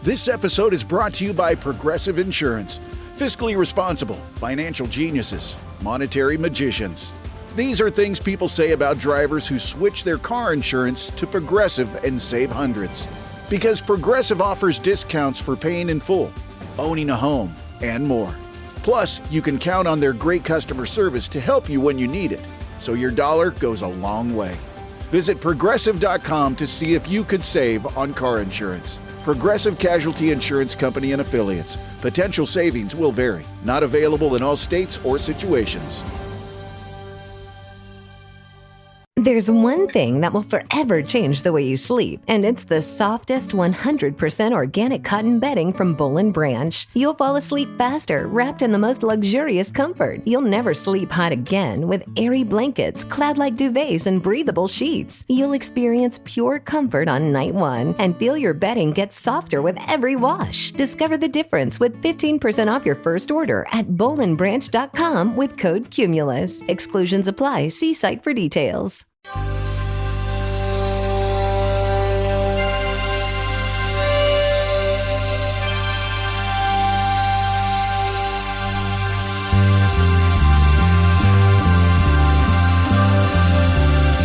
This episode is brought to you by Progressive Insurance. Fiscally responsible, financial geniuses, monetary magicians. These are things people say about drivers who switch their car insurance to Progressive and save hundreds. Because Progressive offers discounts for paying in full, owning a home, and more. Plus, you can count on their great customer service to help you when you need it, so your dollar goes a long way. Visit Progressive.com to see if you could save on car insurance. Progressive Casualty Insurance Company and Affiliates. Potential savings will vary. Not available in all states or situations. There's one thing that will forever change the way you sleep, and it's the softest 100% organic cotton bedding from Boll & Branch. You'll fall asleep faster, wrapped in the most luxurious comfort. You'll never sleep hot again with airy blankets, cloud-like duvets, and breathable sheets. You'll experience pure comfort on night one and feel your bedding get softer with every wash. Discover the difference with 15% off your first order at bollandbranch.com with code CUMULUS. Exclusions apply. See site for details.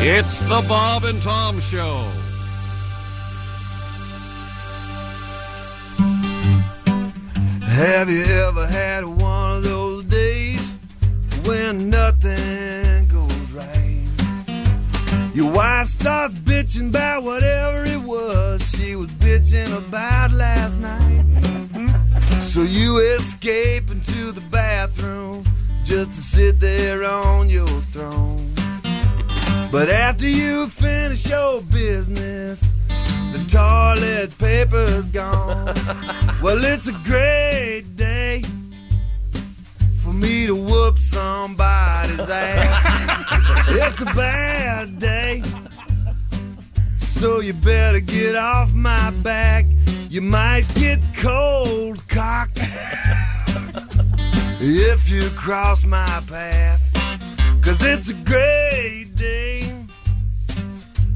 It's the Bob and Tom Show. Have you ever had one of those days when nothing goes right? Your wife starts bitching about whatever it was she was bitching about last night. So you escape into the bathroom just to sit there on your throne. But after you finish your business, the toilet paper's gone. Well, it's a great day for me to whoop somebody's ass. It's a bad day, so you better get off my back. You might get cold cocked if you cross my path. 'Cause it's a great day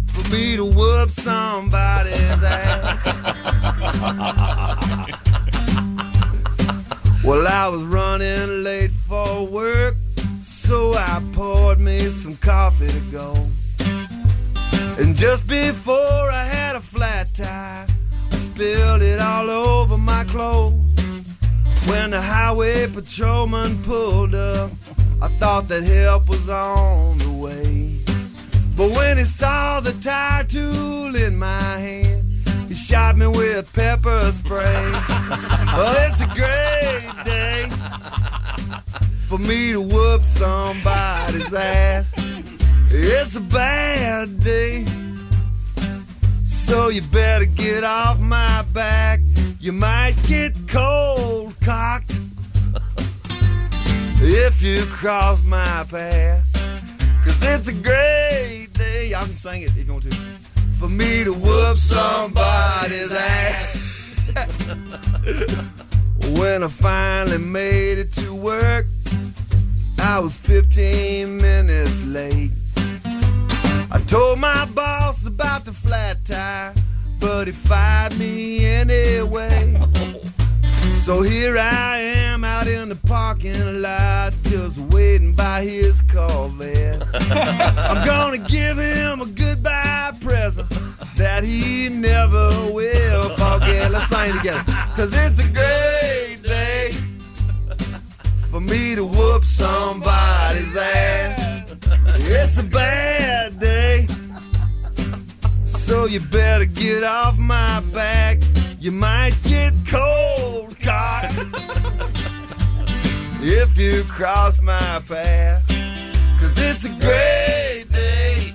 for me to whoop somebody's ass. Well, I was running late for work, so I poured me some coffee to go. And just before I had a flat tire, I spilled it all over my clothes. When the highway patrolman pulled up, I thought that help was on the way. But when he saw the tire tool in my hand, he shot me with pepper spray. Well, it's a great day for me to whoop somebody's ass. It's a bad day, so you better get off my back. You might get cold cocked if you cross my path. 'Cause it's a great day, y'all can sing it if you want to, for me to whoop somebody's ass. When I finally made it to work, I was 15 minutes late. I told my boss about the flat tire, but he fired me anyway. So here I am out in the parking lot, just waiting by his Corvette. I'm gonna give him a goodbye present that he never will forget. Let's sing together. 'Cause it's a great day for me to whoop somebody's ass. It's a bad day, so you better get off my back. You might get cold cocked if you cross my path. 'Cause it's a great day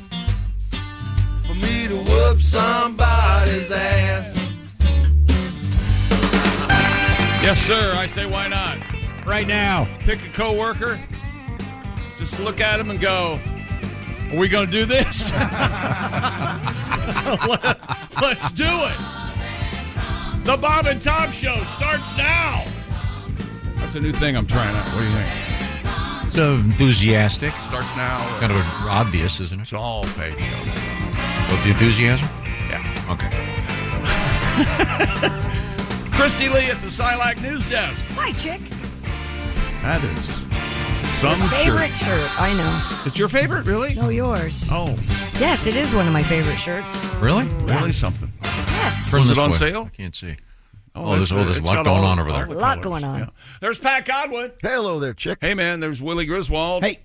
for me to whoop somebody's ass. Yes, sir. I say, why not? Right now, pick a coworker. Just look at him and go, are we going to do this? Let's do it. The Bob and Tom Show starts now. That's a new thing I'm trying out. What do you think? It's enthusiastic. Starts now. Kind of obvious, isn't it? It's all fake. What, the enthusiasm? Yeah. Okay. Christy Lee at the Silac News Desk. Hi, chick. That is some Favorite shirt. I know. It's your favorite, really? No, yours. Oh, Yes, it is one of my favorite shirts. Really? really something. Yes. Turn Was this it on way. sale? I can't see. Oh, there's a it's lot got going all- on over all there. the A lot colors. going on. Yeah. There's Pat Godwin. Hello there, chick. Hey, man, there's Willie Griswold. Hey.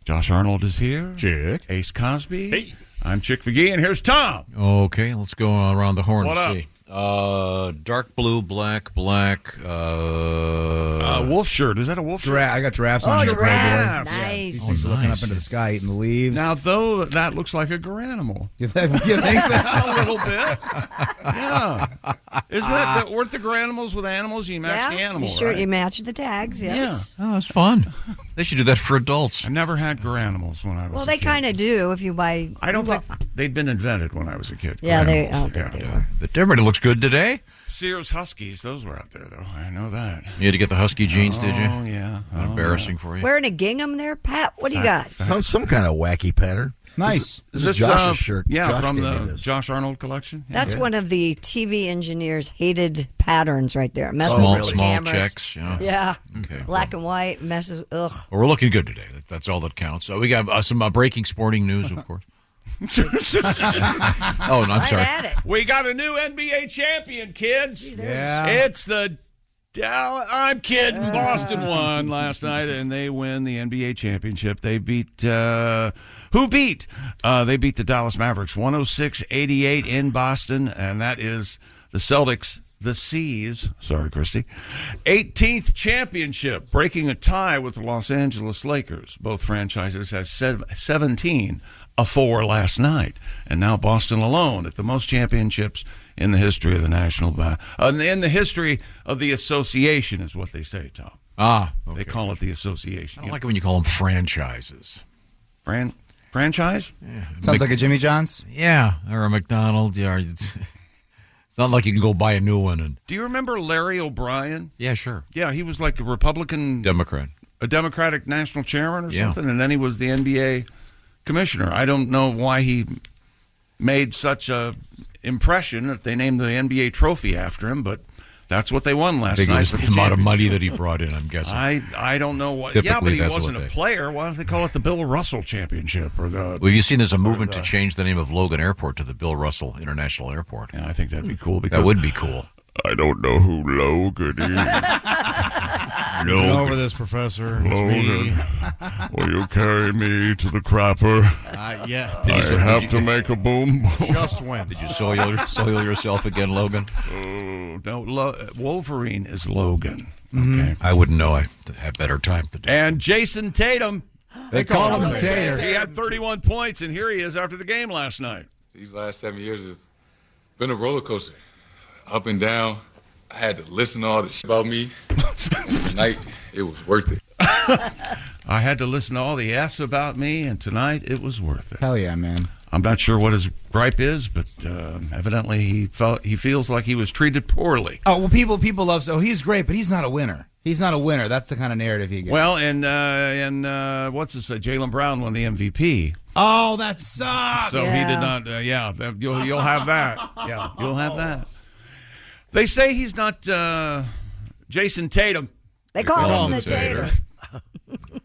Josh Arnold is here. Chick. Ace Cosby. Hey. I'm Chick McGee, and here's Tom. Okay, let's go around the horn What and up? see. Dark blue, black. Wolf shirt. Is that a wolf shirt? I got giraffes on Oh, here. giraffe. Nice. He's looking up into the sky, eating the leaves. Now, though, that looks like a garanimal. you think that? A little bit. Yeah. Isn't that weren't the garanimals with animals? You match the animal, you sure right? you match the tags, yes. Oh, it's fun. They should do that for adults. I never had garanimals when I was Well, a they kid. kind of do if you buy. I don't think they'd been invented when I was a kid. Yeah, I Garanimals. don't think they were. But everybody looks good today. Sears Huskies, those were out there, though. I know that. You had to get the husky jeans, did you? Oh, yeah. Not embarrassing for you. Wearing a gingham there, Pat? What do you got? Some kind of wacky pattern. Nice. This is Josh's shirt. Yeah, Josh from gave me the this. Josh Arnold collection. Yeah. That's one of the TV engineers' hated patterns right there. Messes Small, with the small cameras. checks. Yeah. Yeah. Okay. Black and white, messes. Ugh. Well, we're looking good today. That's all that counts. So we got some breaking sporting news, of course. Oh, no, I'm Right sorry. at it. We got a new NBA champion, kids. Yeah. It's the I'm kidding. Boston won last night, and they win the NBA championship. They beat who beat? They beat the Dallas Mavericks 106-88 in Boston, and that is the Celtics. The C's, sorry, Christy, 18th championship, breaking a tie with the Los Angeles Lakers. Both franchises had 17-4 last night, and now Boston alone at the most championships in the history of the in the history of the association is what they say, Tom. Ah, okay. They call it the association. I don't like it when you call them franchises. Franchise? Sounds like a Jimmy John's. Yeah, or a McDonald's. Yeah, it's not like you can go buy a new one. And Do you remember Larry O'Brien? yeah, sure. Yeah, he was like a Republican, Democrat. a Democratic national chairman or Yeah. something, and then he was the NBA commissioner. I don't know why he made such a impression that they named the NBA trophy after him, but that's what they won last I think night. it was for the the amount of money championship. that he brought in, I'm guessing. I don't know what. Typically, yeah, but he that's wasn't what a they- player. Why don't they call it the Bill Russell Championship or the? Well, you've seen there's a movement to change the name of Logan Airport to the Bill Russell International Airport. Yeah, I think that'd be cool because That would be cool. I don't know who Logan is. Get over this, Professor. It's me. Will you carry me to the crapper? Yeah. Did you, make a boom. Just win. did you soil yourself again, Logan? Oh, no, Wolverine is Logan. Okay. I wouldn't know. I have better time to do. And Jason Tatum. They call him the Tater. He had 31 points, and here he is after the game last night. These last 7 years have been a roller coaster, up and down. I had to listen to all the shit about me. Tonight, it was worth it. I had to listen to all the S about me, and tonight it was worth it. Hell yeah, man. I'm not sure what his gripe is, but evidently he feels like he was treated poorly. Oh, well, people love. So he's great, but he's not a winner. He's not a winner. That's the kind of narrative he gets. Well, and what's his Jaylen Brown won the MVP. Oh, that sucks. So he did not. You'll have that. Yeah, you'll have that. They say he's not Jason Tatum. They call him the Tater.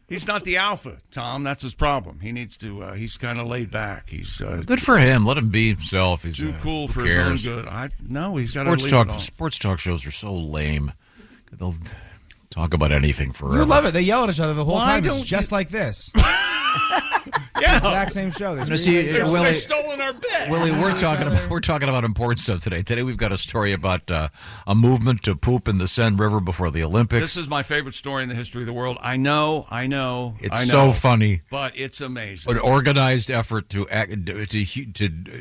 He's not the alpha, Tom. That's his problem. He needs to. He's kind of laid back. He's Good for him. Let him be himself. He's too cool who for cares? his own good. He's got to leave it all. Sports talk shows are so lame. They'll talk about anything forever. You love it. They yell at each other the whole Why time. It's don't just like this. Yeah, Exact same show. They see, scream at each other. Willie- they've stolen our bit. Willie, we're talking about important stuff today. Today we've got a story about a movement to poop in the Seine River before the Olympics. This is my favorite story in the history of the world. I know. It's so funny. but it's amazing. An organized effort to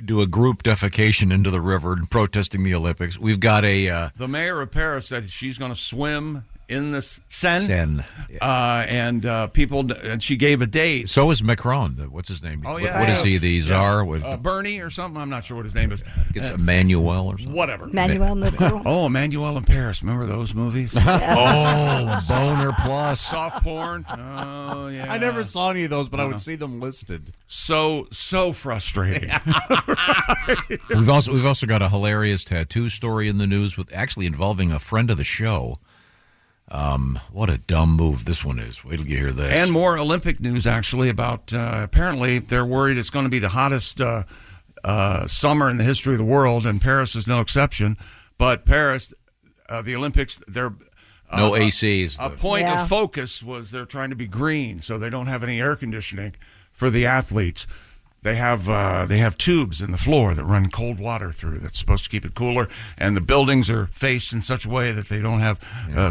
do a group defecation into the river and protesting the Olympics. We've got The mayor of Paris said she's going to swim in the Seine. Seine. And she gave a date. So is Macron. What's his name? Oh, yeah. What is he, the czar? Bernie or something? I'm not sure what his name is. It's Emmanuel or something. Whatever. Manuel Macron. Oh, Emmanuel in Paris. Remember those movies? Oh, Boner Plus. Soft porn. Oh, yeah. I never saw any of those, but I would see them listed. So frustrating. We've also got a hilarious tattoo story in the news with actually involving a friend of the show. What a dumb move this one is. Wait till you hear this. And more Olympic news, actually, about apparently they're worried it's going to be the hottest summer in the history of the world, and Paris is no exception. But Paris, the Olympics, they're no ACs. A point of focus was they're trying to be green, so they don't have any air conditioning for the athletes. They have tubes in the floor that run cold water through that's supposed to keep it cooler, and the buildings are faced in such a way that they don't have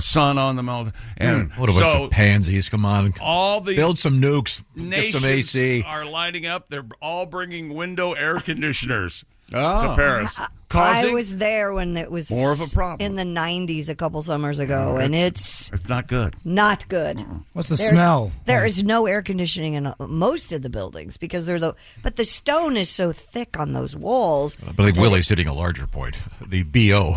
sun on them. And what a bunch of pansies! Come on, all the build some nukes, get some AC. Are lining up. They're all bringing window air conditioners to Paris. I was there when it was more of a problem in the 90s a couple summers ago, and it's not good. Not good. What's the smell? There is no air conditioning in most of the buildings because but the stone is so thick on those walls. I believe Willie's hitting a larger point. The BO.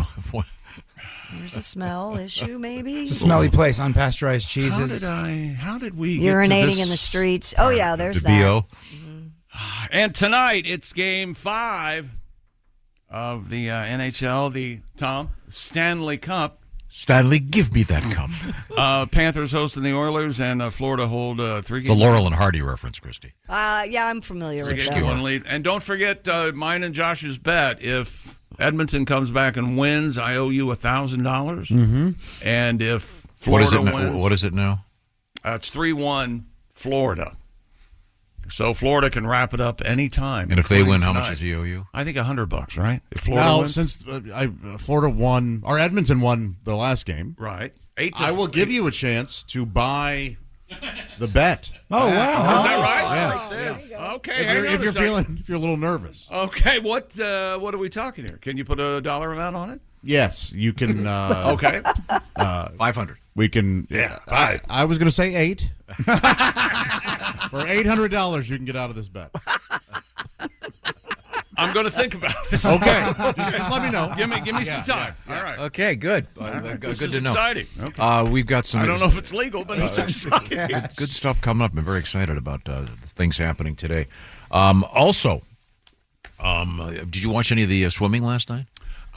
There's a smell issue, maybe. It's a smelly place. Unpasteurized cheeses. How did we urinating get to this? in the streets? Oh yeah, there's the that. BO. And tonight it's Game 5 of the NHL, the Stanley Cup. Stanley, give me that cup. Panthers hosting the Oilers, and Florida hold 3 games. It's a Laurel and Hardy reference, Christy. Yeah, I'm familiar with that. 1 lead. And don't forget mine and Josh's bet. If Edmonton comes back and wins, I owe you $1,000. Mm-hmm. And if Florida wins, what is it now? It's 3-1 Florida. So Florida can wrap it up anytime. And if they win, how tonight. much does he owe you? I think $100, right? If Florida Now, wins? since Florida won, or Edmonton won the last game, right? I will give you a chance to buy the bet. Oh, wow. Is that right? Yes. Okay. If you're a little nervous. Okay. What are we talking here? Can you put a dollar amount on it? Yes, you can. Okay. 500. We can. Yeah. I was going to say 8. For $800, you can get out of this bet. I'm going to think about it. Okay, just let me know. Give me some time. Yeah. All right. Okay, good. This Good is to know. exciting. Okay. We've got some. I don't know if it's legal, but it's exciting. Good stuff coming up. I'm very excited about things happening today. Also, did you watch any of the swimming last night?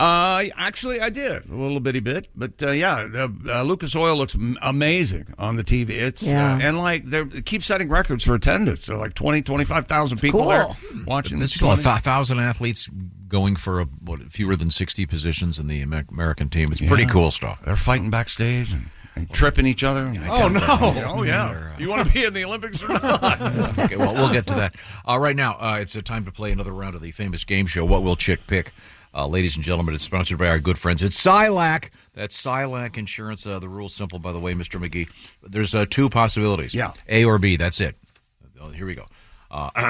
Actually, I did a little bitty bit, but Lucas Oil looks amazing on the TV. It's and like they keep setting records for attendance. So like 25,000 people there watching this. 1,000 athletes going for fewer than 60 positions in the American team. It's pretty cool stuff. They're fighting backstage and tripping each other. Oh no! Oh yeah! You want to be in the Olympics or not? Okay, well we'll get to that. Right now, it's a time to play another round of the famous game show. What will Chick pick? Ladies and gentlemen, it's sponsored by our good friends at Silac. That's Silac Insurance. The rule's simple, by the way, Mr. McGee. There's 2 possibilities. Yeah. A or B. That's it. Here we go.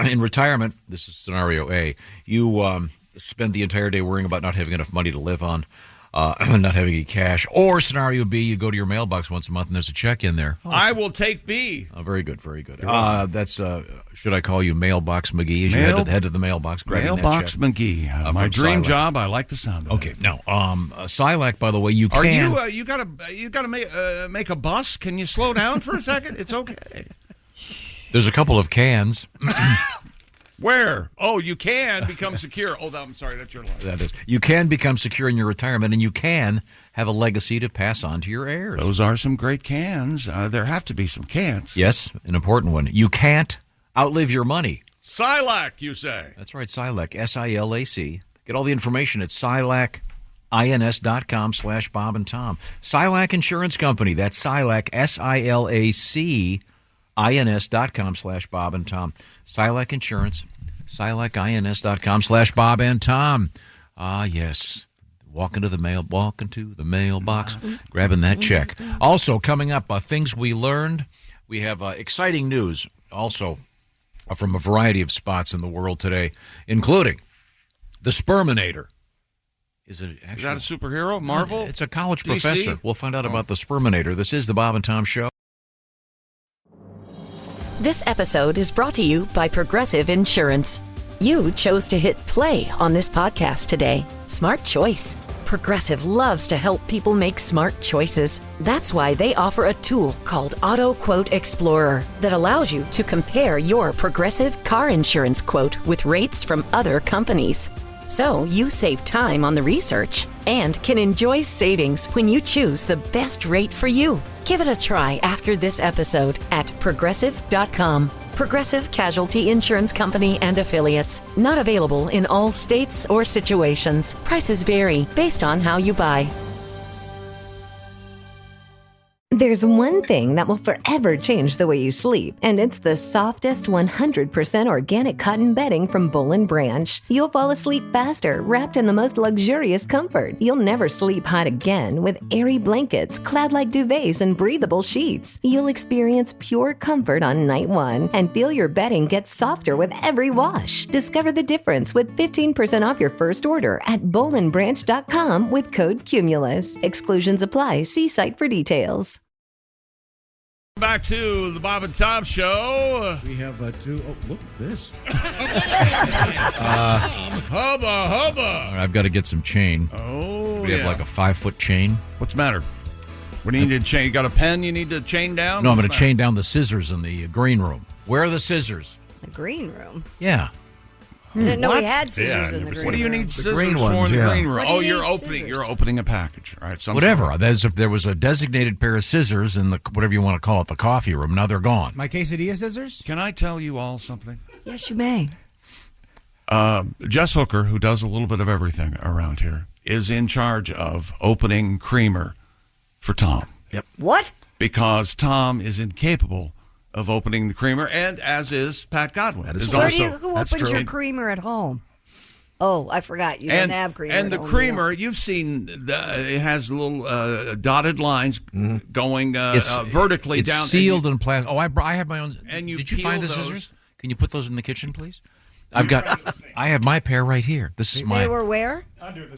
In retirement, this is scenario A. You spend the entire day worrying about not having enough money to live on, not having any cash. Or scenario B, you go to your mailbox once a month and there's a check in there. I will take B. Very good, very good. That's should I call you Mailbox McGee as you head to the mailbox? Mailbox McGee. My dream job. I like the sound of it. Okay, now Silac, by the way, you Are can. you gotta make a bus? Can you slow down for a second? It's okay. There's a couple of cans. Where? Oh, you can become secure. Oh, I'm sorry, that's your line. That is. You can become secure in your retirement, and you can have a legacy to pass on to your heirs. Those are some great cans. There have to be some cans. Yes, an important one. You can't outlive your money. Silac, you say? That's right, Silac, S-I-L-A-C. Get all the information at silacins.com/Bob and Tom. Silac Insurance Company. That's Silac, S-I-L-A-C. ins.com/Bob and Tom. Silac Insurance, silacins.com/Bob and Tom. Ah, yes. Walking to the mailbox, grabbing that check. Also, coming up, things we learned. We have exciting news also from a variety of spots in the world today, including the Sperminator. Is it actually? Is that a superhero? Marvel? It's a college DC? professor. We'll find out about the Sperminator. This is the Bob and Tom Show. This episode is brought to you by Progressive Insurance. You chose to hit play on this podcast today. Smart choice. Progressive loves to help people make smart choices. That's why they offer a tool called Auto Quote Explorer that allows you to compare your Progressive car insurance quote with rates from other companies. So you save time on the research and can enjoy savings when you choose the best rate for you. Give it a try after this episode at Progressive.com. Progressive Casualty Insurance Company and Affiliates. Not available in all states or situations. Prices vary based on how you buy. There's one thing that will forever change the way you sleep, and it's the softest 100% organic cotton bedding from Boll & Branch. You'll fall asleep faster, wrapped in the most luxurious comfort. You'll never sleep hot again with airy blankets, cloud-like duvets, and breathable sheets. You'll experience pure comfort on night one and feel your bedding get softer with every wash. Discover the difference with 15% off your first order at bollandbranch.com with code CUMULUS. Exclusions apply. See site for details. Back to the Bob and Tom Show. We have two. Oh, look at this. Hubba. I've got to get some chain. Oh, We have like a 5-foot chain. What's the matter? What do you need to chain? You got a pen you need to chain down? No, I'm What's going the to chain down the scissors in the green room. Where are the scissors? The green room. Yeah. I didn't know What? we had scissors in the green room. What do you need scissors green for ones, in the yeah. green room? What do you You're need opening. scissors? You're opening a package. All right. Whatever. There was a designated pair of scissors in the whatever you want to call it, the coffee room. Now they're gone. My quesadilla scissors? Can I tell you all something? Yes, you may. Jess Hooker, who does a little bit of everything around here, is in charge of opening creamer for Tom. Yep. What? Because Tom is incapable of opening the creamer, and as is Pat Godwin. That is Is true. also- Who That's opens true. your creamer at home? Oh, I forgot. You don't have creamer. And at the home, creamer, you've seen, it has little dotted lines going vertically It's down. sealed in plastic. Oh, I have my own. And you Did you peel find the those. scissors? Can you put those in the kitchen, please? I have my pair right here. This is They my. were where?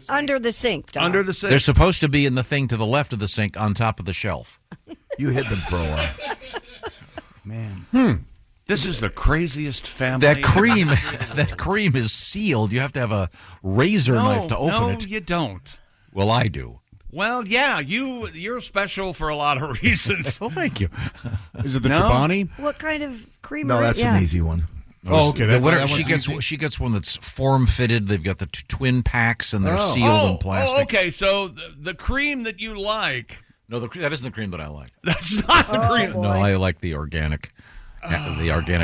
Under the sink. Tom. Under the sink. They're supposed to be in the thing to the left of the sink on top of the shelf. You hid them for a while. Man. This is the craziest family. That cream is sealed. You have to have a razor knife to open it. No, you don't. Well, I do. Well, yeah, you're special for a lot of reasons. Well, thank you. Is it the No. Chobani? What kind of creamer? No, that's yeah. an easy one. Oh, okay. That She one's easy. she gets one that's form fitted. They've got the twin packs and they're sealed in plastic. Oh, okay. So the cream that you like, No, that isn't the cream that I like. that's not the cream. boy. No, I like the organic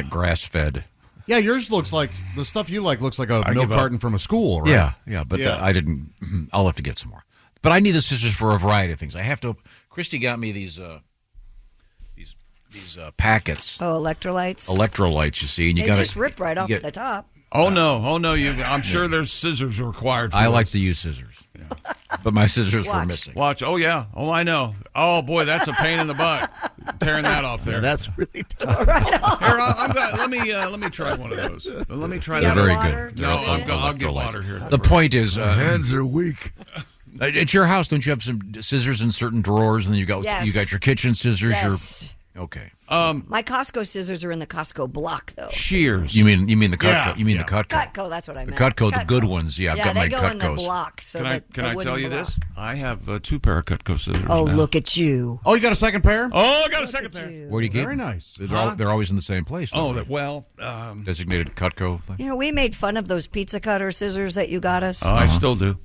grass fed. Yeah, yours looks like the stuff you like looks like a milk give up. carton from a school, right? Yeah, but Yeah. I didn't. I'll have to get some more. But I need the scissors for a variety of things. I have to. Christy got me these packets, Oh, electrolytes. electrolytes. You see, and you They got just rip right off the top. Oh no! I'm sure there's scissors required. For I like this. to use scissors, but my scissors were Watch. missing. Watch. Oh yeah. Oh, I know. Oh boy, that's a pain in the butt. Tearing that off there. Yeah, that's really tough. Here, let me try one of those. Let me try Do you that. have Very water? good. No, I'll get Electrolytes. water here. The point is, My hands are weak. at your house, don't you have some scissors in certain drawers, and then you got Yes. your kitchen scissors? Yes. Okay. My Costco scissors are in the Costco block, though. Shears. You mean the Cutco? Yeah, You mean yeah. the Cutco? Cutco, that's what I The meant. Cutco, the good ones. Yeah, I've got they my go in the Cutcos. block. So Can I that they tell wouldn't you block. this? I have 2 pair of Cutco scissors. Oh, now. look at you. Oh, you got a second pair? Oh, I got a second pair. Where do you keep Very them? nice. They're always in the same place. though, Oh, right? well. Designated Cutco. Thing? You know, we made fun of those pizza cutter scissors that you got us. I still do.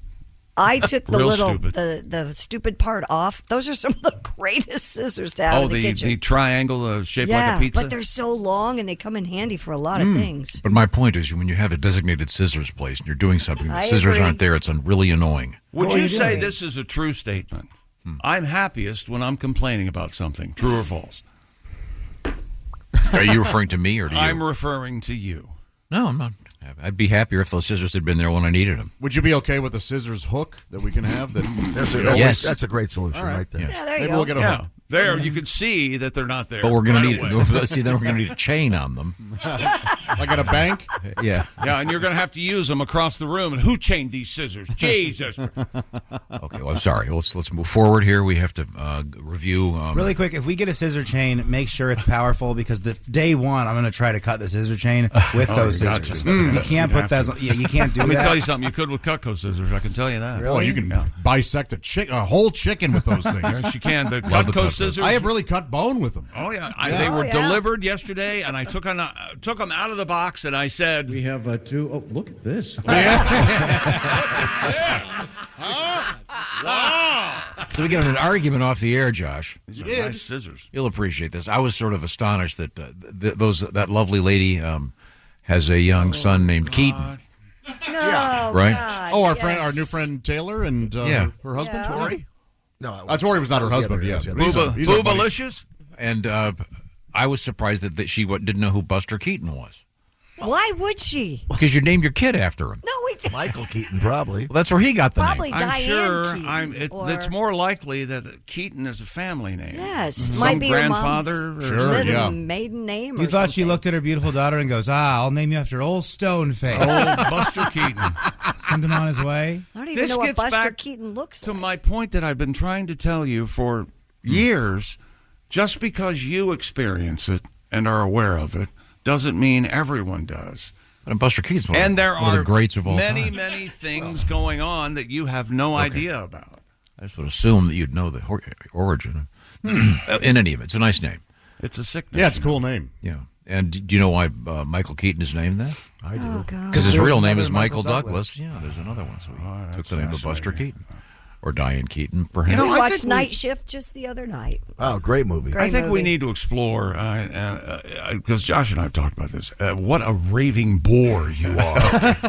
I took the Real little stupid. the stupid part off. Those are some of the greatest scissors to have Oh, in the kitchen. the triangle shaped yeah, like a pizza. but they're so long and they come in handy for a lot of things. But my point is, when you have a designated scissors place and you're doing something, the I scissors agree. aren't there. It's really annoying. Would Oh, you you say do. this is a true statement? I'm happiest when I'm complaining about something. True or false? Are you referring to me or to you? I'm referring to you. No, I'm not. I'd be happier if those scissors had been there when I needed them. Would you be okay with a scissors hook that we can have? Yes. That's a great solution All right. right there. Yeah, there you Maybe go. we'll get a Yeah. hook. there. You can see that they're not there. But we're going right to away. then we're going to need a chain on them. Like at a bank? Yeah. Yeah, and you're going to have to use them across the room. And who chained these scissors? Jesus. Okay, well, I'm sorry. Let's move forward here. We have to review. Really quick, if we get a scissor chain, make sure it's powerful because day one, I'm going to try to cut the scissor chain with those you got scissors. to. You can't put that. Yeah, you can't do Let me that. tell you something. You could with Cutco scissors. I can tell you that. Well, you can bisect a whole chicken with those things. Yes, you can. The Love the Cutco Cutco. scissors. I have really cut bone with them. Oh yeah, they were delivered yesterday, and I took them out of the box, and I said, We have two. Oh, look at this. "Wow, So we get in an argument off the air, Josh. these are nice scissors." You'll appreciate this. I was sort of astonished that that lovely lady has a young son named Keaton. No, Right? God, Oh, our yes. friend, our new friend Taylor, and her husband Yeah. Tori. No, Tori was not her husband. Yeah, He's our buddy. Boobalicious. And I was surprised that she didn't know who Buster Keaton was. Why would she? Because you named your kid after him. No, we did. Michael Keaton, probably. Well, that's where he got the Probably name. I'm Diane sure. Keaton, It's more likely that Keaton is a family name. Yes, Some might be her mom's grandfather. maiden name. You or thought she something. looked at her beautiful daughter and goes, I'll name you after old Stoneface. Old Buster Keaton. Send him on his way. I don't even This know what gets Buster back Keaton looks to like. my point that I've been trying to tell you for years. Just because you experience it and are aware of it doesn't mean everyone does. But Buster Keaton's one And there of the are greats of all many, time. many things going on that you have no idea about. I just would assume that you'd know the origin. In any event, it's a nice name. It's a sickness. Yeah, it's a cool name. Yeah. And do you know why Michael Keaton is named that? I do. Oh, God. Because his There's real name another is Michael Michael Douglas. Douglas. Yeah, there's another one. So he that's took the name of Buster fascinating. Keaton. Or Diane Keaton, perhaps. We I watched think Night Shift just the other night. Oh, great movie. Great I think we movie. need to explore, because Josh and I have talked about this, what a raving bore you are.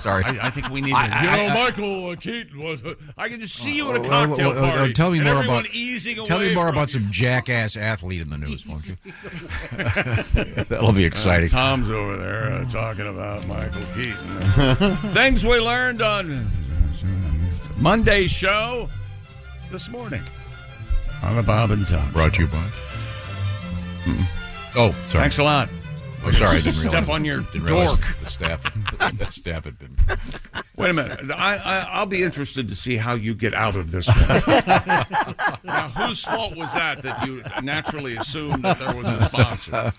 Sorry. I think we need to. Michael Keaton was. I can just see you at a cocktail party. Tell me and more everyone about. easing Tell me away more from about you. some jackass athlete in the news, won't you? That'll be exciting. Tom's over there talking about Michael Keaton. Things we learned on Monday's show this morning on the Bob and Tom Brought Show. to you by. Oh, sorry. Thanks a lot. Oh, sorry, I didn't realize. Step on your Didn't realize dork. The staff had been. Wait a minute. I'll be interested to see how you get out of this one. Now, whose fault was that you naturally assumed that there was a sponsor?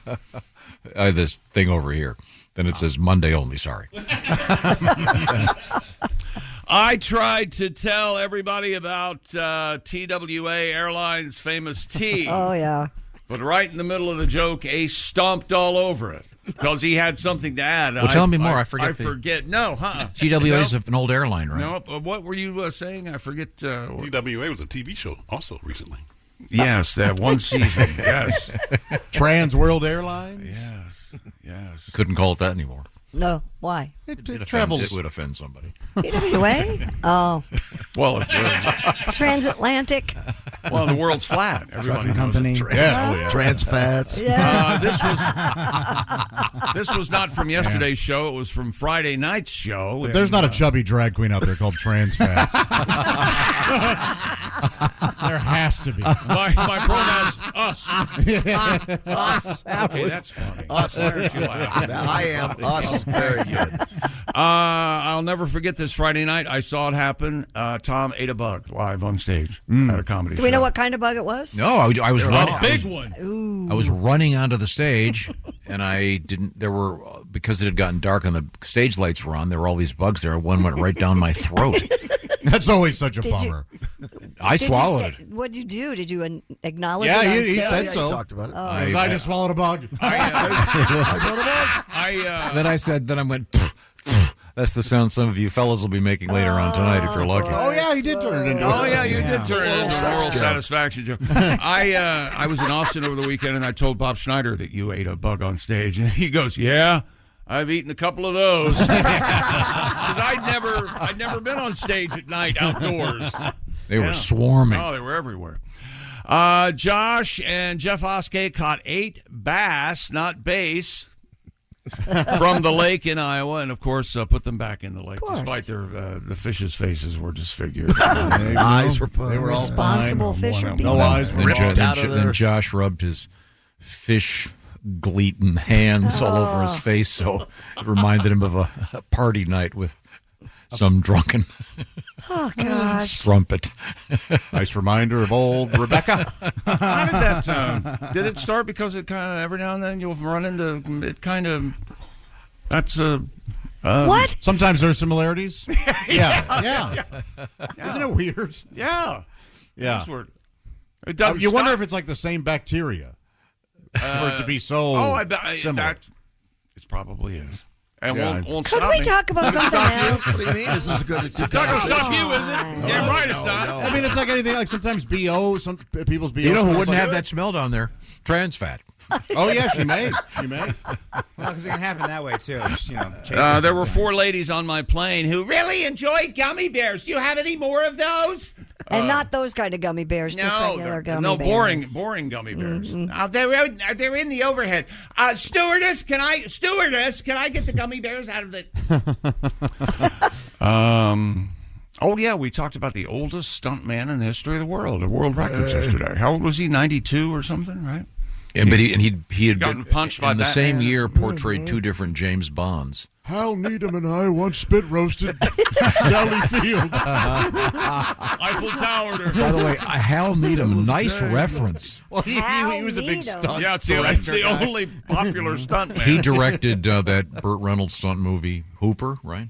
I have this thing over here. Then it says Monday only. Sorry. I tried to tell everybody about TWA Airlines' famous T. Oh, yeah. But right in the middle of the joke, Ace stomped all over it because he had something to add. Well, tell me more. I forget. I forget. No, huh? TWA is an old airline, right? No, what were you saying? I forget. TWA was a TV show also recently. Yes, that one season. Yes. Trans World Airlines. Yes. Couldn't call it that anymore. No, why? It It travels. would offend somebody. TWA? Oh, Well, it's transatlantic. well, the world's flat. Everybody knows Company. it. Yeah. Trans fats. Yes. This was not from yesterday's show. It was from Friday night's show. There's not a chubby drag queen out there called Trans Fats. There has to be. My pronouns us. Us. Okay, that's funny. Us. Why aren't you laughing? I am us. Very good. I'll never forget this Friday night. I saw it happen. Tom ate a bug live on stage at a comedy Do show. we know what kind of bug it was? No, I was running. A big one. I was running onto the stage, and I didn't. There were because it had gotten dark and the stage lights were on. There were all these bugs there. One went right down my throat. That's always such a Did you- bummer. I swallowed it. What'd you do? Did you acknowledge Yeah, it on he stage? said Yeah, so. you talked about it. I just swallowed a bug. Then I said. Then I went. That's the sound some of you fellas will be making later on tonight if you're lucky. Oh, yeah, he did turn it into Oh yeah, you did turn it into a moral satisfaction joke. I was in Austin over the weekend, and I told Bob Schneider that you ate a bug on stage, and he goes, "Yeah, I've eaten a couple of those." Because I'd never been on stage at night outdoors. They were swarming. Oh, they were everywhere. Josh and Jeff Oskey caught 8 bass, not bass. from the lake in Iowa, and of course put them back in the lake, despite their the fish's faces were disfigured. Eyes were put. They were all Responsible fine. fisher No eyes were ripped out of there. Then Josh rubbed his fish gleaten hands all over his face, so it reminded him of a party night with some drunken strumpet. Nice reminder of old Rebecca. How did that? Did it start because it kind of every now and then you'll run into it? Kind of. That's what? Sometimes there are similarities. Yeah. Isn't it weird? Yeah. Yeah. It doesn't You wonder stop. if it's like the same bacteria for it to be so I bet similar. that it probably is. And Yeah. won't Could stop we me. talk about something else? What do you mean? This is good. It's not going to stop you, is it? Damn right it's not. I mean, it's like anything. Like sometimes BO, some people's BO. You know who smells wouldn't like have that smell down there? Trans fat. Oh yeah, she may. Well, because it can happen that way too. Just, There were 4 ladies on my plane who really enjoyed gummy bears. Do you have any more of those? And not those kind of gummy bears, just regular gummy bears. boring gummy bears. They're in the overhead. Stewardess, can I get the gummy bears out of the? Oh yeah, we talked about the oldest stuntman in the history of the world records yesterday. How old was he? 92 or something, right? Yeah, but he had gotten been, punched by in the that same man. year portrayed 2 different James Bonds. Hal Needham and I once spit roasted Sally Field. Eiffel Towered her. By the way, Hal Needham, nice reference. Well, he was a big stunt. Yeah, it's the only popular stuntman. He directed that Burt Reynolds stunt movie Hooper, right?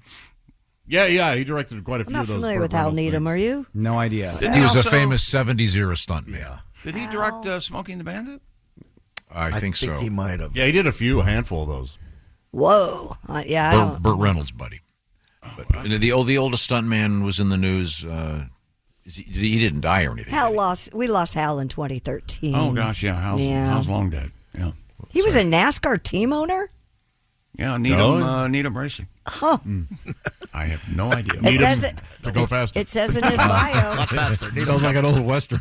Yeah, he directed quite a few I'm not of those. familiar Burt with Hal Reynolds Needham, things. are you? No idea. He was a famous 70s era stuntman. Yeah. Did he direct Smokey and the Bandit? I think so. He might have. Yeah, he did a handful of those. Whoa. Yeah. I don't- Burt Reynolds' buddy. But the oldest stuntman was in the news. He didn't die or anything. We lost Hal in 2013. Oh gosh, yeah. Hal's long dead. Yeah. He was a NASCAR team owner? Yeah, Needham Racing. Huh. I have no idea. To go faster. It says in his bio. Sounds like an old Western.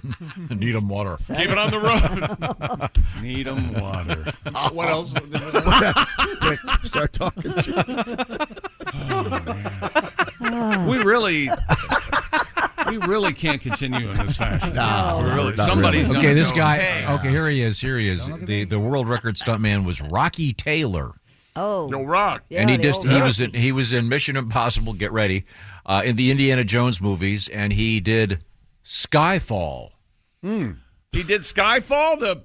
Needham water. Keep it on the road. Needham water. What else? Quick, start talking. We really can't continue in this fashion. No, really. not Somebody's really. gonna Okay, this go, guy. "Hey." Okay, here he is. The world record stuntman was Rocky Taylor. Oh. Yo, Rock. Yeah, And the he was in Mission Impossible. Get ready, in the Indiana Jones movies, and he did Skyfall. He did Skyfall,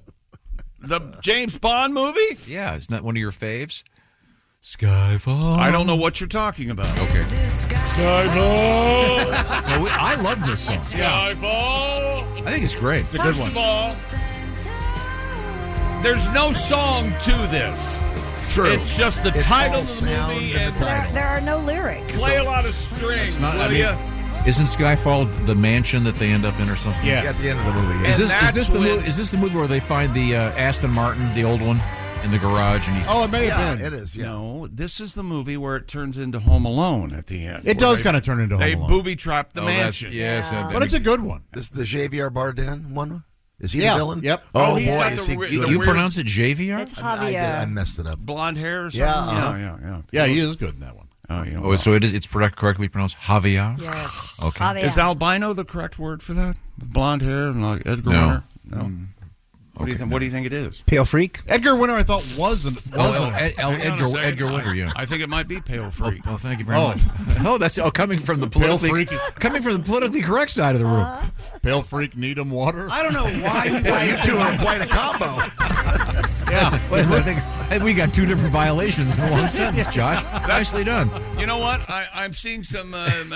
the James Bond movie. Yeah, isn't that one of your faves? Skyfall. I don't know what you're talking about. Okay. Skyfall. No, I love this song. Skyfall. I think it's great. It's a First of all, there's no song to this. True. It's just the It's title all of the sound movie and and the title. There are no lyrics. play a lot of strings, will ya? Isn't Skyfall the mansion that they end up in or something? Yeah. At the end of the movie. And Is this the when- movie? Is this the movie where they find the Aston Martin, the old one, in the garage? And Oh, it may have been. It is. Yeah. No, this is the movie where it turns into Home Alone at the end. It does kind of turn into They Home Alone. booby trap the Oh, mansion. yes, But it's a good one. This is the Javier Bardem one. Is he Yeah. the villain? Yep. Oh, he's boy, got is the he re- good. the you weird- pronounce it Javier? It's I Javier. messed it up. Blonde hair or something? Yeah, uh-huh. Yeah. Yeah, he is good in that one. Oh, you know. Oh, so it's correctly pronounced Javier? Yes. Okay. Javier. Is albino the correct word for that? Blonde hair and like Edgar No. Winter? No. What do you think? What do you think it is? Pale Freak? Edgar Winter, I thought wasn't. Hang on a second. Edgar Winter, yeah. I think it might be Pale Freak. Oh, thank you very Oh. much. Oh, that's coming from the Pale politically correct side of the room. Pale Freak, Needham Water. I don't know why you You guys two are quite a combo. Yeah. I think we got 2 different violations in one sentence, Josh. Nicely done. You know what? I'm seeing some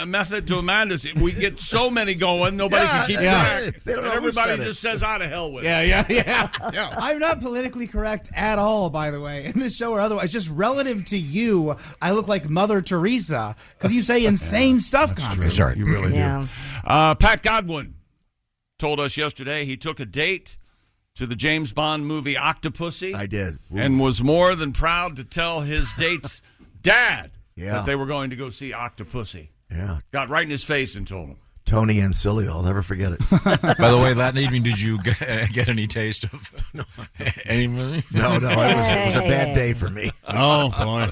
method to a madness. We get so many going, nobody can keep track. They don't And know who everybody said it. just says, "Out of hell with it." Yeah. I'm not politically correct at all, by the way, in this show or otherwise. Just relative to you, I look like Mother Teresa because you say insane stuff constantly. Sorry. You really Yeah. do. Pat Godwin told us yesterday he took a date to the James Bond movie Octopussy. I did. Ooh. And was more than proud to tell his date's dad Yeah. that they were going to go see Octopussy. Yeah. Got right in his face and told him. Tony Ancilio. I'll never forget it. By the way, that evening, did you get any taste of any movie? No, it was a bad day for me. Oh, boy.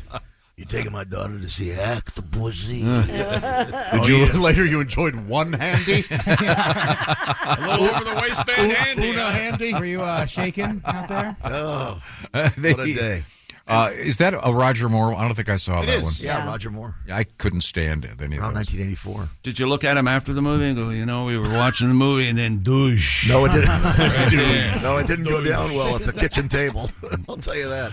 You taking my daughter to see Act the Pussy? Later you enjoyed One Handy? A little over the waistband handy. Una Handy? Were you shaking out there? Oh, what a day. Is that a Roger Moore? I don't think I saw that one. Yeah, Roger Moore. I couldn't stand it. Around 1984. Did you look at him after the movie and go, we were watching the movie and then douche? No, it didn't. Right there. No, it didn't go down well at the kitchen table. I'll tell you that.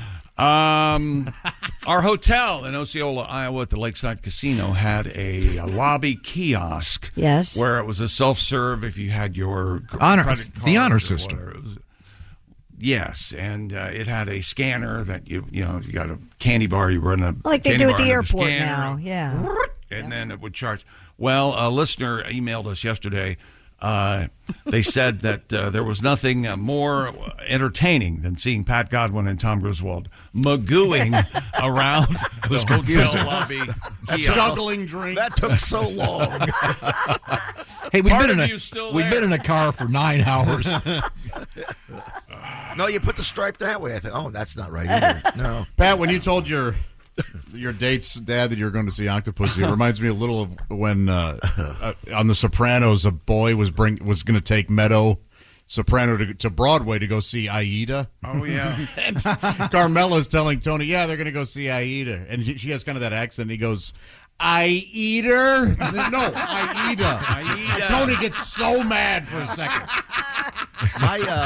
Our hotel in Osceola, Iowa at the Lakeside Casino had a lobby kiosk. Yes. Where it was a self-serve if you had your honor, credit card the honor or system. whatever. It was, yes, and it had a scanner that you got a candy bar, you run a like they candy do at bar the under airport scanner, now. Yeah. And then it would charge. Well, a listener emailed us yesterday. They said that there was nothing more entertaining than seeing Pat Godwin and Tom Griswold magooing around the hotel lobby. Juggling drinks. That took so long. Hey, We've been in a car for 9 hours. No, you put the stripe that way. I thought, oh, that's not right either. No. Pat, when you told your date's dad that you were going to see Octopussy, it reminds me a little of when on The Sopranos, a boy was going to take Meadow soprano to Broadway to go see Aida. Oh, yeah. And Carmela's telling Tony, yeah, they're going to go see Aida. And she has kind of that accent. And he goes, I eat her? No, Aida. Aida. Tony gets so mad for a second.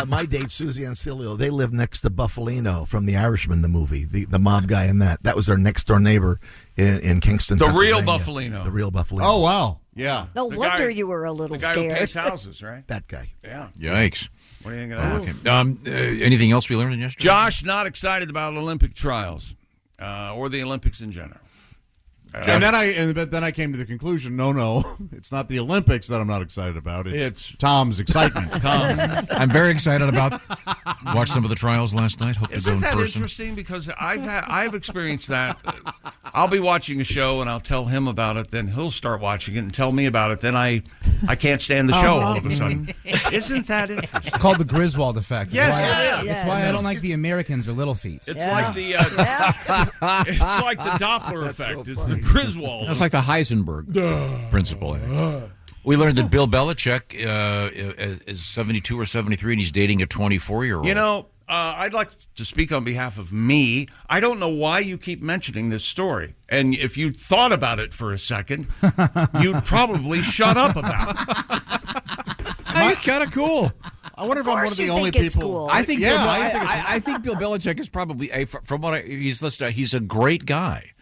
My date, Susie Ancilio, they live next to Buffalino from The Irishman, the movie, the mob guy in that. That was their next door neighbor in Kingston, The Pennsylvania. real Buffalino. The real Buffalino. Oh, wow. Yeah. No The wonder guy- you were a little The guy scared. who paints houses, right? That guy. Yeah. Yikes. What are you going to Okay. Anything else we learned yesterday? Josh, not excited about Olympic trials or the Olympics in general. And then I came to the conclusion, no, it's not the Olympics that I'm not excited about. It's Tom's excitement. Tom. I'm very excited about. Watched some of the trials last night. Hope to go Isn't in that person. interesting? Because I've experienced that. I'll be watching a show and I'll tell him about it. Then he'll start watching it and tell me about it. Then I can't stand the show all of a sudden. Isn't that interesting? It's called the Griswold effect. Yes, That's it why, is. that's why I don't like the Americans or little feet. It's like the it's like the Doppler effect. It's the Griswold. That's like the Heisenberg principle. We learned that Bill Belichick is 72 or 73, and he's dating a 24-year-old. You know, I'd like to speak on behalf of me. I don't know why you keep mentioning this story. And if you thought about it for a second, you'd probably shut up about it. That's kind of cool. I wonder if I'm one of the you only think it's people. cool. I think. Yeah, I think Bill Belichick is probably from what he's listed. He's a great guy,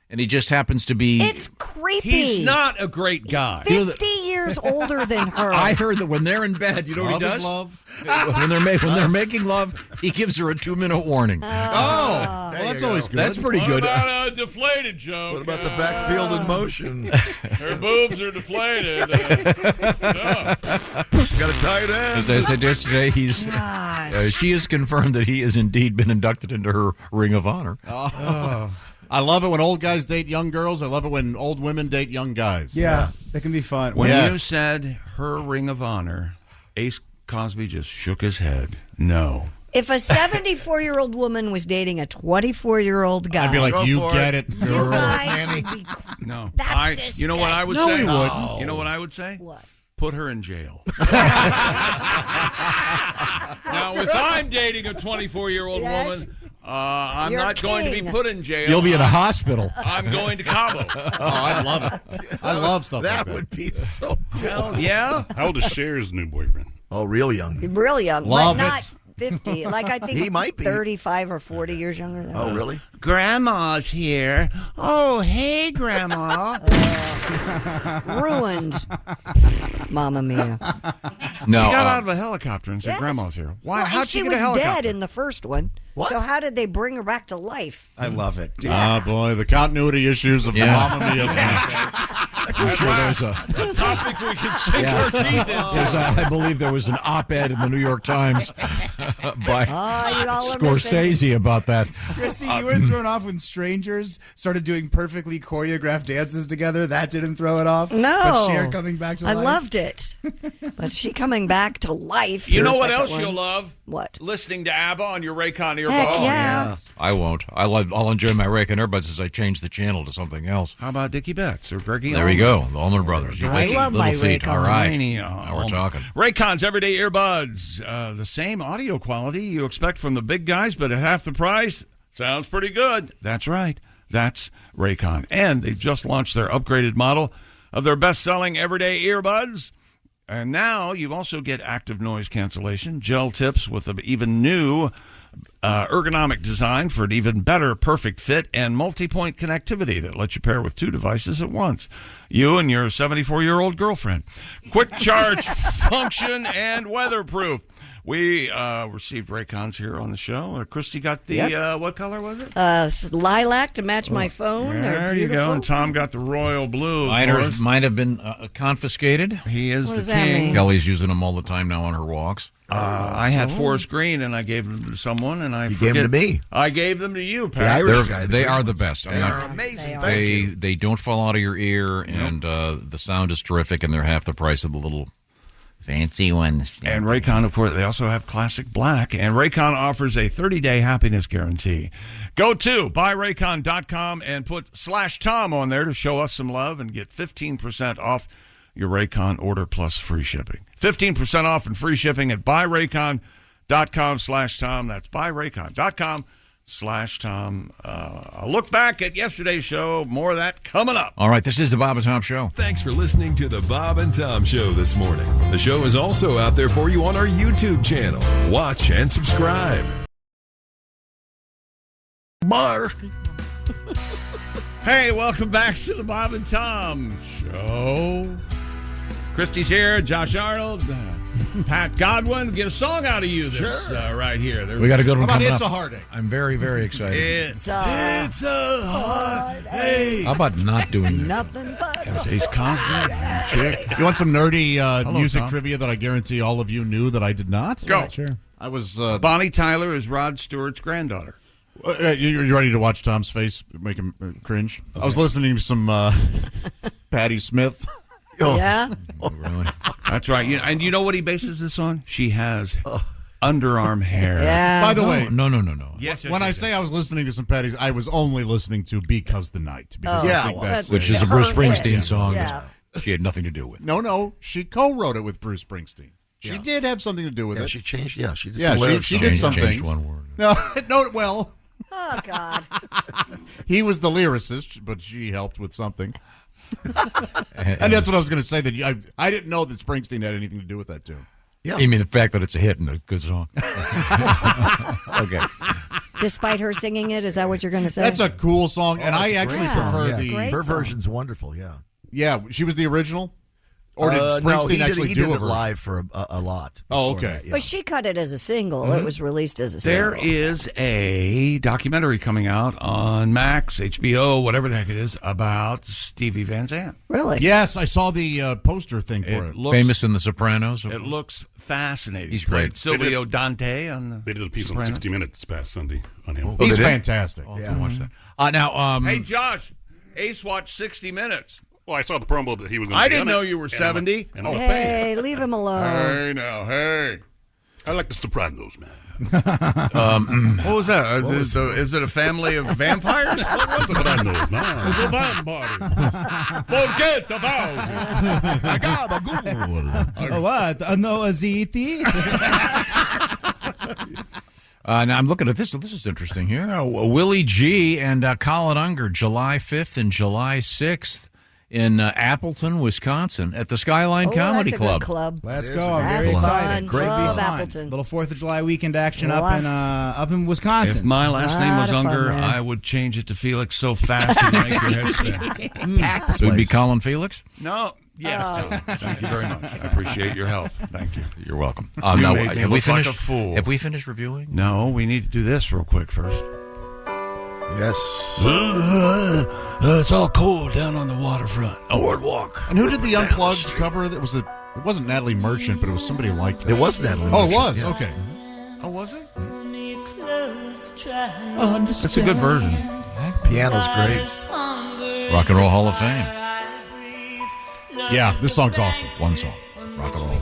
and he just happens to be. It's creepy. He's not a great guy. 50 years older than her. I heard that when they're in bed, you know what he Love is does? love. when they're making love, he gives her a 2-minute warning. Oh, well, that's always good. That's pretty What good. about a deflated joke? What about the backfield in motion? Her boobs are deflated. She's got a tight end. As I said yesterday, Gosh. she has confirmed that he has indeed been inducted into her Ring of Honor. I love it when old guys date young girls. I love it when old women date young guys. Yeah, that can be fun. When Yes. you said her Ring of Honor, Ace Cosby just shook his head. No. If a 74-year-old woman was dating a 24-year-old guy, I'd be like, Go you for get it. it, you girl. guys Annie. would be. No. That's You know what I would No, say? he wouldn't. You know what I would say? What? Put her in jail. Now, if I'm dating a 24-year-old Yes. woman, I'm You're not going to be king. put in jail. You'll be in a hospital. I'm going to Cabo. Oh, I'd love it. I love stuff That like that. would be so cool. Hell yeah. How old is Cher's new boyfriend? Oh, real young. Real young, Love but it. not 50. Like I think He might be. 35 or 40 years younger than Oh, her. really? Grandma's here. Oh, hey, Grandma. Ruined. Mamma mia. No, She got out of a helicopter and said, Yes. Grandma's here. Why? Well, How'd and she she get was a helicopter? dead in the first one. What? So how did they bring her back to life? I love it. Ah, boy, the continuity issues of Yeah. the Mamma Mia podcast. I'm sure there's a topic we can sink our teeth into. I believe there was an op-ed in the New York Times by Scorsese about that. Christy, you were thrown off when strangers started doing perfectly choreographed dances together. That didn't throw it off. No. But Cher coming back to life. I loved it. But she coming back to life. You know what else you'll love? What? Listening to ABBA on your Raycon earbuds. Heck yeah. I won't. I'll enjoy my Raycon earbuds as I change the channel to something else. How about Dickie Betts or Greggy There we go. The Allman Brothers. I love my feet. Raycon. All right. Now we're talking. Raycon's everyday earbuds. The same audio quality you expect from the big guys, but at half the price. Sounds pretty good. That's right. That's Raycon. And they've just launched their upgraded model of their best-selling everyday earbuds. And now you also get active noise cancellation, gel tips with an even new ergonomic design for an even better perfect fit, and multi-point connectivity that lets you pair with 2 devices at once. You and your 74-year-old girlfriend. Quick charge function and weatherproof. We received Raycons here on the show. Christy got the, what color was it? Lilac to match my phone. There you go. And Tom got the royal blue. Might have been confiscated. He is What the does that king. mean? Kelly's using them all the time now on her walks. I had forest green, and I gave them to someone, and I You gave them to me. I gave them to you, Pat. The Irish guy. They are the best. They are amazing. They don't fall out of your ear, and the sound is terrific, and they're half the price of the little fancy ones. And Raycon, of course, they also have classic black, and Raycon offers a 30-day happiness guarantee. Go to buyraycon.com and put /Tom on there to show us some love and get 15% off your Raycon order plus free shipping. 15% off and free shipping at buyraycon.com /Tom. That's buyraycon.com /Tom. I'll look back at yesterday's show. More of that coming up. All right, this is the Bob and Tom Show. Thanks for listening to the Bob and Tom Show this morning. The show is also out there for you on our YouTube channel. Watch and subscribe. Bar. Hey, welcome back to the Bob and Tom Show. Christy's here, Josh Arnold, Pat Godwin. Get a song out of you this right here. We got a good one How about coming It's up. a Heartache? I'm very, very excited. It's a heartache. How about not doing this? Nothing but There's Ace Conklin, chick. You want some nerdy music Tom. trivia that I guarantee all of you knew that I did not? Go. Sure. I was. Bonnie Tyler is Rod Stewart's granddaughter. You ready to watch Tom's face make him cringe? Okay. I was listening to some Patti Smith. Yeah. Oh, really? That's right. And you know what he bases this on? She has underarm hair. Yeah. By the way, No. Yes. when I say I was listening to some Patti, I was only listening to "Because the Night" because I think that's Which is a Bruce Springsteen song Yeah. that she had nothing to do with. no. She co-wrote it with Bruce Springsteen. She did have something to do with it. She changed. Yeah, she did. Yeah, some lyrics she on did it. some Changed things. one word. No. Well, Oh, God. he was the lyricist, but she helped with something. And that's what I was going to say. That I didn't know that Springsteen had anything to do with that tune. Yeah. You mean the fact that it's a hit and a good song? Okay. Despite her singing it, is that what you're going to say? That's a cool song, and I actually prefer Yeah. the. Great Her song. version's wonderful. Yeah. Yeah, she was the original, or did No, Springsteen actually he do did it it live for a lot. Oh, before okay. that, yeah. But she cut it as a single. It was released as a single. There is a documentary coming out on Max, HBO, whatever the heck it is, about Stevie Van Zandt. Really? Yes, I saw the poster thing for it. Looks, Famous in The Sopranos. It looks fascinating. He's great. Played Silvio Dante on the They did a piece Sopranos. on 60 Minutes this past Sunday on him. He's they did? fantastic. Yeah. Watch that. Now, Hey, Josh, Ace watched 60 Minutes. Well, I saw the promo that he was going to I didn't know you were 70. And I'm a fan. Hey, leave him alone. Hey, now, hey. I like the Sopranos, man. What was that? Is it a family of vampires? What was it? Sopranos, man. It's a vampire. Forget about it. I got a good. What? No aziti? now I'm looking at this. So this is interesting here. Willie G and Colin Unger, July 5th and July 6th in Appleton, Wisconsin, at the Skyline Comedy that's a Club. Good club. Let's go. I'm very That's excited. fun. Great Love fun. Appleton. Little 4th of July weekend action Lot. up in Wisconsin. If my last name was Lot of fun Unger, there. I would change it to Felix so fast it would make your head spin. So it'd be Colin Felix? No. Yes, Tom. Thank you very much. I appreciate your help. Thank you. You're welcome. You Now, made me look like a fool. Have we finished reviewing? No, we need to do this real quick first. Yes. It's all cold down on the waterfront. Boardwalk. And who did the Unplugged cover? It wasn't Natalie Merchant, but it was somebody like that. It was Natalie Oh, it Merchant, was? yeah. Okay. Oh, was it? That's a good version. Piano's great. Rock and Roll Hall of Fame. Yeah, this song's awesome. One song. Rock and Roll.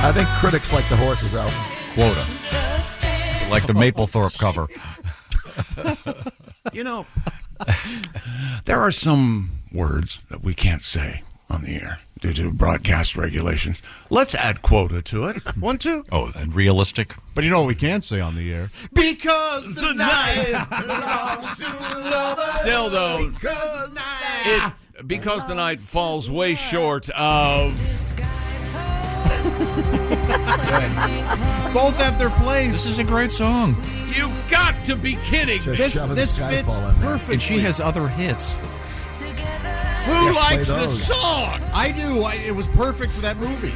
I think critics like the Horses album. Quota. Like the Mapplethorpe cover. You know, there are some words that we can't say on the air due to broadcast regulations. Let's add quota to it. 1, 2. Oh, and realistic. But you know what we can say on the air? Because the night belongs to lovers. Still, though, because the night falls way short of... Both have their place. This is a great song. You've got to be kidding. Just shoving This Skyfall fits in there. perfectly. And she has other hits. Who likes play the those. song? I do. It was perfect for that movie.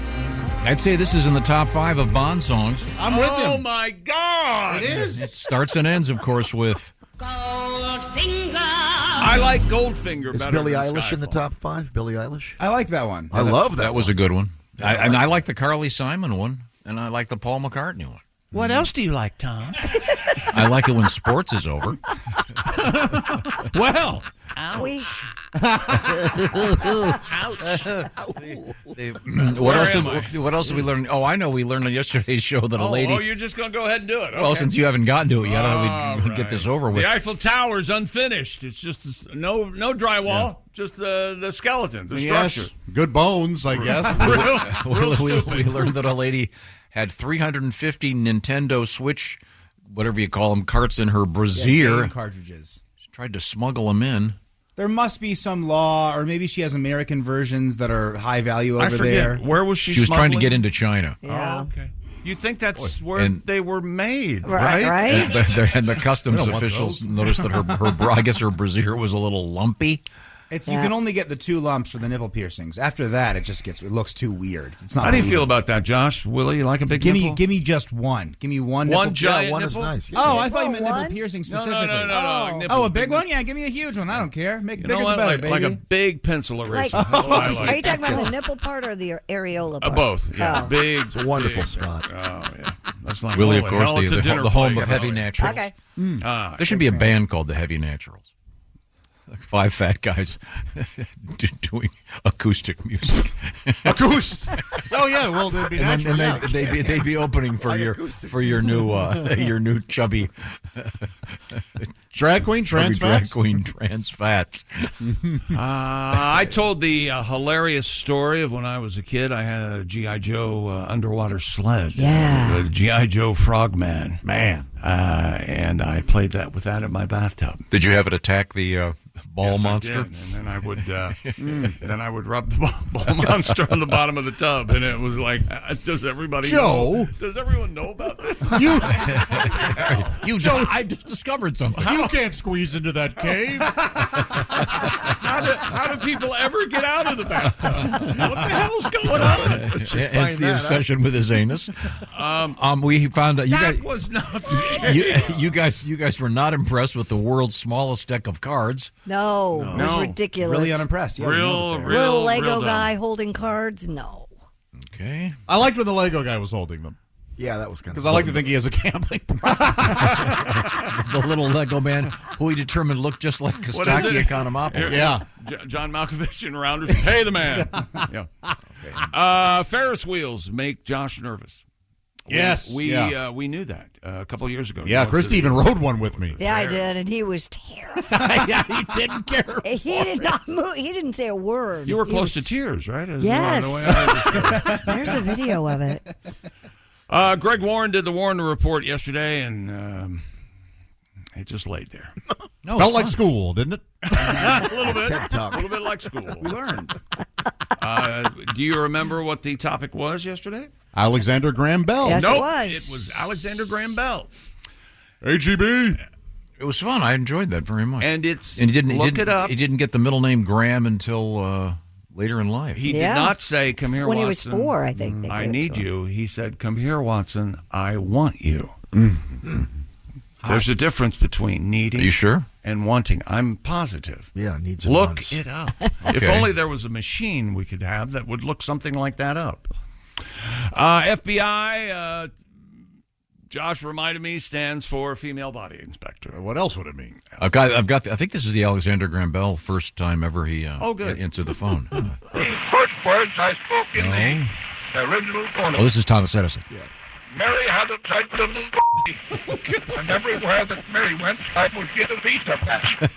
I'd say this is in the top 5 of Bond songs. I'm with Oh, him. my God. It is. It starts and ends, of course, with... I like Goldfinger Is better Billie than Eilish in the Skyfall. top 5? Billie Eilish? I like that one. I love that. That was one. a good one. I like the Carly Simon one, and I like the Paul McCartney one. What else do you like, Tom? I like it when sports is over. Well, Ouch. What else did we learn? Oh, I know we learned on yesterday's show that a lady... Oh, you're just going to go ahead and do it. Well, Okay. since you haven't gotten to it yet, I All would get this over with. The Eiffel Tower's unfinished. It's just no drywall, just the skeleton, the structure. yes, good bones, I guess. We learned that a lady had 350 Nintendo Switch, whatever you call them, carts in her brassiere. Game cartridges. She tried to smuggle them in. There must be some law, or maybe she has American versions that are high value over I forget. there. Where was she? She was trying to smuggling? get into China. Yeah. Oh, okay. You think that's where And- they were made, Right. right? And the customs We don't want officials noticed that her brassiere was a little lumpy. It's you can only get the 2 lumps for the nipple piercings. After that, it looks too weird. It's not. How do you feel believable. about that, Josh? Willie, you like a big Give nipple? me just one. Give me one. One nipple. giant one nipple? is nice. Yeah. Oh, I thought you meant One? nipple piercing No, specifically. no. Nipple, Oh, a big one? Yeah, give me a huge one. I don't care. Make You bigger know what? the better, Like a baby. big pencil eraser. Like, That's what I like. are you talking about the nipple part or the areola part? Both. Yeah. Oh. Big. It's a wonderful big. spot. Oh, yeah. That's like Willie, of holy course, hell, it's a dinner the home plate. of heavy Oh, yeah. naturals. Okay. There should be a band called the Heavy Naturals. Like 5 fat guys doing acoustic music. Acoustic. Oh yeah, well they'd be natural. And they'd be opening for your new chubby Drag queen, trans drag fats. queen trans fats. I told the hilarious story of when I was a kid. I had a G.I. Joe underwater sled. Yeah. The G.I. Joe Frogman. Man. And I played that with that in my bathtub. Did you have it attack the ball Yes, I monster? did. And then I would rub the ball monster on the bottom of the tub, and it was like, does everybody Joe? know? Does everyone know about this? I just discovered something. You can't squeeze into that cave. How do people ever get out of the bathtub? What the hell's going on? Hence the obsession with his anus. We found out That was not you guys were not impressed with the world's smallest deck of cards. No. It was No. ridiculous. Really unimpressed. Yeah, real Little Lego real dumb. guy holding cards? No. Okay. I liked when the Lego guy was holding them Yeah, that was kind of because I like to think he has a gambling problem. The little Lego man who he determined looked just like What is Kostaki it? Economopoulos. Yeah. John Malkovich and Rounders, pay the man. Yeah. Ferris wheels make Josh nervous. Yes. We yeah. we knew that a couple of years ago. Yeah, Christy even rode one with me. Yeah, I did, and he was terrified. Yeah, he didn't care. He did not move. He didn't say a word. You were He close was- to tears, right? Yes. The way I understood. There's a video of it. Greg Warren did the Warren Report yesterday, and he just laid there. No, Felt it's like fun. school, didn't it? A little bit. TED Talk. A little bit like school. We learned. Do you remember what the topic was yesterday? Alexander Graham Bell. Yes, Nope. it was. It was Alexander Graham Bell. AGB. It was fun. I enjoyed that very much. And it's he didn't look it up. He didn't get the middle name Graham until later in life. He Yeah. did not say, "Come here, When he Watson. was 4, I think. they I gave it need to him. you." He said, "Come here, Watson. I want you." There's a difference between needing. Are you sure? And wanting. I'm positive. Yeah, needs and Look wants. it up. If only there was a machine we could have that would look something like that up. FBI, Josh reminded me, stands for female body inspector. What else would it mean? I've got. I think this is the Alexander Graham Bell first time ever he good. answered the phone. The first words I spoke in the original phone. Oh, this is Thomas Edison. Yes. Mary had a tight little and everywhere that Mary went, I would get a visa pass.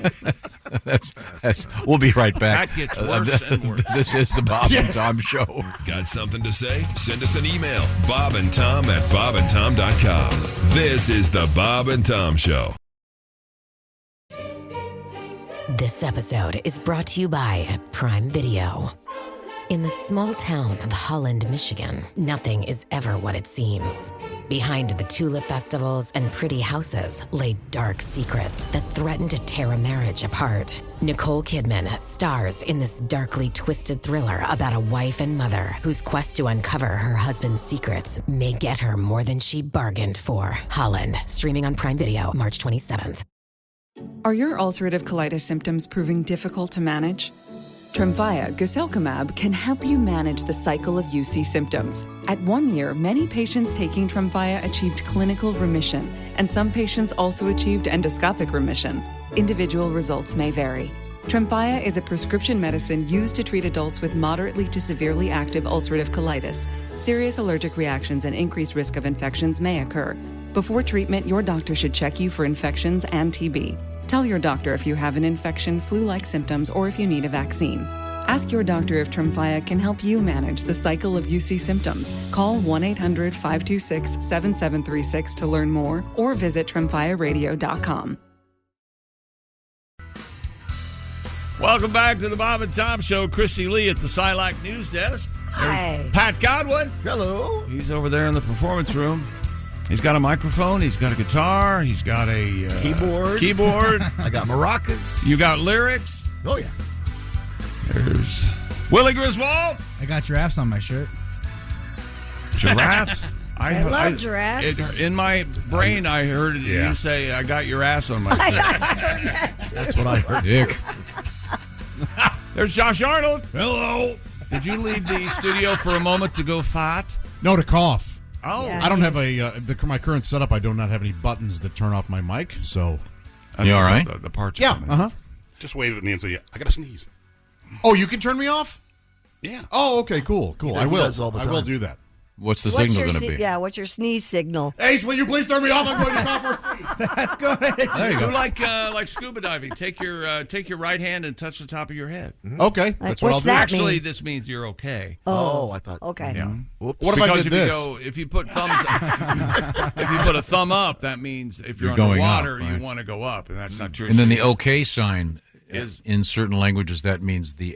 That's. We'll be right back. That gets worse and worse. This is the Bob and Tom Show. Got something to say? Send us an email. bobandtom@bobandtom.com. This is the Bob and Tom Show. This episode is brought to you by Prime Video. In the small town of Holland, Michigan, nothing is ever what it seems. Behind the tulip festivals and pretty houses lay dark secrets that threaten to tear a marriage apart. Nicole Kidman stars in this darkly twisted thriller about a wife and mother whose quest to uncover her husband's secrets may get her more than she bargained for. Holland, streaming on Prime Video March 27th. Are your ulcerative colitis symptoms proving difficult to manage? Tremfya guselkumab can help you manage the cycle of UC symptoms. At 1 year, many patients taking Tremfya achieved clinical remission, and some patients also achieved endoscopic remission. Individual results may vary. Tremfya is a prescription medicine used to treat adults with moderately to severely active ulcerative colitis. Serious allergic reactions and increased risk of infections may occur. Before treatment, your doctor should check you for infections and TB. Tell your doctor if you have an infection, flu-like symptoms, or if you need a vaccine. Ask your doctor if Tremfya can help you manage the cycle of UC symptoms. Call 1-800-526-7736 to learn more or visit tremfyaradio.com. Welcome back to the Bob and Tom Show. Christy Lee at the Silac News Desk. Hi. Pat Godwin. Hello. He's over there in the performance room. He's got a microphone. He's got a guitar. He's got a keyboard. I got maracas. You got lyrics. Oh, yeah. There's Willie Griswold. I got giraffes on my shirt. Giraffes? I love giraffes. In my brain, I heard you say, I got your ass on my shirt. That's what I heard. Dick. There's Josh Arnold. Hello. Did you leave the studio for a moment to go fart? No, to cough. Oh. Yeah. I don't have my current setup. I do not have any buttons that turn off my mic. So, You all right? The parts. yeah. Just wave at me and say, I got to sneeze. Oh, you can turn me off? Yeah. Oh, okay, cool. He I will. does all the I will time. do that. What's the What's signal your going to be? Yeah, what's your sneeze signal? Ace, will you please turn me off? I'm going to cough for free. That's good. There you Do go. like scuba diving. Take your right hand and touch the top of your head. Okay, that's what I'll What's do. that Actually, mean? this means you're okay. Oh, I thought. Okay. Yeah. What if I Because did this? if you put thumbs if you put a thumb up, that means if you're You're going underwater, up, right. you want to go up, and that's not true. And then the OK sign Is- in certain languages, that means the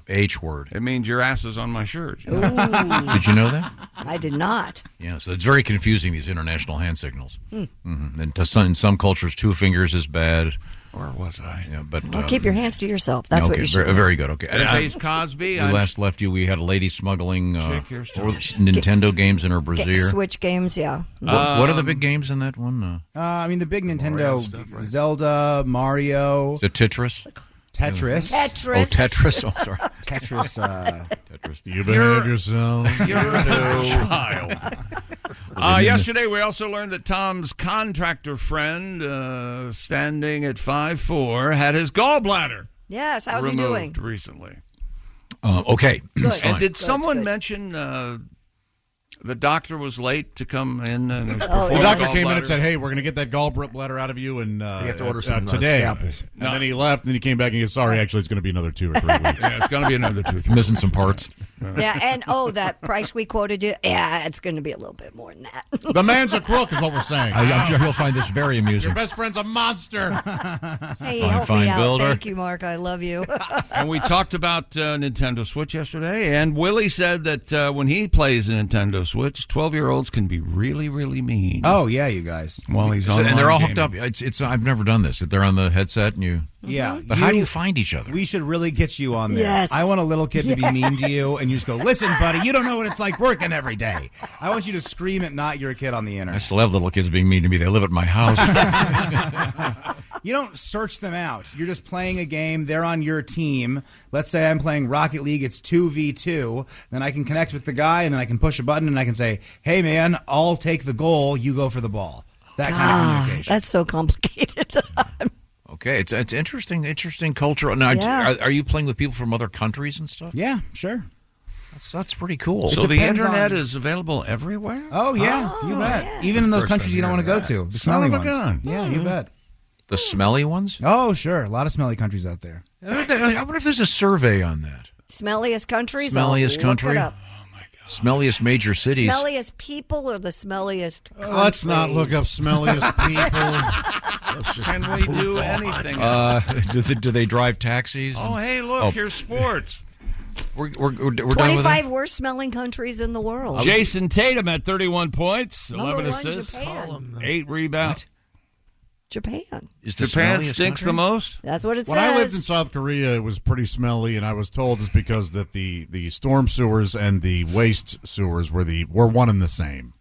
AH word. It means your ass is on my shirt. Ooh, Did you know that? I did not. Yeah, so it's very confusing, these international hand signals. Mm-hmm. And in some cultures, 2 fingers is bad. Where was I? Yeah, but Well, keep your hands to yourself. That's what you should. Very good. Okay. There's Ace Cosby. We last left you. We had a lady smuggling here's Nintendo games in her brassiere. Switch games, yeah. What are the big games in that one? I mean, the big Nintendo, Zelda, Mario, Is it Tetris? Tetris. Tetris. Oh, Tetris. Oh, sorry. Tetris. Tetris. You behave yourself. You're a child. Yesterday, we also learned that Tom's contractor friend, standing at 5'4", had his gallbladder Yes, how's he removed doing? recently. Good. Okay. It's fine. And did Good, someone good. mention the doctor was late to come in? And The perform doctor the came in gallbladder? and said, "Hey, we're going to get that gallbladder out of you, and You have to order some today." scalpels. And then he left, and then he came back and he said, "Sorry, actually, it's going to be another 2 or 3 weeks." Yeah, it's going to be another 2 or 3. Missing some parts. Yeah, and that price we quoted you, yeah, it's going to be a little bit more than that. The man's a crook, is what we're saying. I'm sure he'll find this very amusing. Your best friend's a monster. Hey, Fine, help fine me out. builder. Thank you, Mark. I love you. And we talked about Nintendo Switch yesterday, and Willie said that when he plays a Nintendo Switch, 12-year-olds can be really, really mean. Oh, yeah, you guys. While he's on, And they're all hooked up. It's. I've never done this. They're on the headset, and you. Yeah. But how do you find each other? We should really get you on there. Yes. I want a little kid to be mean to you, and you just go, listen, buddy, you don't know what it's like working every day. I want you to scream at not your kid on the I internet. still have little kids being mean to me. They live at my house. You don't search them out. You're just playing a game. They're on your team. Let's say I'm playing Rocket League. It's 2v2. Then I can connect with the guy, and then I can push a button, and I can say, hey, man, I'll take the goal. You go for the ball. That kind of communication. That's so complicated. Okay, it's interesting culture. Now, Yeah. are you playing with people from other countries and stuff? Yeah, sure. That's pretty cool. So the internet is available everywhere? Oh, yeah, you bet. yeah. Even in those First countries I'm you don't want to go hearing to. The Son smelly of a ones. gun. Yeah, you bet. The smelly ones? Oh, sure. A lot of smelly countries out there. I wonder if there's a survey on that. Smelliest countries? Smelliest I'll country? Look it up. Smelliest major cities. Smelliest people or the smelliest countries? Let's not look up smelliest people. Can we do anything? Do they drive taxis? Oh, hey, look, here's sports. We're done with 25 that? worst smelling countries in the world. Jason Tatum had 31 points, Number 11 one, assists, Japan. 8 rebounds. Japan. Is the Japan smelliest stinks country? the most? That's what it When says. I lived in South Korea, it was pretty smelly, and I was told it's because that the storm sewers and the waste sewers were one and the same.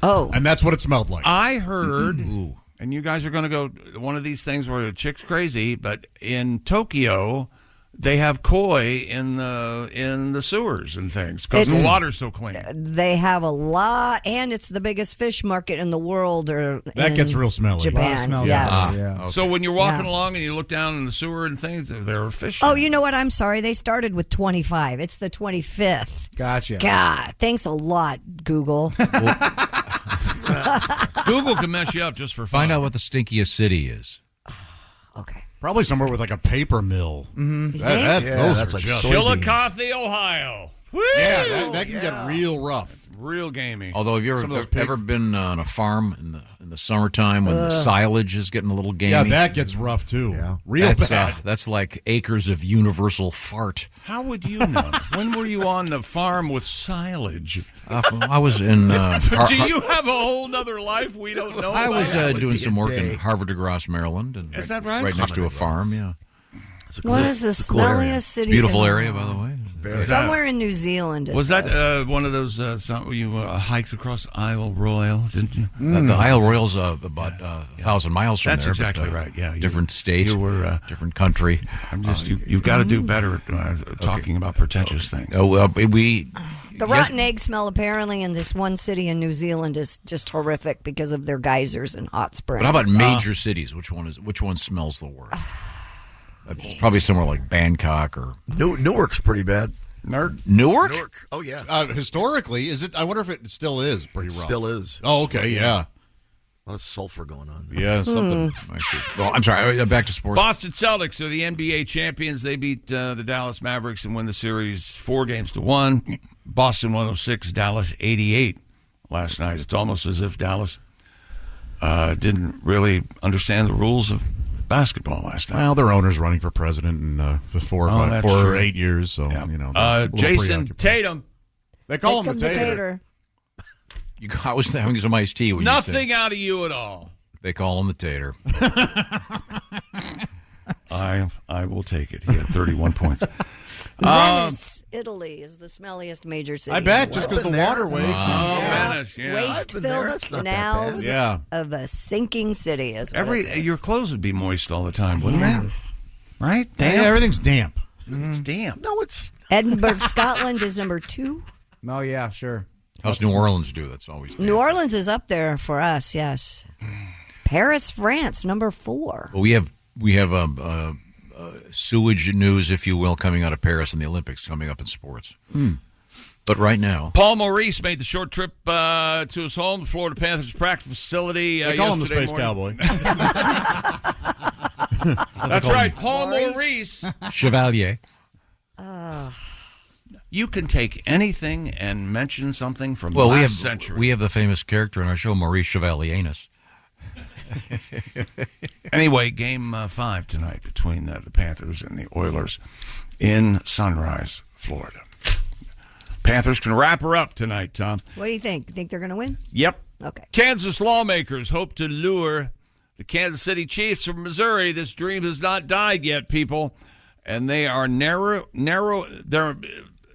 Oh. And that's what it smelled like. I heard, and you guys are going to go one of these things where a chick's crazy, but in Tokyo, they have koi in the sewers and things because the water's so clean. They have a lot, and it's the biggest fish market in the world. That gets real smelly. Japan. A lot of smells. Yes. Yeah. So when you're walking Yeah. along and you look down in the sewer and things, there are fish. Oh, you know what? I'm sorry. They started with 25. It's the 25th. Gotcha. God, thanks a lot, Google. Google can mess you up just for fun. Find out what the stinkiest city is. Okay. Probably somewhere with like a paper mill. Mm-hmm. Those that's are like just... Chillicothe, Ohio. Woo! Yeah, that can get real rough. Real gamey. Although, have you Some of those ever been on a farm in the summertime when the silage is getting a little gamey? Yeah, that gets rough too. Yeah. Real bad. That's like acres of universal fart. How would you know? When were you on the farm with silage? I was in. Do you have a whole nother life we don't know I about? was doing some work day. in Harvard de Grasse, Maryland, and Is that right? Right next to a farm. Yeah, What is the it's a cool area. smelliest city? beautiful in the area, world? by the way. Somewhere in New Zealand. it Was says. that one of those where you hiked across Isle Royale, didn't you? The Isle Royale's about 1,000 miles from That's there. exactly but, right. Yeah, different state. You were different country. I'm just you've got to do better at talking about pretentious things. Oh, we. The rotten egg smell apparently in this one city in New Zealand is just horrific because of their geysers and hot springs. But how about major cities? Which one smells the worst? It's probably somewhere like Bangkok or Newark's pretty bad. Newark? Newark? Oh, yeah. Historically, is it? I wonder if it still is pretty rough. Still is. Oh, okay, yeah. A lot of sulfur going on. Yeah, something. Well, I'm sorry. Back to sports. Boston Celtics are the NBA champions. They beat the Dallas Mavericks and win the series 4-1. Boston 106, Dallas 88 last night. It's almost as if Dallas didn't really understand the rules of basketball last night. Well, their owner's running for president in for 4 or 8 years, so you know. they're a little Jason preoccupied. Tatum. They call him the Tater. I was having some iced tea. When Nothing you said, out of you at all. they call him the Tater. I will take it. He had 31 points. Venice, Italy is the smelliest major city. I bet, just because the waterways. Venice, yeah. Waste-filled canals of a sinking city. Is what it is. Your clothes would be moist all the time, wouldn't they? Right? Yeah, everything's damp. It's damp. No, it's... Edinburgh, Scotland is number 2. Oh, yeah, sure. How's New Orleans do? That's always New Orleans is up there for us, yes. Paris, France, number 4. Well, we have sewage news, if you will, coming out of Paris and the Olympics coming up in sports. But right now, Paul Maurice made the short trip to his home, the Florida Panthers practice facility. They call him the yesterday Space morning. Cowboy. That's right, Paul Maurice. Chevalier. You can take anything and mention something from Well, last century. we have the famous character in our show, Maurice Chevalieranus. Anyway, Game 5 tonight between the Panthers and the Oilers in Sunrise, Florida. Panthers can wrap her up tonight, Tom. What do you think? You think they're going to win? Yep. Okay. Kansas lawmakers hope to lure The Kansas City Chiefs from Missouri. This dream has not died yet, people. And they are they're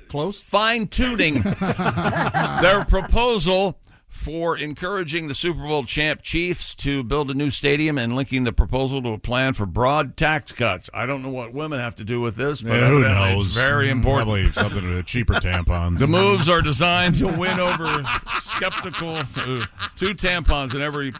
close, fine-tuning their proposal for encouraging the Super Bowl champ Chiefs to build a new stadium and linking the proposal to a plan for broad tax cuts. I don't know what women have to do with this, but who knows? It's very important. Probably something with cheaper tampons. The moves are designed to win over skeptical. 2 tampons in every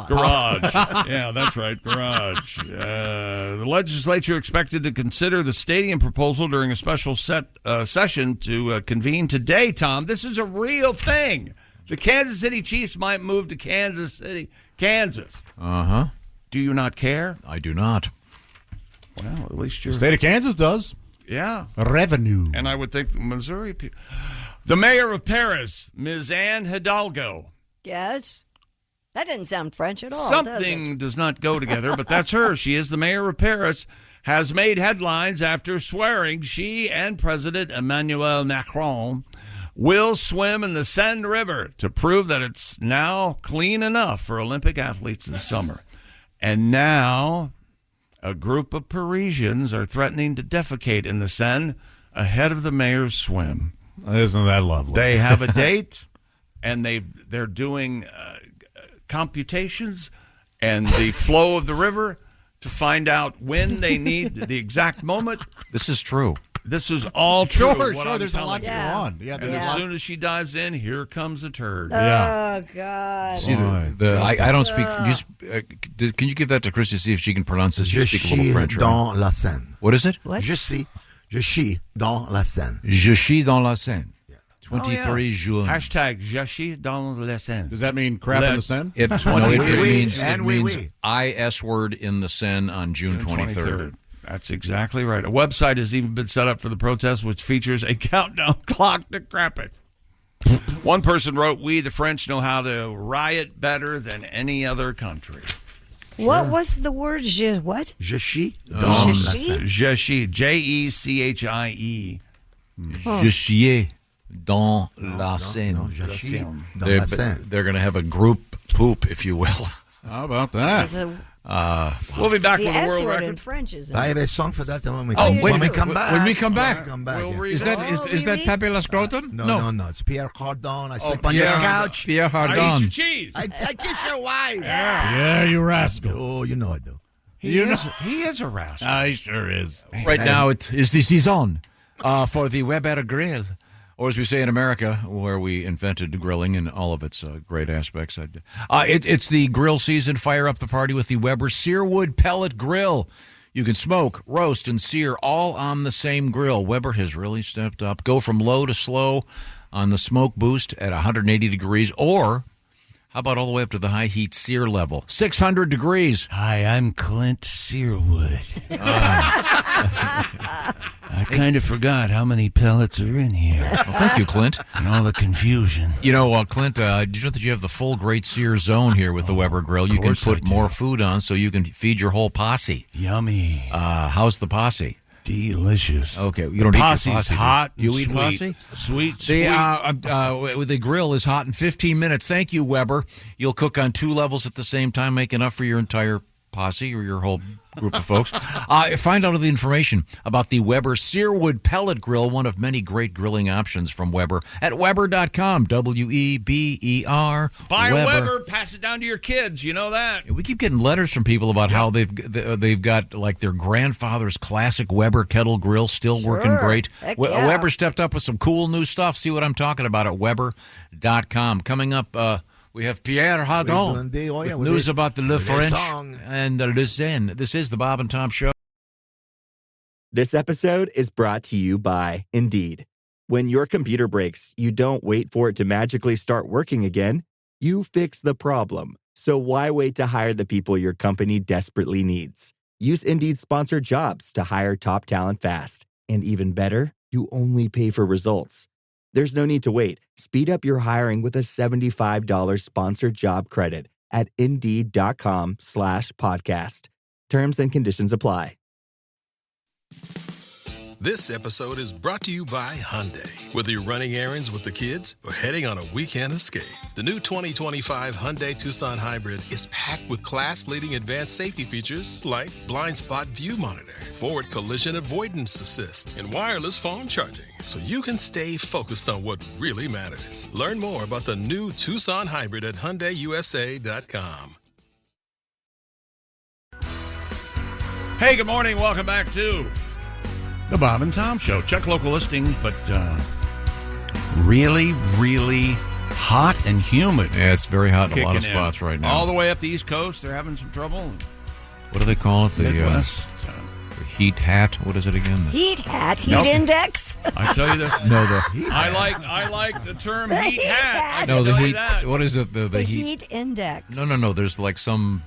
garage. Yeah, that's right, garage. The legislature expected to consider the stadium proposal during a special session to convene today, Tom. This is a real thing. The Kansas City Chiefs might move to Kansas City, Kansas. Uh-huh. Do you not care? I do not. Well, at least The state of Kansas does. Yeah. Revenue. And I would think the Missouri people. The mayor of Paris, Ms. Anne Hidalgo. Yes. That didn't sound French at all, Something does not go together, but that's her. She is the mayor of Paris, has made headlines after swearing she and President Emmanuel Macron will swim in the Seine River to prove that it's now clean enough for Olympic athletes this summer. And now a group of Parisians are threatening to defecate in the Seine ahead of the mayor's swim. Isn't that lovely? They have a date, and they're doing computations and the flow of the river to find out when they need the exact moment. This is true. This is all true. Sure. There's a lot to go on. Yeah. And as soon as she dives in, here comes a turd. Oh, God. See, I don't speak. Can you give that to Chrissy, see if she can pronounce this? You speak a little French, dans la Seine. What is it? What? Je suis dans la Seine. Je suis dans la Seine. 23 June. Hashtag Je suis dans la Seine. Does that mean crap in the Seine? It means IS word in the Seine on June 23rd. That's exactly right. A website has even been set up for the protest, which features a countdown clock to crap it. One person wrote, "We, the French, know how to riot better than any other country." What was the word? What? Je suis dans la Seine. Je suis. Jechie. Je suis dans la Seine. They're going to have a group poop, if you will. How about that? We'll be back the with a S world word record. in French is I have a song for that when we come back. When we come back. Is that Pepe La Scrotum? No. It's Pierre Cardin. I sleep on your couch. Pierre Cardin. I eat your cheese. I kiss your wife. Yeah, you rascal. Oh, you know I do. He is a rascal. He sure is. Right now, it is the season for the Weber Grill. Or as we say in America, where we invented grilling and all of its great aspects. It's the grill season. Fire up the party with the Weber Searwood Pellet Grill. You can smoke, roast, and sear all on the same grill. Weber has really stepped up. Go from low to slow on the smoke boost at 180 degrees, or how about all the way up to the high heat sear level, 600 degrees. Hi, I'm Clint Searwood. I kind of forgot how many pellets are in here. Well, thank you, Clint. And all the confusion. You know, Clint, did you know that you have the full Great Sear Zone here with the Weber Grill? You can put more food on so you can feed your whole posse. Yummy. How's the posse? Delicious. Okay, you don't eat your posse. Hot. Do you eat sweet. posse? Sweet. The grill is hot in 15 minutes. Thank you, Weber. You'll cook on 2 levels at the same time, make enough for your entire posse or your whole group of folks. Find out all the information about the Weber Searwood Pellet Grill, one of many great grilling options from Weber at Weber.com. Weber. Buy a Weber, pass it down to your kids. You know that. We keep getting letters from people about how they've got like their grandfather's classic Weber kettle grill still working great. Weber stepped up with some cool new stuff. See what I'm talking about at Weber.com. Coming up, we have Pierre Hardon with news about the Le French and the Le Zen. This is the Bob and Tom Show. This episode is brought to you by Indeed. When your computer breaks, you don't wait for it to magically start working again. You fix the problem. So why wait to hire the people your company desperately needs? Use Indeed's sponsored jobs to hire top talent fast. And even better, you only pay for results. There's no need to wait. Speed up your hiring with a $75 sponsored job credit at Indeed.com/podcast. Terms and conditions apply. This episode is brought to you by Hyundai. Whether you're running errands with the kids or heading on a weekend escape, the new 2025 Hyundai Tucson Hybrid is packed with class-leading advanced safety features like blind spot view monitor, forward collision avoidance assist, and wireless phone charging, so you can stay focused on what really matters. Learn more about the new Tucson Hybrid at HyundaiUSA.com. Hey, good morning. Welcome back to the Bob and Tom Show. Check local listings, but really, really hot and humid. Yeah, it's very hot in a lot of Kicking spots in. right now. All the way up the East Coast, they're having some trouble. What do they call it? The Midwest. The heat hat. What is it again? Heat hat, heat Nope. index. I tell you this. No, the heat I like the term heat hat. I no, can the tell you heat. that. What is it? The heat index. No. There's like some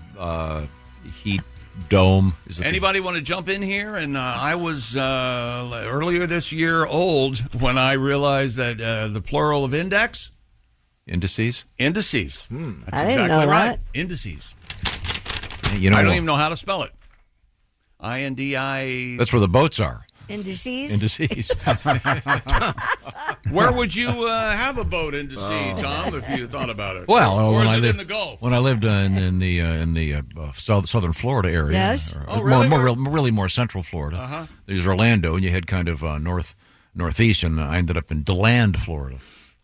heat dome. Is it Anybody want to jump in here? And I was earlier this year old when I realized that the plural of index. Indices. Indices. That's I didn't exactly know right. that. Indices. You know, I don't even know how to spell it. I-N-D-I. That's where the boats are. Indices. Indices. Where would you have a boat into sea, Tom, if you thought about it? Well, or when is I it lived in the Gulf? when I lived in the southern Florida area. Yes. or Oh, really? really more central Florida. Uh-huh. There's Orlando, and you head kind of northeast, and I ended up in DeLand, Florida.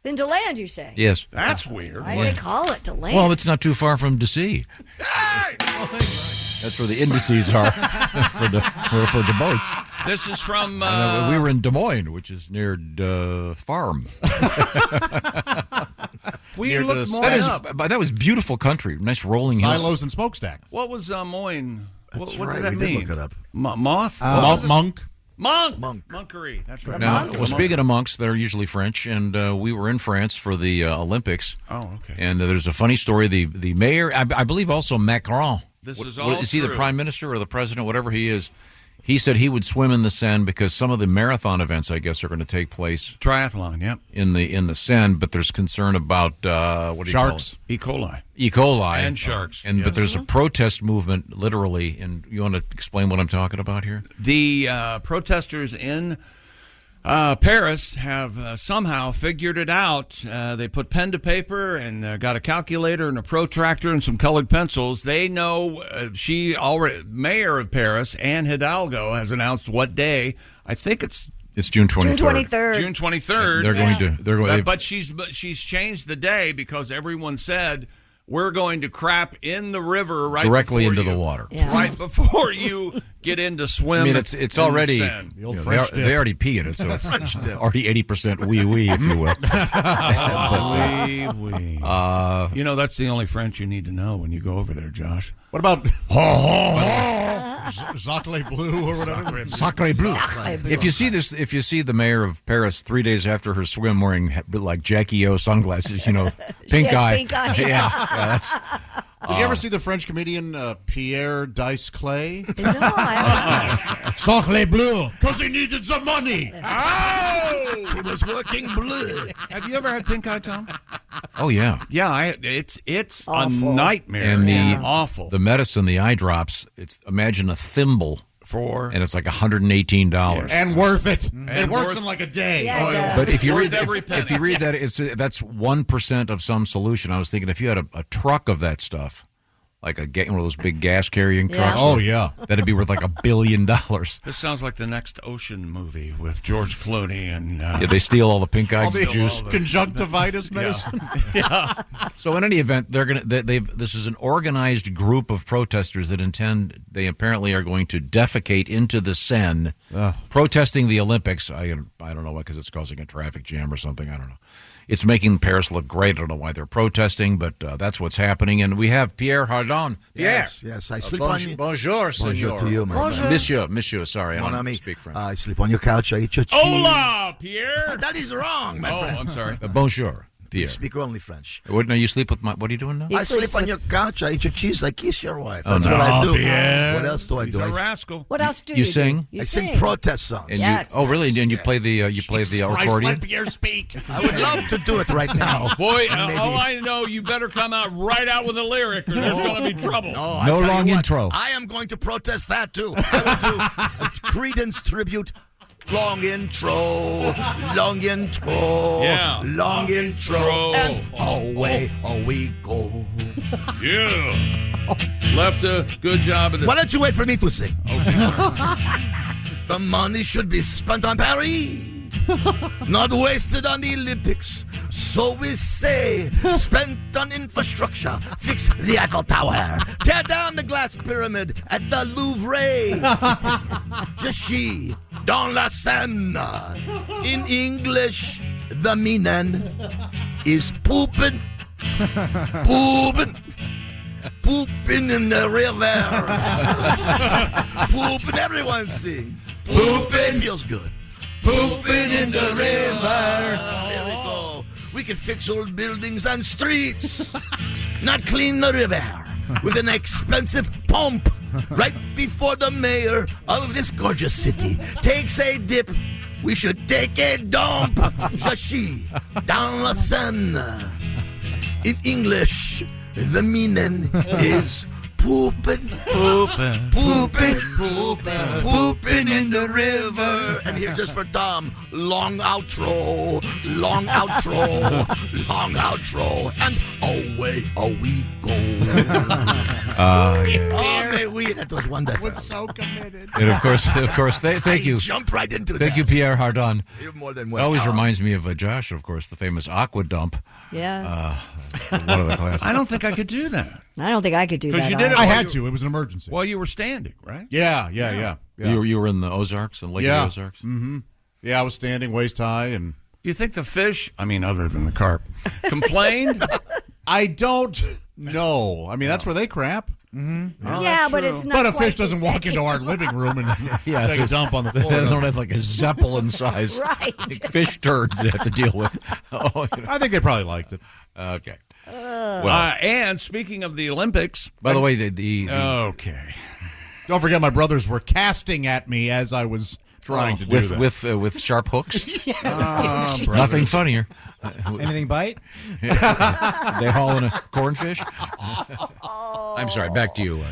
Then DeLand, you say? Yes. That's weird. Why do they call it DeLand? Well, it's not too far from DC. That's where the indices are for the boats. This is from... we were in Des Moines, which is near Farm. we near looked the- Moines up. But that was beautiful country. Nice rolling hills. Silos and smokestacks. What was Moines? What right, did that we did mean? look it up. Moth? Monk. Monkery. That's right. Now, Monk. well, speaking of monks, they're usually French, and we were in France for the Olympics. Oh, okay. And there's a funny story. The mayor, I believe also Macron. This is all Is he the true. prime minister or the president, whatever he is? He said he would swim in the Seine because some of the marathon events, I guess, are going to take place Triathlon, yep. in the Seine. But there's concern about what do you call Sharks. E. coli. it? E. coli And sharks, And yes. but there's a protest movement, literally. And you want to explain what I'm talking about here? The protesters in Paris have somehow figured it out. They put pen to paper and got a calculator and a protractor and some colored pencils. They know Mayor of Paris, Anne Hidalgo, has announced what day. I think it's June 23rd. June 23rd. June 23rd. They're going to. But she's changed the day because everyone said we're going to crap in the river Directly before into you- the water. Yeah. right before you get in to swim. I mean, it's in already the Seine. The old you know, French dip. they already pee in it, so it's already 80% wee wee, if you will. Oui. You know, that's the only French you need to know when you go over there, Josh. What about Sacre Bleu or whatever? Sacre bleu. If you see the mayor of Paris 3 days after her swim wearing like Jackie O sunglasses, you know, pink has eye. pink eye. yeah, that's. Did you ever see the French comedian Pierre Dice Clay? No, I Sacre Bleu, because he needed some money. Oh! He was working blue. Have you ever had pink eye, Tom? Oh yeah. Yeah, it's a Awful. nightmare. And awful. the medicine, the eye drops. It's imagine a thimble, and it's like $118. And worth it. It And works worth- in like a day. Yeah, it does. But if you Worth read every penny. if you read that, that's 1% of some solution. I was thinking if you had a truck of that stuff, like one of those big gas carrying trucks. Oh, yeah. That'd be worth like $1 billion. This sounds like the next Ocean movie with George Clooney and Yeah, they steal all the pink eye All the juice. conjunctivitis medicine. So in any event, this is an organized group of protesters that they apparently are going to defecate into the Seine, protesting the Olympics. I don't know why, because it's causing a traffic jam or something. I don't know. It's making Paris look great. I don't know why they're protesting, but that's what's happening. And we have Pierre Hardon. Pierre. Yes, I sleep on you. Bonjour, Bonjour to you, my friend. Monsieur. Sorry, I Mon don't ami, speak French. I sleep on your couch. I eat your cheese. Hola, Pierre. That is wrong, my friend. I'm sorry. Bonjour, You Pierre. speak only French. What, no, you sleep with what are you doing now? He I sleep sleeps on with- your couch. I eat your cheese. I kiss your wife. Oh, That's no. what I do. Pierre. What else do I He's do? a I rascal. What else do You you sing? do? I sing protest songs. And Yes. really? And you play the accordion? Let Pierre speak. I would love to do it right now. Boy, all I know, you better come out right out with a lyric or there's going to be trouble. No, I No tell you long what, intro. I am going to protest that too. I will do a Creedence tribute. long intro, long intro, Yeah. long intro, and away we go. Yeah. Left a good job of this. Why don't you wait for me to sing? Okay, sorry. The money should be spent on Paris, not wasted on the Olympics. So we say, spent on infrastructure, fix the Eiffel Tower, tear down the glass pyramid at the Louvre. Je suis dans la Seine. In English, the meaning is pooping, pooping. Pooping in the river. Pooping, everyone sing. Pooping feels good. Pooping in the river. There we go. We can fix old buildings and streets. Not clean the river with an expensive pump right before the mayor of this gorgeous city takes a dip. We should take a dump. Je suis dans la Seine. In English, the meaning is pooping, Pooping. pooping, pooping, pooping in the river. And here, just for Tom, long outro, long outro, long outro, and away we go. Oh, that was wonderful. Was so committed. And of course, thank you. Jump right into Thank that. you, Pierre Hardon. You're more than It welcome. always reminds me of Josh, of course, the famous aqua dump. Yes. One of the classics. I don't think I could do that. I don't think I could do that. Because you did it. I while had you- to. It was an emergency. While you were standing, right? Yeah. You were in the Ozarks, in Lake of the Ozarks? Mm-hmm. Yeah, I was standing waist high. And Do you think the fish, I mean, other than the carp, complained? I don't know. I mean, that's where they crap. Mm-hmm. Yeah, but it's not. But a quite fish the doesn't walk same. into our living room and Yeah, take a dump on the They floor. don't have like a Zeppelin size Right. fish turd they have to deal with. Oh, I think they probably liked it. Okay. And speaking of the Olympics. By the way, the Okay. Don't forget, my brothers were casting at me as I was trying to do that. with sharp hooks. Brothers. Nothing funnier. Anything bite? They haul in a cornfish. I'm sorry. Back to you.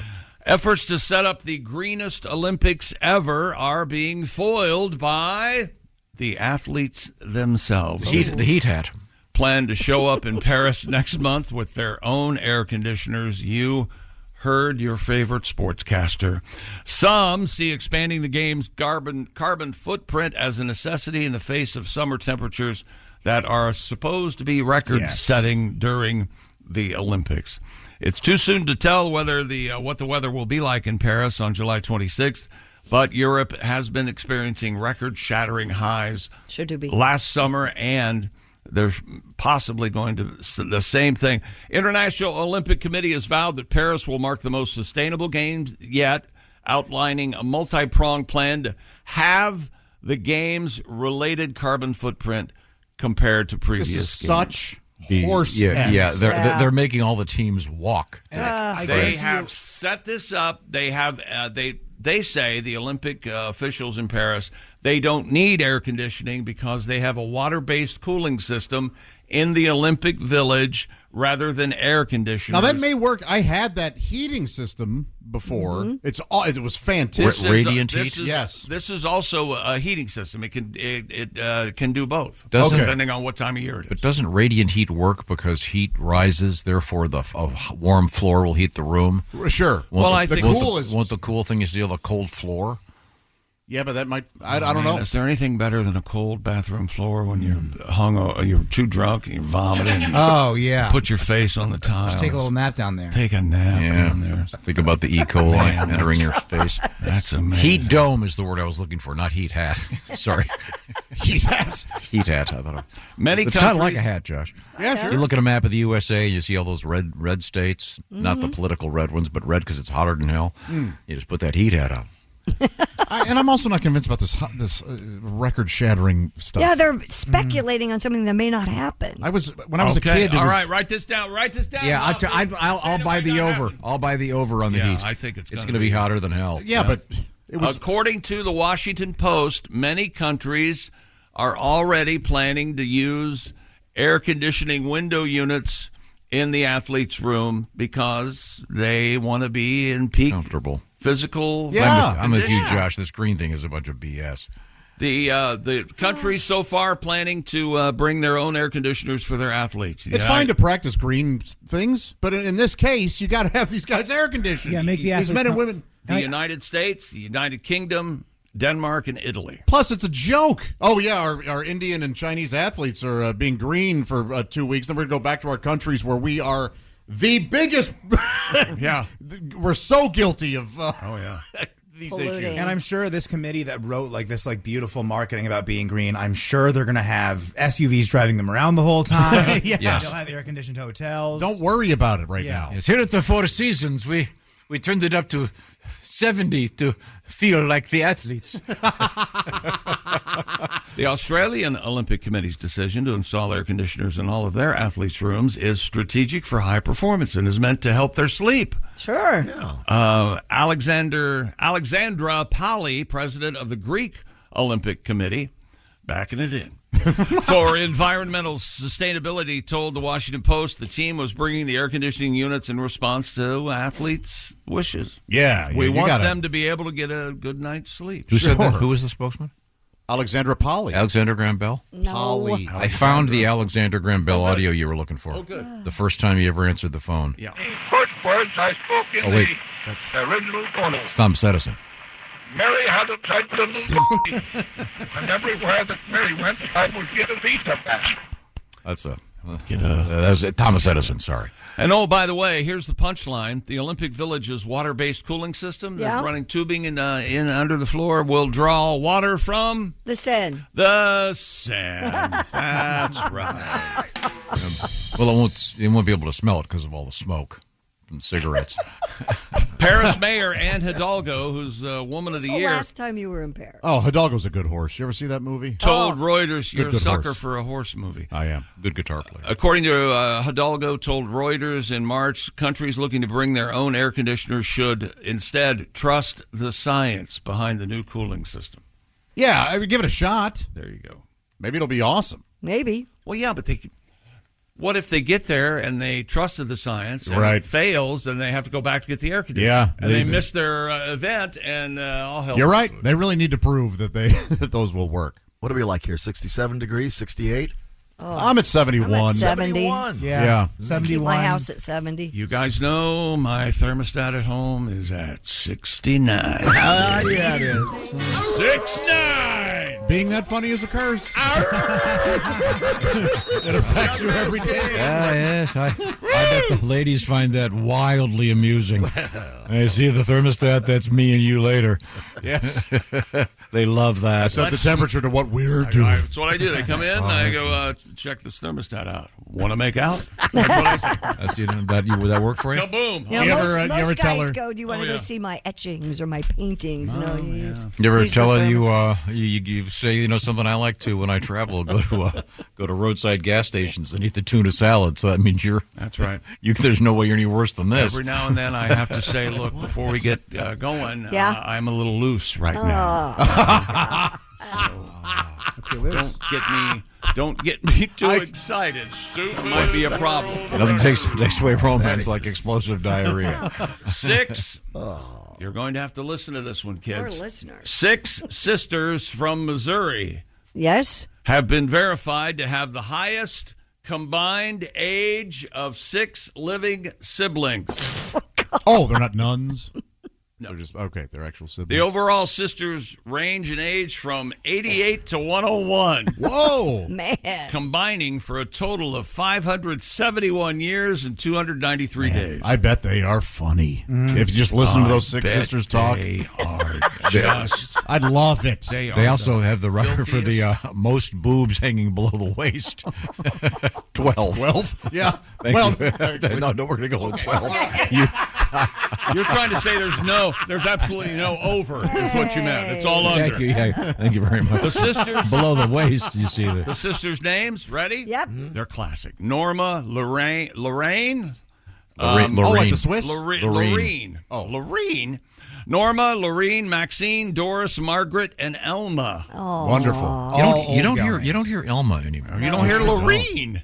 Efforts to set up the greenest Olympics ever are being foiled by the athletes themselves. The heat hat. Plan to show up in Paris next month with their own air conditioners. You heard your favorite sportscaster. Some see expanding the game's carbon footprint as a necessity in the face of summer temperatures that are supposed to be record-setting during the Olympics. It's too soon to tell whether what the weather will be like in Paris on July 26th, but Europe has been experiencing record-shattering highs last summer, and they're possibly going to the same thing. International Olympic Committee has vowed that Paris will mark the most sustainable games yet, outlining a multi-pronged plan to have the games' related carbon footprint compared to previous This is games. such horse. They're making all the teams walk. They have set this up. They have they say, the Olympic officials in Paris, they don't need air conditioning because they have a water-based cooling system in the Olympic Village rather than air conditioners. Now that may work. I had that heating system before. Mm-hmm. It was fantastic. Radiant heat. Yes. This is also a heating system. It can do both, Doesn't- depending on what time of year it is. But doesn't radiant heat work because heat rises, therefore the warm floor will heat the room? Sure. Won't Won't the cool thing is you have a cold floor? Yeah, but that might. I don't know. Is there anything better than a cold bathroom floor when you're you're too drunk and you're vomiting? Oh, yeah. Put your face on the tile. Just take a little nap down there. Take a nap down there. Think about the E. coli Man, entering your face. That's amazing. Heat dome is the word I was looking for, not heat hat. Sorry. Heat hat. Heat hat. I thought Many it's kind of like countries- a hat, Josh. Yeah, sure. You look at a map of the USA, you see all those red states, not the political red ones, but red because it's hotter than hell. You just put that heat hat on. And I'm also not convinced about this record-shattering stuff. Yeah, they're speculating on something that may not happen. When I was a kid. All right, write this down. Write this down. Yeah, I'll buy the over. I'll buy the over on the heat. I think it's going to be hotter than hell. Yeah, but it was. According to the Washington Post, many countries are already planning to use air conditioning window units in the athletes' room because they want to be in peak Comfortable. physical. I'm with you, Josh. This green thing is a bunch of BS. The countries so far planning to bring their own air conditioners for their athletes. It's fine to practice green things, but in this case, you got to have these guys air conditioned. Yeah, make the these men and women. The United States, the United Kingdom, Denmark, and Italy. Plus, it's a joke. Oh, yeah, our Indian and Chinese athletes are being green for 2 weeks. Then we're going to go back to our countries where we are the biggest. Yeah. We're so guilty of these Polluting. issues. And I'm sure this committee that wrote like this like beautiful marketing about being green, I'm sure they're going to have SUVs driving them around the whole time. Yes. They'll have air-conditioned hotels. Don't worry about it right now. Yes, here at the Four Seasons, we turned it up to 70 to feel like the athletes. The Australian Olympic Committee's decision to install air conditioners in all of their athletes' rooms is strategic for high performance and is meant to help their sleep. Sure. Alexandra Pali, president of the Greek Olympic Committee, backing it in. For environmental sustainability, told the Washington Post the team was bringing the air conditioning units in response to athletes' wishes. Yeah, we want them to be able to get a good night's sleep. Who said that? Who was the spokesman? Alexandra Pali. Alexander Graham Bell? No. I found the Alexander Graham Bell audio you were looking for. Oh, good. The first time you ever answered the phone. Yeah. The first words I spoke in Oh, wait. the original photo. It's Tom Sedison. Mary had a tight little and everywhere that Mary went, I would get a visa back. That's Thomas Edison, sorry. And oh, by the way, here's the punchline. The Olympic Village's water-based cooling system that's running tubing in under the floor will draw water from the Seine. The Seine. That's right. Well, they won't be able to smell it because of all the smoke from cigarettes. Paris Mayor Anne Hidalgo, who's Woman of the Year. Last time you were in Paris. Oh, Hidalgo's a good horse. You ever see that movie? Told Reuters, you're a Good sucker horse. for a horse movie. I am. Good guitar player. According to Hidalgo, told Reuters in March, countries looking to bring their own air conditioners should instead trust the science behind the new cooling system. Yeah, I would give it a shot. There you go. Maybe it'll be awesome. Maybe. Well, yeah, but what if they get there and they trusted the science and Right. it fails and they have to go back to get the air conditioner? Yeah, And they miss their event and all hell. You're right. They really need to prove that that those will work. What are we like here? 67 degrees, 68? I'm at 71. I'm at 70. 71. Yeah. Keep 71. my house at 70. You guys know my thermostat at home is at 69. Yeah, it is. 69. Being that funny is a curse. It affects you every day. Yes, I bet the ladies find that wildly amusing. I see the thermostat, that's me and you later. Yes. They love that. I set the temperature to what we're doing. That's what I do. They come in, I go, check this thermostat out. Want to make out? That's what I say. That work for you? Kaboom. You know, You most ever tell guys her? go, do you want to yeah. go see my etchings or my paintings? You You ever use tell the her thermostat. you say, something I like to when I travel, go to roadside gas stations and eat the tuna salad. So that means That's right. there's no way you're any worse than this. Every now and then I have to say, look, before we get going, Yeah? I'm a little loose right now. Don't get me too excited. It might be a problem. Nothing takes away romance like explosive diarrhea. 6. You're going to have to listen to this one, kids. Poor listeners. 6 sisters from Missouri Yes? have been verified to have the highest combined age of 6 living siblings. Oh, they're not nuns? No. They're just, okay, they're actual siblings. The overall sisters range in age from 88 to 101. Whoa! Man. Combining for a total of 571 years and 293 days. I bet they are funny. If you just listen to those 6 sisters talk. They are just... I'd love it. They also have the record for the most boobs hanging below the waist. 12. 12? Yeah. Thank Well, you. actually- No, we're going to go with 12. You're trying to say there's absolutely no over, is what you meant. It's all under. Thank you. Yeah, thank you very much. The sisters... Below the waist, you see The that. sisters' names, ready? Yep. They're classic. Norma, Lorraine, Lorraine. Oh, like the Swiss? Lorraine. Oh. Lorraine. Norma, Lorraine, Maxine, Doris, Margaret, and Elma. Oh. Wonderful. You don't hear Elma anymore. You don't hear Lorraine.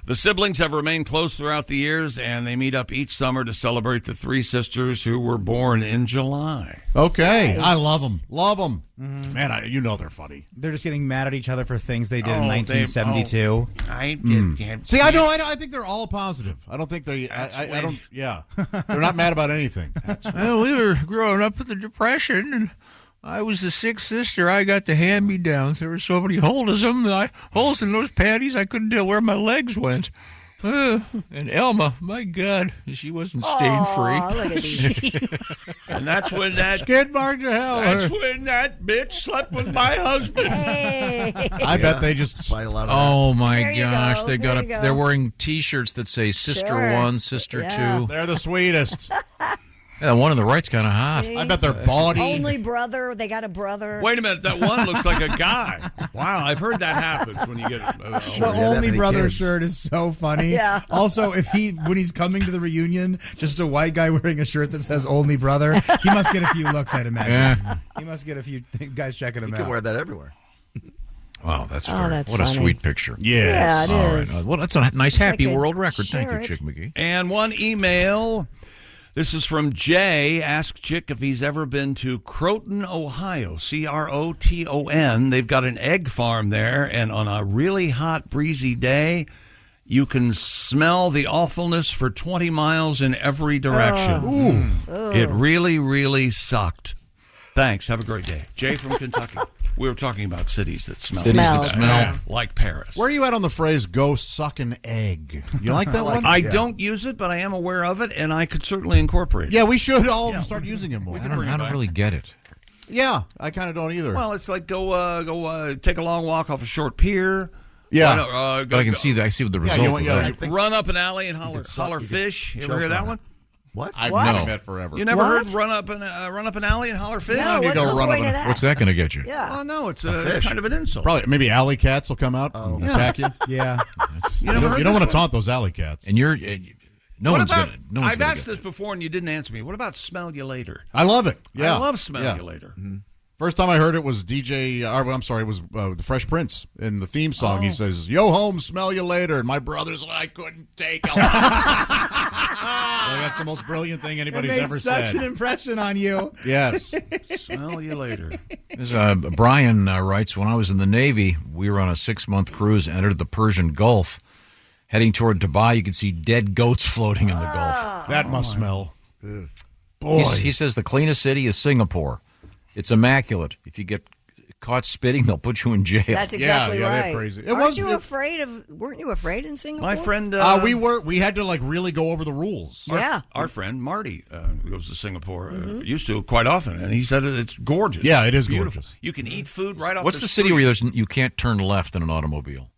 The siblings have remained close throughout the years, and they meet up each summer to celebrate the three sisters who were born in July. Okay. I love them. Love them. Man, you know they're funny. They're just getting mad at each other for things they did in 1972. See, I know. I think they're all positive. I don't think they. I don't. Yeah, they're not mad about anything. Well, we were growing up with the Depression, and I was the sixth sister. I got the hand-me-downs. There were so many holes in those panties, I couldn't tell where my legs went. And Elma, my God, she wasn't stain-free. And that's when that skid mark to hell. That's when that bitch slept with my husband. I bet they just buy a lot of Oh my There you gosh, go. they There got you go. they're wearing T-shirts that say Sister Sure. 1, Sister Yeah. 2. They're the sweetest. Yeah, the one on the right's kind of hot. See? I bet they're bawdy. Only brother. They got a brother. Wait a minute, that one looks like a guy. Wow, I've heard that happens when you get. The only brother shirt is so funny. Yeah. Also, when he's coming to the reunion, just a white guy wearing a shirt that says "Only Brother," he must get a few looks, I'd imagine. Yeah. He must get a few guys checking him You out. can wear that everywhere. Wow, that's Oh, fair. that's what a funny. sweet picture. Yes. Yeah, it All is. right. Well, that's a nice happy I could world record. Thank you, share it. Chick McGee. And one email. This is from Jay. Ask Chick if he's ever been to Croton, Ohio. Croton. They've got an egg farm there, and on a really hot, breezy day, you can smell the awfulness for 20 miles in every direction. It really, really sucked. Thanks. Have a great day. Jay from Kentucky. We were talking about cities that smell. Cities that smell. Like Paris. Where are you at on the phrase "go suck an egg"? You like that one? I don't use it, but I am aware of it, and I could certainly incorporate it. Yeah, we should all start using it more. I don't really get it. Yeah, I kind of don't either. Well, it's like go take a long walk off a short pier. Yeah. But I see what the result of that. Run up an alley and holler fish. You ever hear that one? What? I've What? known that forever. You never heard run up an alley and holler fish? No, what's the point of that? What's that going to get you? Yeah. Oh no, it's A a fish. kind of an insult. Probably maybe alley cats will come out and attack you. Yeah. You never heard You don't this want to one? taunt those alley cats. And you're no What one's about? going to. No one's I've gonna asked get this before and you didn't answer me. What about smell you later? I love it. Yeah, I love smell Yeah. you later. First time I heard it was it was the Fresh Prince in the theme song. He says, "Yo home, smell you later," and my brothers and I couldn't take it. That's the most brilliant thing anybody's It made ever such said. an impression on you. Yes. Smell you later. Brian writes, when I was in the Navy, we were on a 6-month cruise, entered the Persian Gulf. Heading toward Dubai, you could see dead goats floating in the Gulf. That must smell. Boy. He says the cleanest city is Singapore. It's immaculate. If you get caught spitting, they'll put you in jail. That's exactly yeah, right. they're crazy. Weren't you afraid in Singapore? My friend, we had to like really go over the rules. Our friend Marty goes to Singapore. Used to quite often, and he said it's gorgeous. Yeah, it is Beautiful. gorgeous. You can eat food right off. What's the city where you can't turn left in an automobile?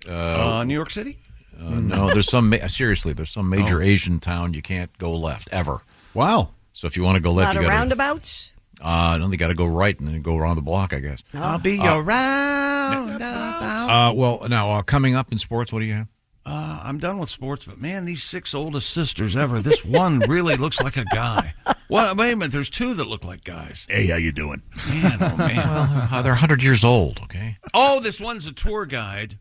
New York City? No, there's some. Seriously, there's some major Asian town you can't go left ever. Wow. So if you want to go left, Not you a got to. roundabouts? No, they got to go right and then go around the block, I guess. I'll be your roundabout. Well, now coming up in sports, what do you have? I'm done with sports, but man, these 6 oldest sisters ever. This one really looks like a guy. Well, wait a minute. There's 2 that look like guys. Hey, how you doing? Man, oh man. Well, they're 100 years old. Okay. Oh, this one's a tour guide,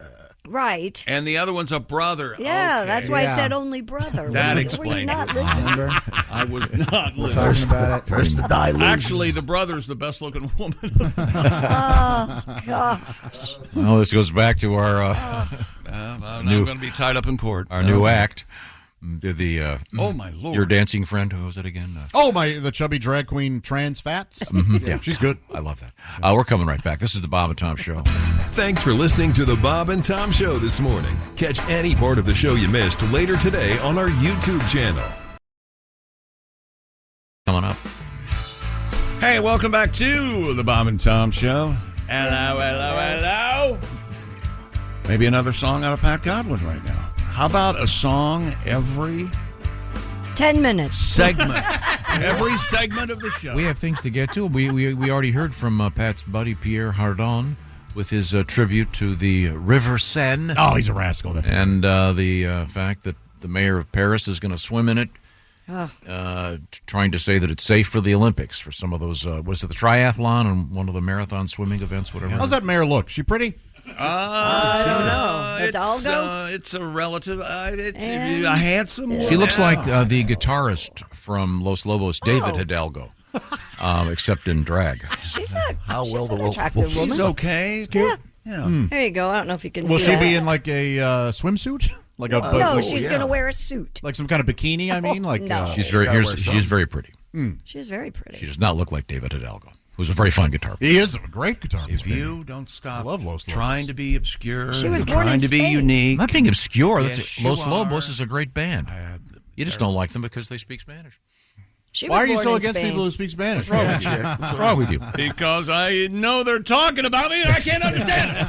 Right. and the other one's a brother. Yeah, Okay. that's why I said only brother. That Were you explains not it. listening? I was not Talking listening. about it. First to die loses. Actually, the brother's the best looking woman. Oh, gosh. Well, this goes back to our I'm going to be tied up in court. our new act. Oh my Lord! Your dancing friend, who was it again? The chubby drag queen Trans Fats. Yeah, she's good. I love that. We're coming right back. This is the Bob and Tom Show. Thanks for listening to the Bob and Tom Show this morning. Catch any part of the show you missed later today on our YouTube channel. Coming up. Hey, welcome back to the Bob and Tom Show. Hello, hello, hello. Maybe another song out of Pat Godwin right now. How about a song every 10 minutes. segment? Every segment of the show. We have things to get to. We already heard from Pat's buddy Pierre Hardon with his tribute to the River Seine. Oh, he's a rascal. And the fact that the mayor of Paris is going to swim in it, trying to say that it's safe for the Olympics, for some of those, was it the triathlon and one of the marathon swimming events, whatever? How's that mayor look? She pretty? I don't know. Hidalgo? It's a relative. It's a handsome one. She looks like the guitarist from Los Lobos, David Hidalgo, except in drag. She's not. How well the an wolf? attractive woman. She's okay. Yeah. Yeah. There you go. I don't know if you can Will see she that. be in like a swimsuit? Like a No, she's going to wear a suit. like some kind of bikini. I mean, like No. She's very pretty. She's very pretty. She does not look like David Hidalgo, who's a very fine guitar player. He is a great guitar player. If you don't stop I love Los Lobos. trying to be obscure, She was born trying in to be Spain. unique. Not being obscure. Yes, you Los are. Lobos is a great band. You just don't like them because they speak Spanish. She Why was are you born so in against Spain. people who speak Spanish? What's wrong with you? What's wrong with you? Because I know they're talking about me and I can't understand it.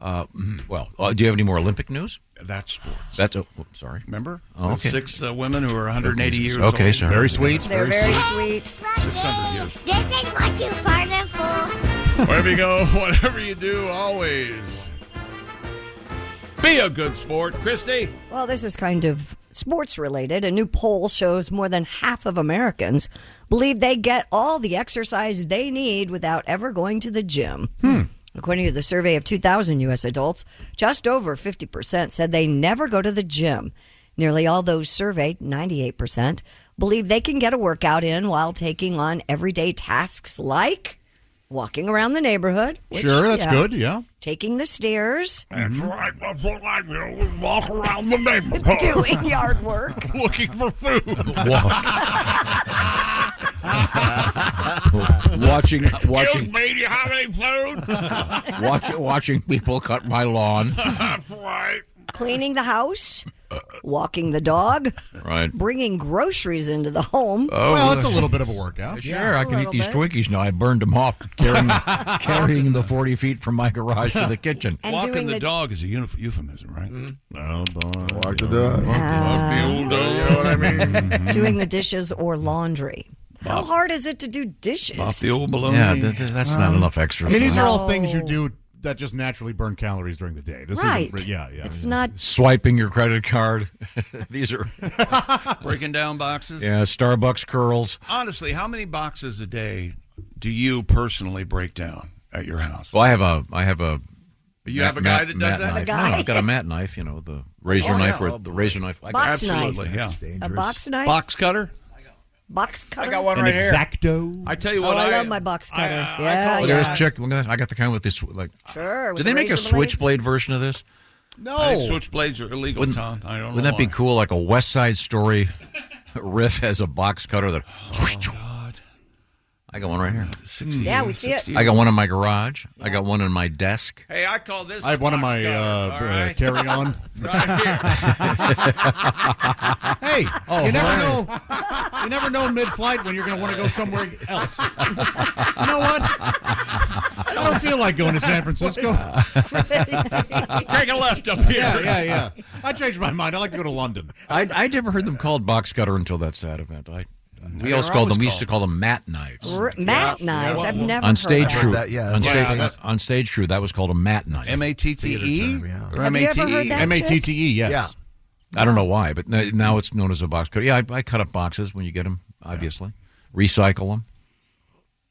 Do you have any more Olympic news? That's sports. That's sorry. Remember? Oh, The okay. 6 women who are 180 years old. Okay, sorry. Very sweet. They're very sweet. 600 years. This is what you farted for. Wherever you go, whatever you do, always be a good sport. Christy? Well, this is kind of sports related. A new poll shows more than half of Americans believe they get all the exercise they need without ever going to the gym. According to the survey of 2,000 U.S. adults, just over 50% said they never go to the gym. Nearly all those surveyed, 98%, believe they can get a workout in while taking on everyday tasks like walking around the neighborhood. Which, Sure, that's good, yeah. Taking the stairs. That's right. That's what I do. Walk around the neighborhood. Doing yard work. Looking for food. Watching. Excuse me, do you have any food? Watching people cut my lawn. That's right. Cleaning the house. Walking the dog. Right. Bringing groceries into the home. Well, it's a little bit of a workout. Sure, I can eat little these bit. Twinkies now. I burned them off carrying the 40 feet from my garage to the kitchen. And Walking doing the the- dog is a euphemism, right? Oh, boy. Walk the dog. Walk the old dog. You know what I mean? Doing the dishes or laundry. How hard is it to do dishes? Off the old baloney. Yeah, that's not enough exercise. I mean, these are all No. things you do that just naturally burn calories during the day. This Right. isn't, yeah. It's not. Swiping your credit card. These are Breaking down boxes. Starbucks curls. Honestly, how many boxes a day do you personally break down at your house? Well, I have a. You have a guy that does mat that? Knife. A guy? No, I've got a mat knife. You know, the razor Oh, knife. yeah. Where the razor knife. I got, Box Absolutely, knife. yeah. A box knife? Box cutter? Box cutter? I got one An right here. X-Acto. I tell you Oh, what, I love my box cutter. I yeah, call it- There's yeah. check. Look at that. I got the kind with this. Like, Sure. with did they the make a razor blades? switchblade version of this? No. I think switchblades are illegal, Tom. I don't know. Wouldn't that be why. cool? Like a West Side Story riff has a box cutter that. I got one right here. 60 Yeah, we years, see it. 60 I got one in my garage. I got one in my desk. Hey, I call this. I have one of my box cutter, all right? carry-on. Right here. Hey, you never know. You never know mid-flight when you're going to want to go somewhere else. You know what? I don't feel like going to San Francisco. Take a left up here. Yeah. I changed my mind. I like to go to London. I never heard them called box cutter until that sad event. We They always were called them. always We used to call them mat knives. Mat knives. I've never On heard stage of crew, that. on stage crew, that was called a mat knife. M-A-T-T-E? Or Have you ever heard that? M-A-T-T-E, yes. Yeah. I don't know why, but now it's known as a box cutter. Yeah, I cut up boxes when you get them, obviously. Recycle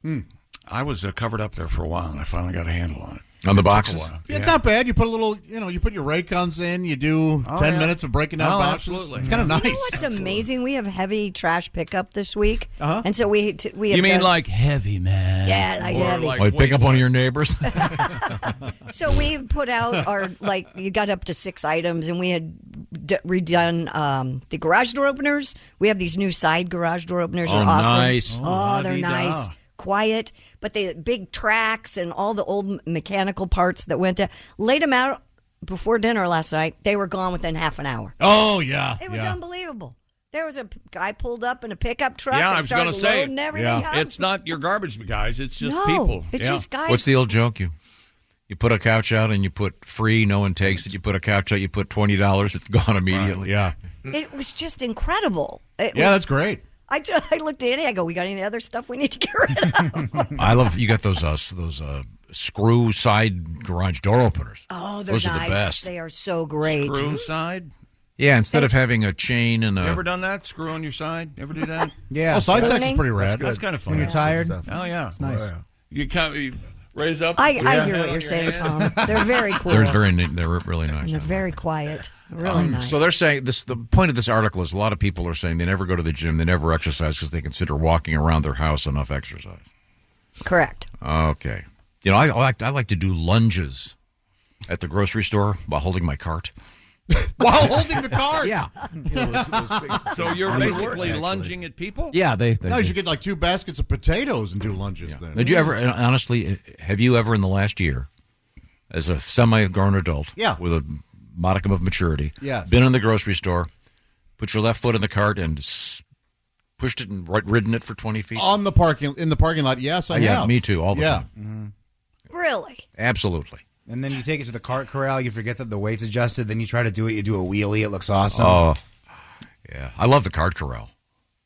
them. I was covered up there for a while, and I finally got a handle on it. On the It took a boxes? while. Yeah, it's not bad. You put a little, you put your Raycons in. You do 10 minutes of breaking down boxes. Absolutely. It's kind of nice. You know what's amazing? We have heavy trash pickup this week, and so we have You mean done- like heavy, man? Yeah, like Or heavy. like Like pick up one of your neighbors. So we put out our you got up to 6 items, and we had redone the garage door openers. We have these new side garage door openers. Oh, They're awesome. nice. Oh, they're la-di-da. nice. Quiet, but the big tracks and all the old mechanical parts that went there. Laid them out before dinner last night. They were gone within half an hour. Oh, yeah. It was unbelievable. There was a guy pulled up in a pickup truck Yeah, I and was started going to say, loading everything up. it's not your garbage guys. It's just No, people. it's Yeah. just guys. What's the old joke? You put a couch out and you put free, no one takes it. You put a couch out, you put $20, it's gone immediately. Yeah. It was just incredible. It Yeah, was- that's great. I looked at Andy. I go, "We got any other stuff we need to get rid of?" I love you got those screw side garage door openers. Oh, they're those nice. are the best. They are so great. Screw side? Yeah, instead of having a chain and You a ever done that? Screw on your side? Ever do that? Yeah. Oh, side sex is Spooning? pretty rad. That's kind of fun. When you're tired. Oh, yeah. It's nice. You Raise up. I hear what you're saying, Tom. They're very cool. They're very neat. They're really nice. And they're very quiet. Really nice. So they're saying this. The point of this article is a lot of people are saying they never go to the gym, they never exercise because they consider walking around their house enough exercise. Correct. Okay. You know, I like to do lunges at the grocery store while holding my cart. While holding the cart? Yeah. So you're basically lunging at people? Yeah, they No, you should get like 2 baskets of potatoes and do lunges then. Did you ever, honestly, have you ever in the last year, as a semi-grown adult, with a modicum of maturity, been in the grocery store, put your left foot in the cart and pushed it and ridden it for 20 feet? In the parking lot, yes, I have. Yeah, me too, all the time. Mm-hmm. Really? Absolutely. And then you take it to the cart corral, you forget that the weight's adjusted, then you try to do it, you do a wheelie, it looks awesome. Oh, yeah. I love the cart corral.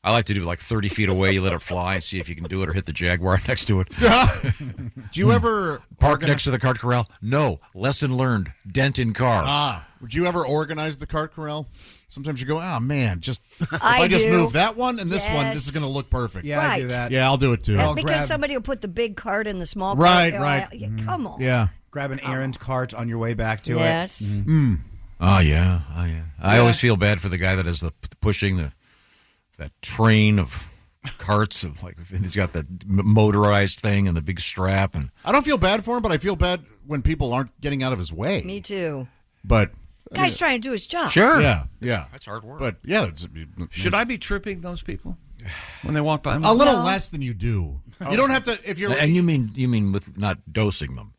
I like to do like 30 feet away, you let it fly and see if you can do it or hit the Jaguar next to it. Do you ever park next to the cart corral? No. Lesson learned. Dent in car. Would you ever organize the cart corral? Sometimes you go, oh man, just if I I just do. move that one and this one, this is going to look perfect. Yeah, I do that. Yeah, I'll do it too. That's because somebody will put the big cart in the small Right, cart. right. Yeah, come on. Yeah. Grab an errand cart on your way back to Yes. it. Mm-hmm. Oh, yeah. I always feel bad for the guy that is pushing that train of carts of like he's got the motorized thing and the big strap. And I don't feel bad for him, but I feel bad when people aren't getting out of his way. Me too. But Guy's trying to do his job. Sure. Yeah. That's hard work. But yeah, Should I be tripping those people when they walk by? A little less than you do. You don't have to if you're. And you mean with not dosing them?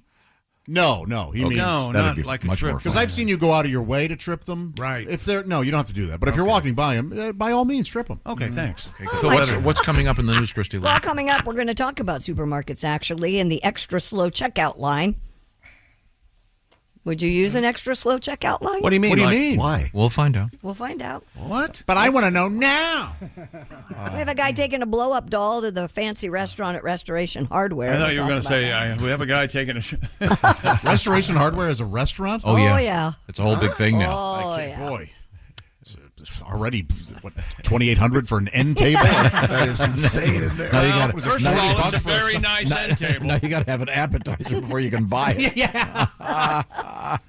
No. He means not like a much trip. more because fun. I've seen you go out of your way to trip them. Right. If they're you don't have to do that. But if you're walking by them, by all means, trip them. Okay, thanks. So what's coming up in the news, Christy? Well, coming up, we're going to talk about supermarkets actually and the extra slow checkout line. Would you use an extra slow checkout line? What do you mean? What do you mean? Why? We'll find out. We'll find out. What? But I want to know now. We have a guy taking a blow-up doll to the fancy restaurant at Restoration Hardware. I thought you were going to say we have a guy taking a. Restoration Hardware is a restaurant? Oh, yeah. Oh, yeah. It's a whole big thing now. Oh, yeah. Boy. It's already, what, $2,800 for an end table? That is insane in there. Now you gotta, First of all, it's a very nice end table. Now you got to have an appetizer before you can buy it.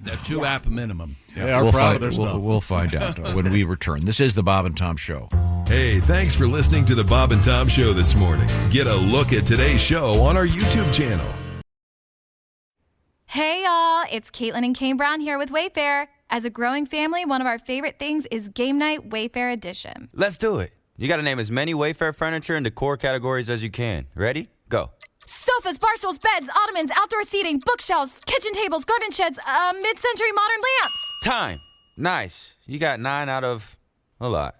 The 2 app minimum. They are proud of their stuff. We'll find out when we return. This is the Bob and Tom Show. Hey, thanks for listening to the Bob and Tom Show this morning. Get a look at today's show on our YouTube channel. Hey, y'all. It's Caitlin and Kane Brown here with Wayfair. As a growing family, one of our favorite things is Game Night Wayfair Edition. Let's do it. You got to name as many Wayfair furniture and decor categories as you can. Ready? Go. Sofas, bar stools, beds, ottomans, outdoor seating, bookshelves, kitchen tables, garden sheds, mid-century modern lamps. Time. Nice. You got 9 out of a lot.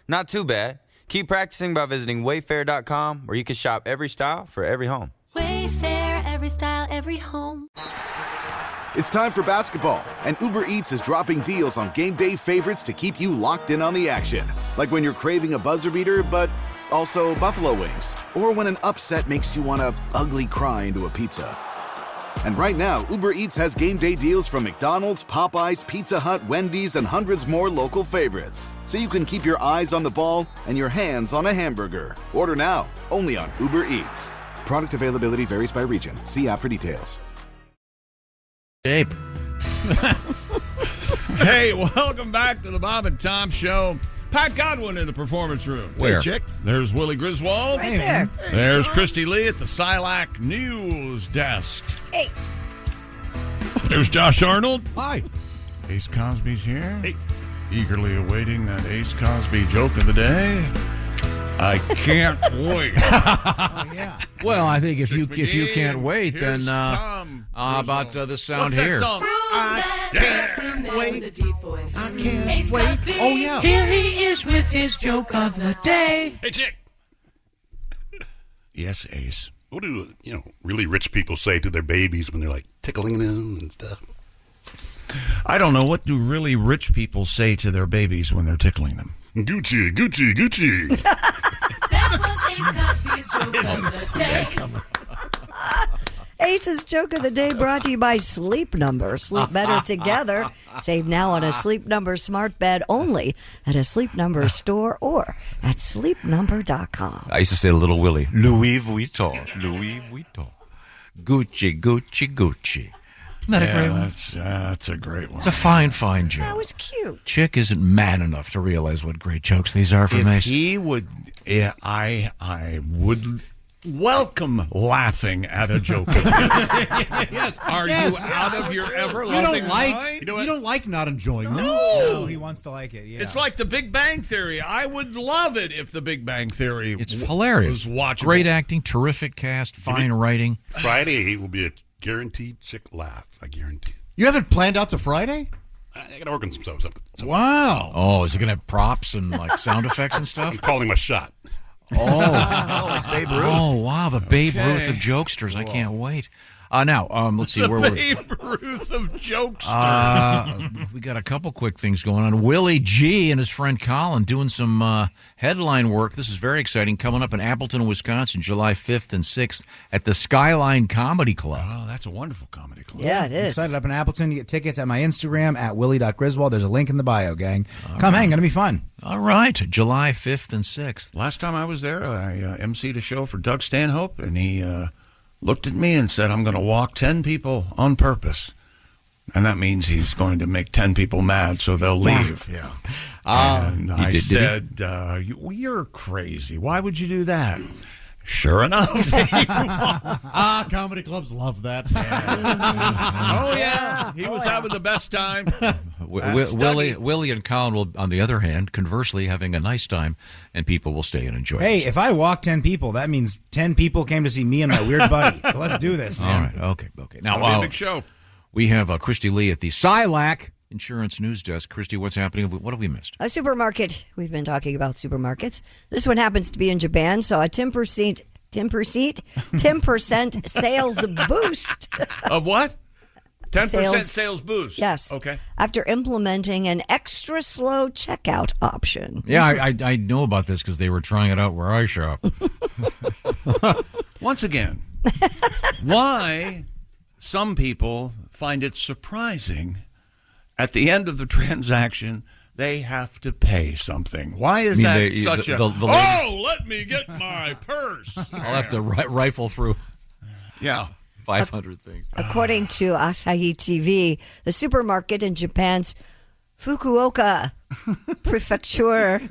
Not too bad. Keep practicing by visiting wayfair.com, where you can shop every style for every home. Wayfair, every style, every home. It's time for basketball, and Uber Eats is dropping deals on game day favorites to keep you locked in on the action. Like when you're craving a buzzer beater, but also buffalo wings. Or when an upset makes you want to ugly cry into a pizza. And right now, Uber Eats has game day deals from McDonald's, Popeyes, Pizza Hut, Wendy's, and hundreds more local favorites. So you can keep your eyes on the ball and your hands on a hamburger. Order now, only on Uber Eats. Product availability varies by region. See app for details. Abe. Hey, welcome back to the Bob and Tom Show. Pat Godwin in the performance room. Where? Hey, chick. There's Willie Griswold. Right there. There's Christy Lee at the Silac News Desk. Hey. There's Josh Arnold. Hi. Ace Cosby's here. Hey. Eagerly awaiting that Ace Cosby joke of the day. I can't wait. Oh, yeah. Well, I think if you can't wait, Here's then Tom how about this sound What's here? that song? I can't wait. I can't wait. Oh, yeah. Here he is with his joke of the day. Hey, chick. Yes, Ace. What do really rich people say to their babies when they're like tickling them and stuff? I don't know. What do really rich people say to their babies when they're tickling them? Gucci, Gucci, Gucci. That was Ace Cosby's joke of the day. Ace's joke of the day brought to you by Sleep Number. Sleep better together. Save now on a Sleep Number smart bed only at a Sleep Number store or at sleepnumber.com. I used to say to little Willie, Louis Vuitton, Louis Vuitton. Gucci, Gucci, Gucci. Isn't that a great one? That's a great one. It's a fine joke. That was cute. Chick isn't man enough to realize what great jokes these are for If Mason. he would, I would welcome laughing at a joke. Yes. Are you out of your ever-loving mind? You don't like not enjoying them. No, he wants to like it. Yeah. It's like The Big Bang Theory. I would love it if The Big Bang Theory It's hilarious. was watchable. Great acting, terrific cast, fine writing. Friday will be a guaranteed chick laugh. I guarantee. You have it planned out to Friday? I got to work on something. Wow. Oh, is it going to have props and like sound effects and stuff? I'm calling my shot. Oh, like Babe Ruth. Oh, wow, the Babe Okay. Ruth of jokesters. I can't wait. Now, let's see The where we're. Babe Ruth of jokesters. We got a couple quick things going on. Willie G and his friend Colin doing some headline work. This is very exciting. Coming up in Appleton, Wisconsin, July 5th and 6th at the Skyline Comedy Club. Oh, that's a wonderful comedy club. Yeah, it is. Excited up in Appleton. You get tickets at my Instagram at willie.griswold. There's a link in the bio, gang. Come hang. Going to be fun. All right, July 5th and 6th. Last time I was there, I emceed a show for Doug Stanhope, and he looked at me and said, I'm going to walk 10 people on purpose. And that means he's going to make 10 people mad, so they'll leave. Yeah. And I did he? said, you're crazy. Why would you do that? Sure enough. Comedy clubs love that. Oh, yeah. He was having the best time. Willie and Colin will, on the other hand, conversely, having a nice time, and people will stay and enjoy Hey, it. if I walk 10 people, that means 10 people came to see me and my weird buddy. So let's do this, man. All right, okay. Now, That'll be a big show. we have Christy Lee at the SILAC Insurance News Desk. Christy, what's happening? What have we missed? A supermarket. We've been talking about supermarkets. This one happens to be in Japan. Saw a 10% sales boost. Of what? 10% Sales. sales boost. Yes. Okay. After implementing an extra slow checkout option. Yeah, I know about this because they were trying it out where I shop. Once again, why some people find it surprising at the end of the transaction they have to pay something. Why is that such a... let me get my purse. I'll have to rifle through Yeah. 500 things. According to Asahi TV, the supermarket in Japan's Fukuoka Prefecture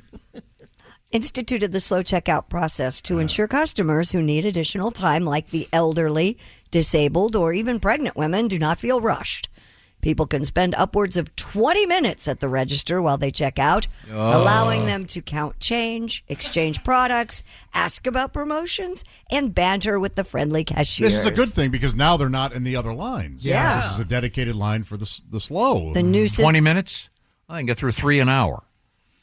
instituted the slow checkout process to ensure customers who need additional time, like the elderly, disabled, or even pregnant women, do not feel rushed. People can spend upwards of 20 minutes at the register while they check out, allowing them to count change, exchange products, ask about promotions, and banter with the friendly cashiers. This is a good thing because now they're not in the other lines. Yeah. This is a dedicated line for the slow. The new 20 minutes? I can get through 3 an hour.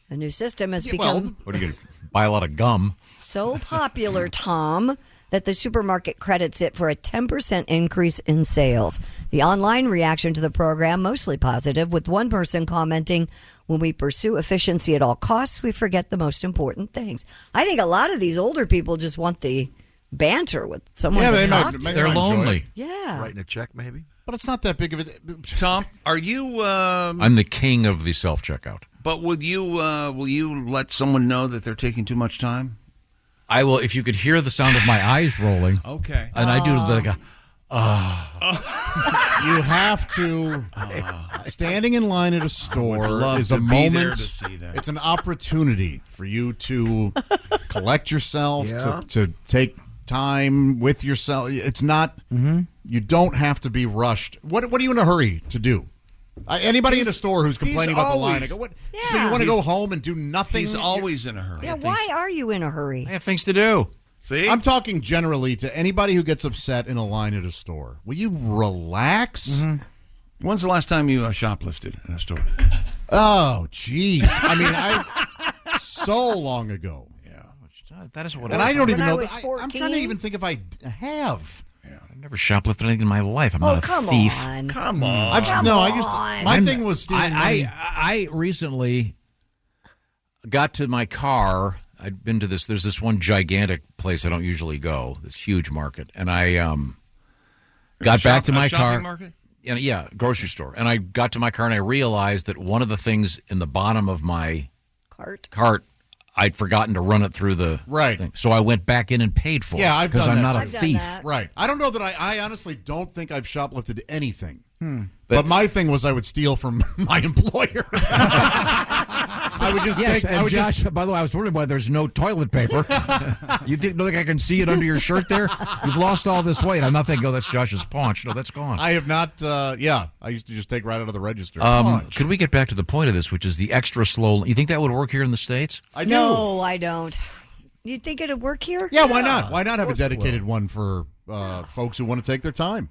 The new system has become What are you going to buy a lot of gum? so popular, Tom, that the supermarket credits it for a 10% increase in sales. The online reaction to the program, mostly positive, with one person commenting, when we pursue efficiency at all costs, we forget the most important things. I think a lot of these older people just want the banter with someone to talk to. They're lonely. Yeah. Writing a check, maybe. But it's not that big of a... Tom, are you... I'm the king of the self-checkout. But will you let someone know that they're taking too much time? I will, if you could hear the sound of my eyes rolling. Okay. And I do like a... You have to... standing in line at a store is a moment. To see that. It's an opportunity for you to collect yourself, Yeah. to take time with yourself. It's not... You don't have to be rushed. What are you in a hurry to do? Anybody in a store who's complaining about the line, I go, "What? So you want to go home and do nothing?" He's always in a hurry. Yeah, why are you in a hurry? I have things to do. See? I'm talking generally to anybody who gets upset in a line at a store. Will you relax? When's the last time you shoplifted in a store? Oh, jeez. I mean, so long ago. Yeah. That is what And I don't even When I know. was I'm 14? trying to even think if I have. I've never shoplifted anything in my life. I'm Oh, not a come thief. on. Come on. My thing was stealing money. I recently got to my car. I'd been to this. There's this one gigantic place I don't usually go. This huge market, and I got back to my car. Market? Yeah, grocery store. And I got to my car, and I realized that one of the things in the bottom of my Cart. I'd forgotten to run it through the thing. So I went back in and paid for it. Yeah, I've done because I'm that not too. a thief. Right. I don't know that I honestly don't think I've shoplifted anything. But my thing was I would steal from my employer. I would just Yes, take. and I would Josh, just. by the way, I was wondering why there's no toilet paper. You think I can see it under your shirt there? You've lost all this weight. I'm not thinking, oh, that's Josh's paunch. No, that's gone. I have not. Yeah, I used to just take right out of the register. Could we get back to the point of this, which is the extra slow? You think that would work here in the States? I do. No, I don't. You think it'd work here? Yeah, why not? Why not have a dedicated one for folks who want to take their time?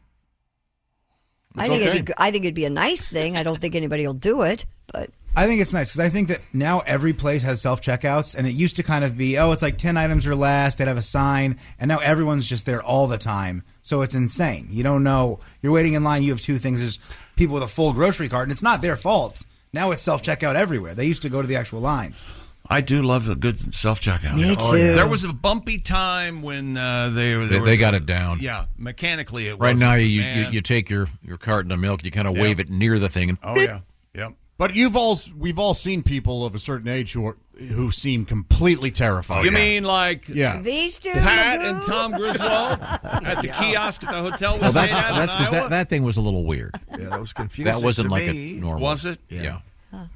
I think it'd be a nice thing. I don't think anybody will do it, but I think it's nice because I think that now every place has self-checkouts, and it used to kind of be, it's like 10 items or less. They'd have a sign, and now everyone's just there all the time. So it's insane. You don't know. You're waiting in line. You have two things. There's people with a full grocery cart, and it's not their fault. Now it's self-checkout everywhere. They used to go to the actual lines. I do love a good self-checkout. Me too. There was a bumpy time when they got it down. Yeah, mechanically it was. Right now, you take your carton of milk, you kind of wave it near the thing, and yeah. But we've all seen people of a certain age who seem completely terrified. You mean like these two? Pat and Tom Griswold at the kiosk at the hotel? Well, that's because that thing was a little weird. Yeah, that was confusing. That wasn't to like me. a normal. Was it? Yeah.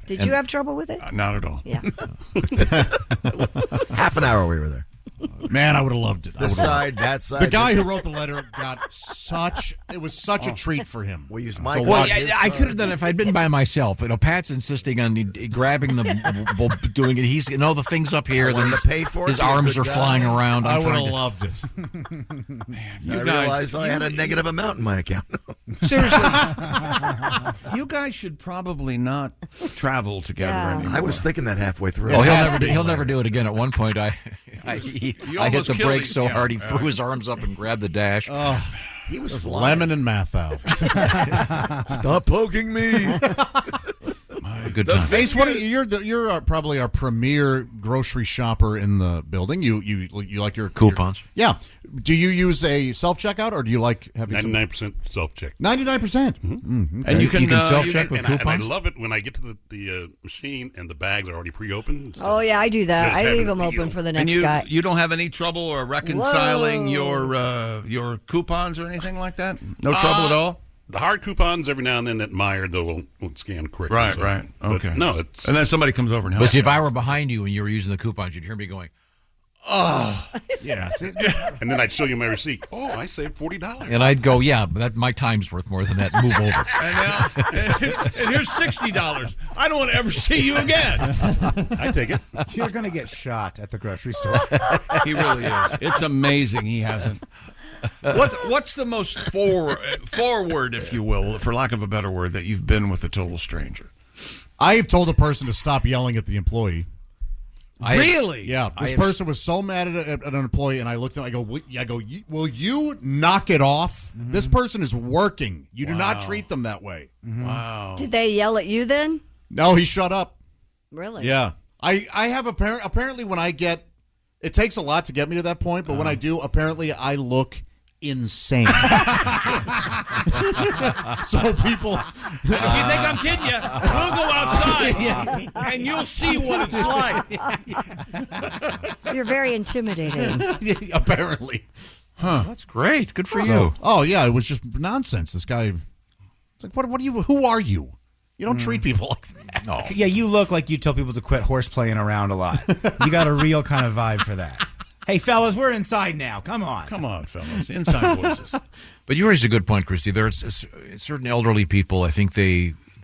Did you have trouble with it? Not at all. Yeah. Half an hour we were there. Man, I would have loved it. This side, that side. The guy who wrote the letter got it was such a treat for him. We used my. Well, I could have done it if I'd been by myself. Pat's insisting on grabbing doing it. He's the thing's up here. Then to pay for it, his arms are flying around. I would have loved it. Man, I realized I had a negative amount in my account. Seriously, you guys should probably not travel together anymore. I was thinking that halfway through. Oh, he'll never do it again. At one point, I hit the brakes so hard he threw his arms up and grabbed the dash. He was lemon and Mathau. Stop poking me. Good time. Ace, you're probably our premier grocery shopper in the building. You like your coupons? Yeah. Do you use a self checkout or do you like having 99% self check? 99%. And you can self check with coupons. And I love it when I get to the machine and the bags are already pre-opened. Oh yeah, I do that. I leave them open for the next guy. You don't have any trouble or reconciling your coupons or anything like that? No trouble at all? The hard coupons, every now and then at Meijer, they'll scan quick. Right. Okay. No, it's... And then somebody comes over and helps. But see, if I were behind you and you were using the coupons, you'd hear me going, oh. Yeah. And then I'd show you my receipt. Oh, I saved $40. And I'd go, yeah, but my time's worth more than that. Move over. And here's $60. I don't want to ever see you again. I take it. You're going to get shot at the grocery store. He really is. It's amazing he hasn't. What's the most forward, if you will, for lack of a better word, that you've been with a total stranger? I have told a person to stop yelling at the employee. Really? Yeah. This person was so mad at an employee, and I looked at him. I go, will you knock it off? Mm-hmm. This person is working. You do not treat them that way. Mm-hmm. Wow. Did they yell at you then? No, he shut up. Really? Yeah. I have apparently when I get, it takes a lot to get me to that point, but when I do, apparently I look insane. So people, if you think I'm kidding you, we'll go outside and you'll see what it's like. You're very intimidating. Apparently. Huh. That's great. Good for you. Oh yeah, it was just nonsense. This guy, it's like, what are you? Who are you? You don't treat people like that. No. Yeah, you look like you tell people to quit horseplaying around a lot. You got a real kind of vibe for that. Hey, fellas, we're inside now. Come on. Come on, fellas. Inside voices. But you raised a good point, Christy. There's certain elderly people, I think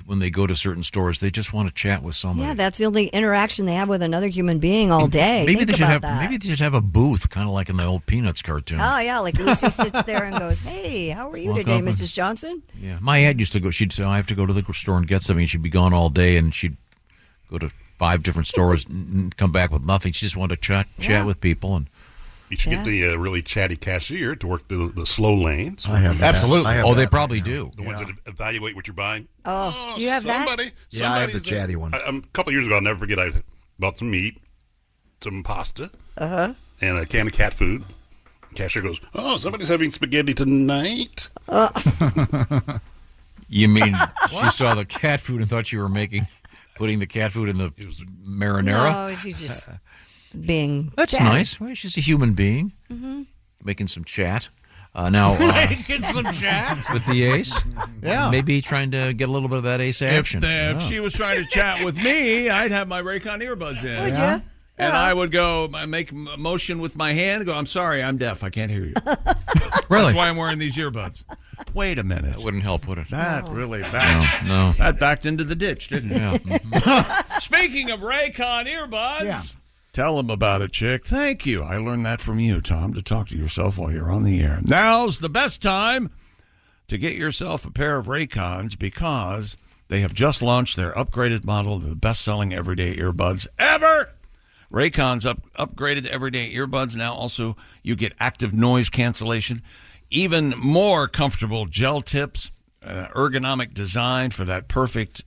when they go to certain stores, they just want to chat with somebody. Yeah, that's the only interaction they have with another human being all day. Maybe they should have a booth, kind of like in the old Peanuts cartoon. Oh, yeah, like Lucy sits there and goes, hey, how are you today, Mrs. Johnson? Yeah, my aunt used to go, she'd say, I have to go to the store and get something, and she'd be gone all day, and she'd go to 5 different stores and come back with nothing. She just wanted to chat with people. And you should get the really chatty cashier to work the slow lanes. I have that. Absolutely. I have they that probably right do. The ones that evaluate what you're buying. Oh, you have that? Yeah, I have the chatty one. A couple of years ago, I'll never forget, I bought some meat, some pasta, and a can of cat food. The cashier goes, oh, somebody's having spaghetti tonight. You mean she saw the cat food and thut you were putting the cat food in the marinara? No, she's just... being That's dead. nice. Well, she's a human being. Mm-hmm. Making some chat. Now, Making some chat with the ace. Yeah. Maybe trying to get a little bit of that ace action. If she was trying to chat with me, I'd have my Raycon earbuds in. Would you? And I would go, I make a motion with my hand and go, I'm sorry, I'm deaf. I can't hear you. Really? That's why I'm wearing these earbuds. Wait a minute. That wouldn't help, would it? That really backed. No. That backed into the ditch, didn't it? Yeah. Speaking of Raycon earbuds, Yeah. tell them about it, chick. Thank you. I learned that from you, Tom, to talk to yourself while you're on the air. Now's the best time to get yourself a pair of Raycons because they have just launched their upgraded model of the best-selling everyday earbuds ever. Raycon's upgraded everyday earbuds. Now also you get active noise cancellation, even more comfortable gel tips, ergonomic design for that perfect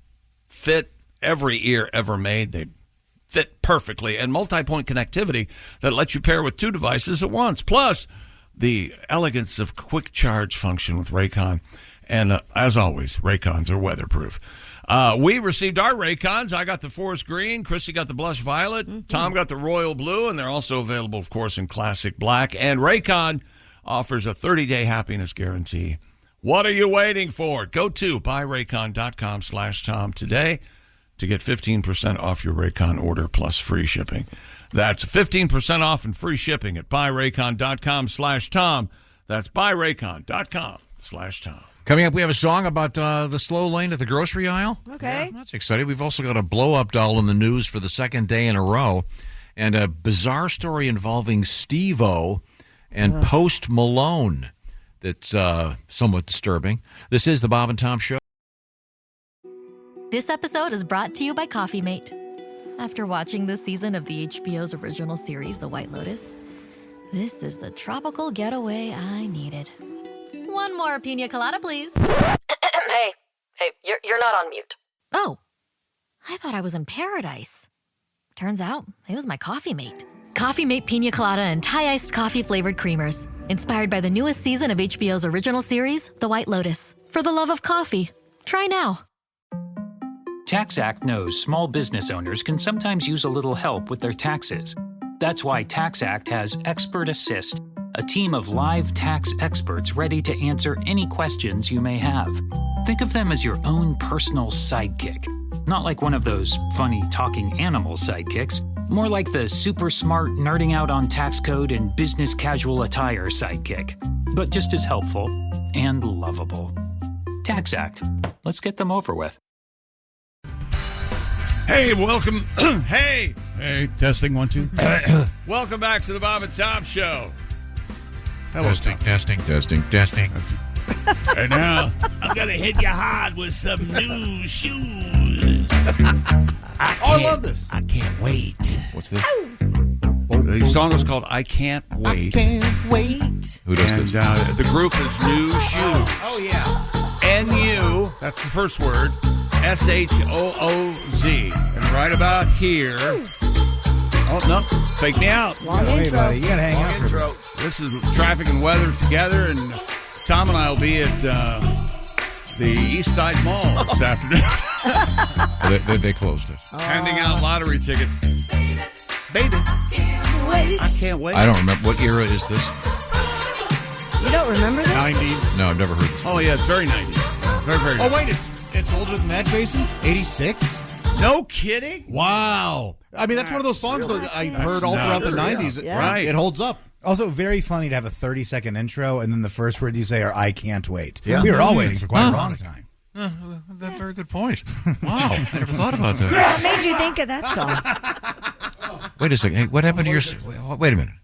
fit, every ear ever made. They fit perfectly, and multi-point connectivity that lets you pair with two devices at once. Plus, the elegance of quick charge function with Raycon. And as always, Raycons are weatherproof. We received our Raycons. I got the forest green. Chrissy got the blush violet. Tom got the royal blue. And they're also available, of course, in classic black. And Raycon offers a 30-day happiness guarantee. What are you waiting for? Go to buyraycon.com/Tom today to get 15% off your Raycon order plus free shipping. That's 15% off and free shipping at buyraycon.com/Tom. That's buyraycon.com/Tom. Coming up, we have a song about the slow lane at the grocery aisle. Okay. That's exciting. We've also got a blow-up doll in the news for the second day in a row, and a bizarre story involving Steve-O and Post Malone that's somewhat disturbing. This is the Bob and Tom Show. This episode is brought to you by Coffee Mate. After watching this season of the HBO's original series, The White Lotus, this is the tropical getaway I needed. One more pina colada, please. Hey, you're not on mute. Oh, I thought I was in paradise. Turns out it was my Coffee Mate. Coffee Mate pina colada and Thai iced coffee flavored creamers. Inspired by the newest season of HBO's original series, The White Lotus. For the love of coffee. Try now. TaxAct knows small business owners can sometimes use a little help with their taxes. That's why TaxAct has Expert Assist, a team of live tax experts ready to answer any questions you may have. Think of them as your own personal sidekick. Not like one of those funny talking animal sidekicks, more like the super smart nerding out on tax code and business casual attire sidekick, but just as helpful and lovable. TaxAct. Let's get them over with. Hey, welcome. Hey, testing 1 2. Welcome back to the Bob and Tom Show. Hello, Testing. And now I'm gonna hit you hard with some new shoes. I love this. I can't wait. What's this? The song is called "I Can't Wait." Can't wait. Who does And this? the group is New Shoes. Oh, yeah. N-U, that's the first word, S-H-O-O-Z. And right about here. Oh, no, fake me out. Long Wait, intro. buddy. You got to hang out for a bit. This is traffic and weather together, and Tom and I will be at the East Side Mall this afternoon. They closed it. Handing out lottery tickets. Baby. Wait. I can't wait. I don't remember. What era is this? You don't remember this? 90s. No, I've never heard this. Oh, yeah, it's very 90s. Very, very Oh, wait, it's older than that, Jason? 86? No kidding? Wow. I mean, that's one of those songs that I heard all throughout the 90s. Yeah. Right. It holds up. Also, very funny to have a 30-second intro, and then the first words you say are, I can't wait. Yeah. We were all waiting for quite a long time. That's a very good point. Wow, I never thought about that. What made you think of that song? Wait a second. Hey, what happened to your... Wait a minute.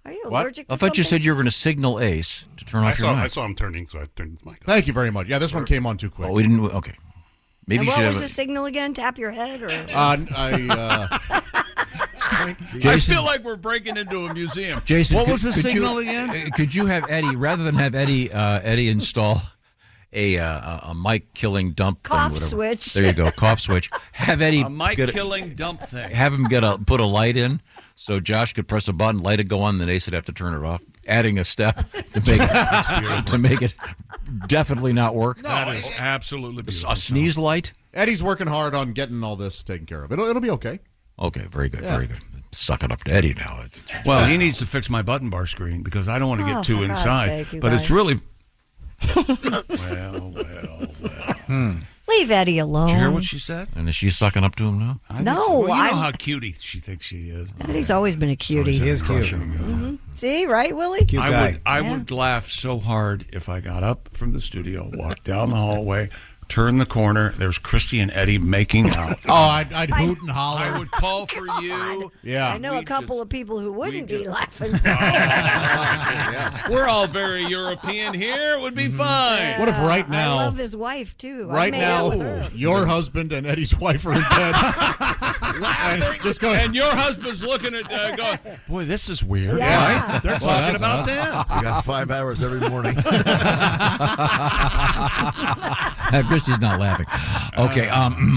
Are you What? allergic to I thought you something? said you were going to signal Ace to turn off your I mic. saw him turning, so I turned his mic off. Thank you very much. Yeah, this one came on too quick. Oh, we didn't... Okay. Maybe And you what should was have... the signal again? Tap your head? Or I Jason, feel like we're breaking into a museum. Jason, what was the could signal you, again? Could you have Eddie, rather than have Eddie install a mic-killing dump Cough thing, whatever. switch. There you go, cough switch. Have Eddie A mic-killing dump thing. have him put a light in, so Josh could press a button, light would go on, then Ace would have to turn it off. Adding a step to make it definitely not work. That is absolutely beautiful. A sneeze light. Eddie's working hard on getting all this taken care of. It'll be okay. Okay, very good, Yeah. very good. sucking up to Eddie now. Well, he needs to fix my button bar screen because I don't want to get too for God's inside. sake, you But it's guys. really. Leave Eddie alone. Did you hear what she said? And is she sucking up to him now? I think No, so. Well, you know I'm- how cutie she thinks she is. Eddie's always been a cutie. He is cute. See, right, Willie? Cute guy. I would laugh so hard if I got up from the studio, walked down the hallway, turned the corner. There's Christy and Eddie making out. Oh, I'd hoot and holler. I would call for you. Yeah. I know a couple of people who wouldn't be laughing. We're all very European here. It would be fine. What if right now, I love his wife, too. I right made out with now, her. your husband and Eddie's wife are in bed? And just go. And your husband's looking at going, boy, this is weird. Yeah. Right? They're Well, talking that's about that. You got 5 hours every morning. Christy's not laughing. Okay,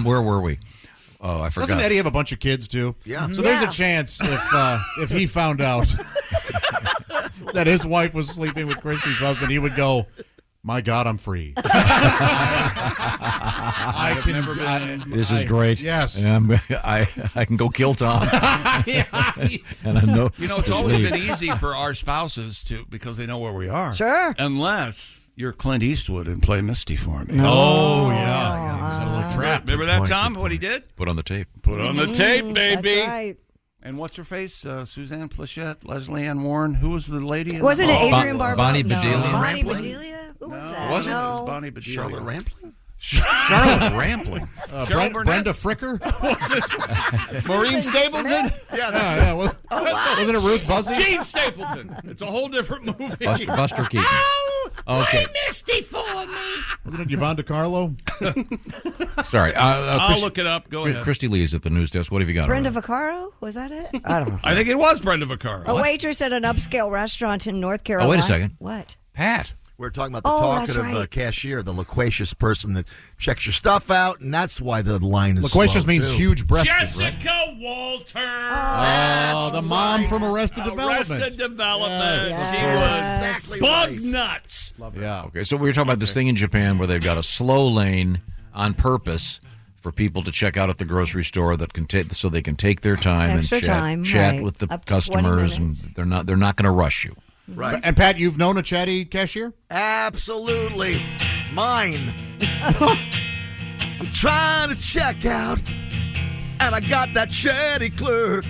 where were we? Oh, I forgot. Doesn't Eddie have a bunch of kids too? Yeah. So there's a chance if he found out that his wife was sleeping with Christy's husband, he would go, "My God, I'm free." This is great. Yes. I can go kill Tom. And I know. You know, it's just always leave. been easy for our spouses to, because they know where we are. Sure. Unless you're Clint Eastwood and play Misty for me. Oh yeah. He's a little trap. Remember that, Tom? What he did? Put on the tape. Put on the tape, baby. That's right. And what's her face? Suzanne Plachette, Leslie Ann Warren. Who was the lady? Wasn't it Adrian Barbeau? Bonnie No. Bedelia. Bonnie Bedelia? Who was that? Was it? It No. was Bonnie Bedelia. Charlotte Rampling? Charlotte Rampling. Brenda Fricker? Maureen Stapleton? Yeah. Wasn't it Ruth Buzzy? Gene Stapleton. It's a whole different movie. Buster Keaton. Okay. Misty for me. Wasn't it Yvonne DiCarlo? Sorry. I'll look it up. Go ahead. Christy Lee is at the news desk. What have you got? Brenda over Vaccaro? Was that it? I don't know. I think it was Brenda Vaccaro. A waitress at an upscale restaurant in North Carolina. Oh, wait a second. What? Pat. We're talking about the Oh, that's talkative right. cashier, the loquacious person that checks your stuff out, and that's why the line is Loquacious slow, means too. huge-breasted, right? Jessica Walter. Oh, the mom from Arrested Development. Arrested Development. Yes. She was Exactly bug right. nuts. Yeah. Okay, so we were talking about this thing in Japan where they've got a slow lane on purpose for people to check out at the grocery store that can so they can take their time Extra and time, chat right. with the Up to 20 customers, and minutes. they're not going to rush you. Right. And Pat, you've known a chatty cashier? Absolutely. Mine. I'm trying to check out, and I got that chatty clerk.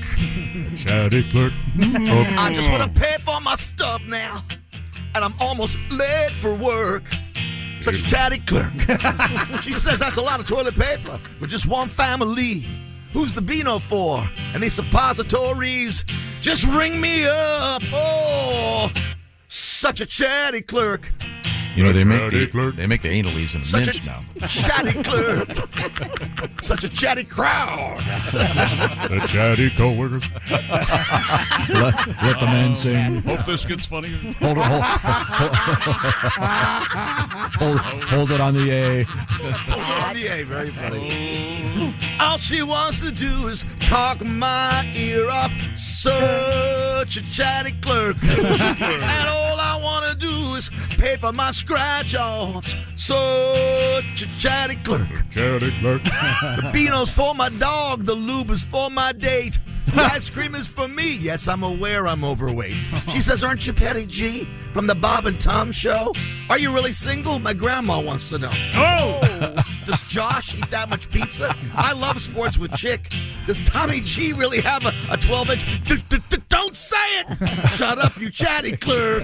Chatty clerk. I just want to pay for my stuff now, and I'm almost late for work. Such a chatty clerk. She says that's a lot of toilet paper for just one family. Who's the Beano for? And these suppositories? Just ring me up. Oh, such a chatty clerk. You know, they make Chatty the clerk. analies in Such mints a now. chatty clerk. Such a chatty crowd. The chatty co-workers. Let the man sing. Hope this gets funnier. Hold it on the A. Yeah, very funny. All she wants to do is talk my ear off. Such a chatty clerk. And all I want to do is pay for my scratch-offs. Such a chatty clerk. Chatty clerk. The Beano's for my dog. The lube is for my date. The ice cream is for me. Yes, I'm aware I'm overweight. She says, aren't you Petty G from the Bob and Tom show? Are you really single? My grandma wants to know. Oh! Does Josh eat that much pizza? I love sports with Chick. Does Tommy G really have a 12-inch? Don't say it! Shut up, you chatty clerk.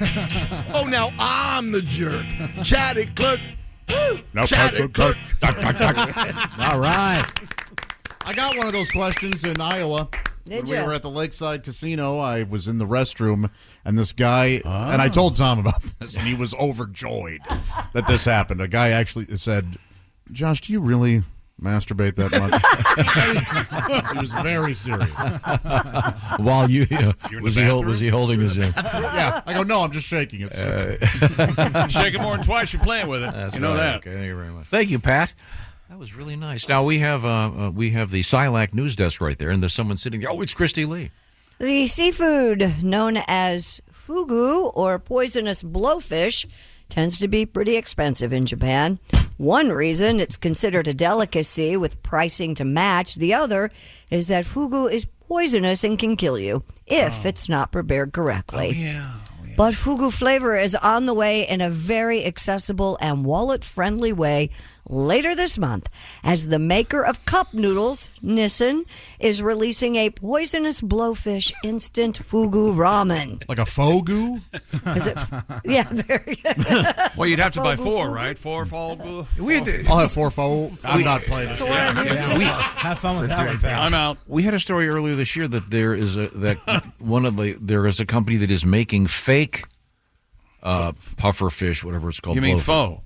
Oh, now I'm the jerk. Chatty clerk. Woo! Now Chatty clerk. All right. I got one of those questions in Iowa. Did When ya? we were at the Lakeside Casino, I was in the restroom, and this guy, and I told Tom about this, and he was overjoyed that this happened. A guy actually said, Josh, do you really masturbate that much? He was very serious. While was he holding his? Yeah, I go, no, I'm just shaking it. Shake it more than twice. You're playing with it. That's you know right. that. Okay, thank you very much. Thank you, Pat. That was really nice. Now we have the Silac news desk right there, and there's someone sitting there. Oh, it's Christy Lee. The seafood known as fugu or poisonous blowfish tends to be pretty expensive in Japan. One reason it's considered a delicacy with pricing to match. The other is that fugu is poisonous and can kill you if it's not prepared correctly. But fugu flavor is on the way in a very accessible and wallet-friendly way later this month, as the maker of cup noodles, Nissin, is releasing a poisonous blowfish instant fugu ramen. Like a fogu? Is it? Yeah, very good. Well, you'd have to buy Fogu four, fugu. right? Four fogu. I'll have 4 fo. I'm not playing this. Have fun with that one, pal. I'm out. We had a story earlier this year that there is there is a company that is making fake puffer fish, whatever it's called. You mean blowfish. faux?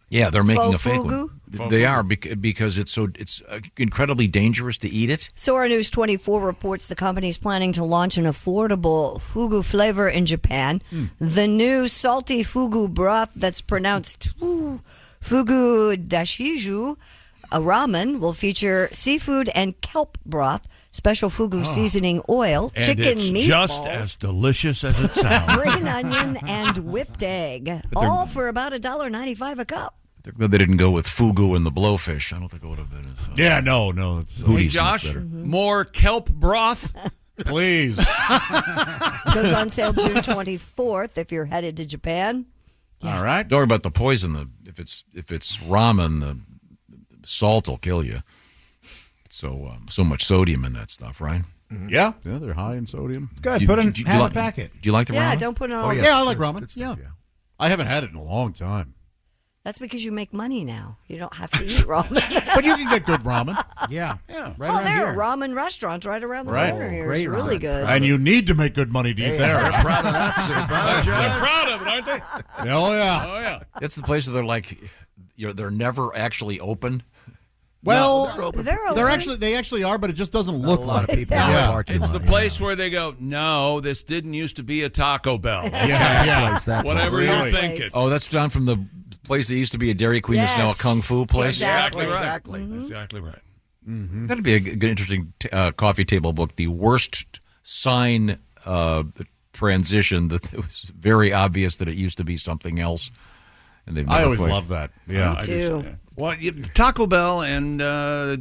Yeah, they're making Faux a fake fugu? one. They are because it's incredibly dangerous to eat it. Sora News 24 reports the company is planning to launch an affordable fugu flavor in Japan. The new salty fugu broth that's pronounced fugu dashiju, a ramen, will feature seafood and kelp broth, special fugu seasoning oil, And chicken it's meatballs, just as delicious as it sounds. green onion, and whipped egg, all for about $1.95 a cup. They're glad they didn't go with fugu and the blowfish. I don't think it would have been. Yeah, no. It's Hey, Josh, more kelp broth? Please. Goes on sale June 24th if you're headed to Japan. All right. Don't worry about the poison. If it's ramen, the salt will kill you. So much sodium in that stuff, right? Yeah, they're high in sodium. Good. Put in half a packet. Do you like the ramen? Don't put it all. Yeah, I like ramen. Yeah. I haven't had it in a long time. That's because you make money now. You don't have to eat ramen. But you can get good ramen. Yeah. There around are here. ramen restaurants right around the Right. corner here. Great It's really ramen. good. And you need to make good money to eat there. They're proud of that. They're proud of it, aren't they? Oh, yeah. Oh, yeah. That's the place where they're like, they're never actually open. Well, They're open. they actually are, but it just doesn't look a lot like of people in Yeah. the parking It's lot, the place where they go, no, this didn't used to be a Taco Bell. Yeah. That Whatever place. you're Really? thinking. Oh, that's down from the place that used to be a Dairy Queen. It's now a Yes. Kung Fu place. Exactly. Exactly. Exactly. Exactly right. That'd be a good, interesting coffee table book. The worst sign transition that it was very obvious that it used to be something else. And they've I never always quite- love that. Yeah. I do too. too. Well, Taco Bell and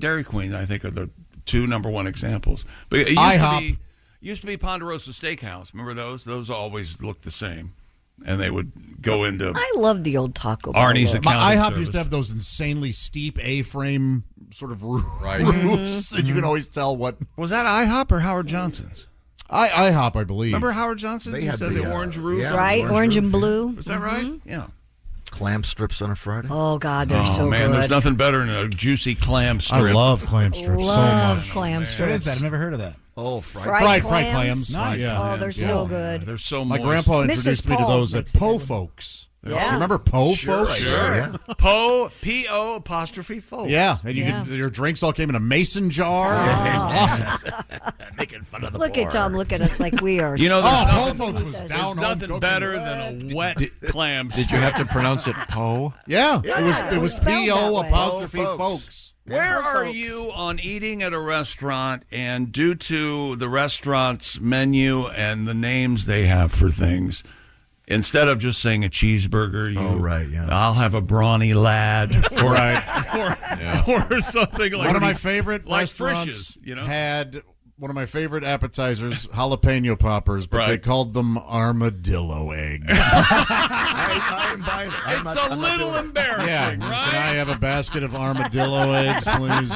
Dairy Queen, I think, are the two number one examples. But it used to be Ponderosa Steakhouse. Remember those? Those always looked the same, and they would go into I love the old Taco Bell. Arnie's look. accounting IHOP service. used to have those insanely steep A-frame sort of Right. roofs, and you can always tell what. Was that IHOP or Howard Johnson's? IHOP, I believe. Remember Howard Johnson's? They Used had to have the, the orange roof. yeah. Right? Orange and roof, blue. Was that right? Yeah. Clam strips on a Friday. Oh, God, they're so man, good. there's nothing better than a juicy clam strip. I love clam strips so Love much. clam What strips. is that? I've never heard of that. Oh, Fried Fried clams. Nice. Yeah. Oh, they're so good. They're so My moist. grandpa Mrs. introduced me to Paul's those at makes a Po good one. Folks. Yeah. Remember Po Sure, Folks? sure, yeah. P-O apostrophe folks. Yeah, and your drinks all came in a mason jar. Awesome. Making fun of the Look poor. at Tom. Look at us like we are. You know, Oh, there's Po nothing, Folks was there's down home nothing cooking. better than a wet clam. Did you have to pronounce it Po? Yeah, Yeah, it was spelled that P-O way. apostrophe Po folks. Where Po are folks. you on eating at a restaurant, and due to the restaurant's menu and the names they have for things, instead of just saying a cheeseburger, I'll have a brawny lad, or something like One of my favorite like restaurants Frisch's, you know? had one of my favorite appetizers, jalapeno poppers, but they Right. called them armadillo eggs. I'm buying it. I'm It's not- a I'm not little doing it. embarrassing, Yeah, right? can I have a basket of armadillo eggs, please?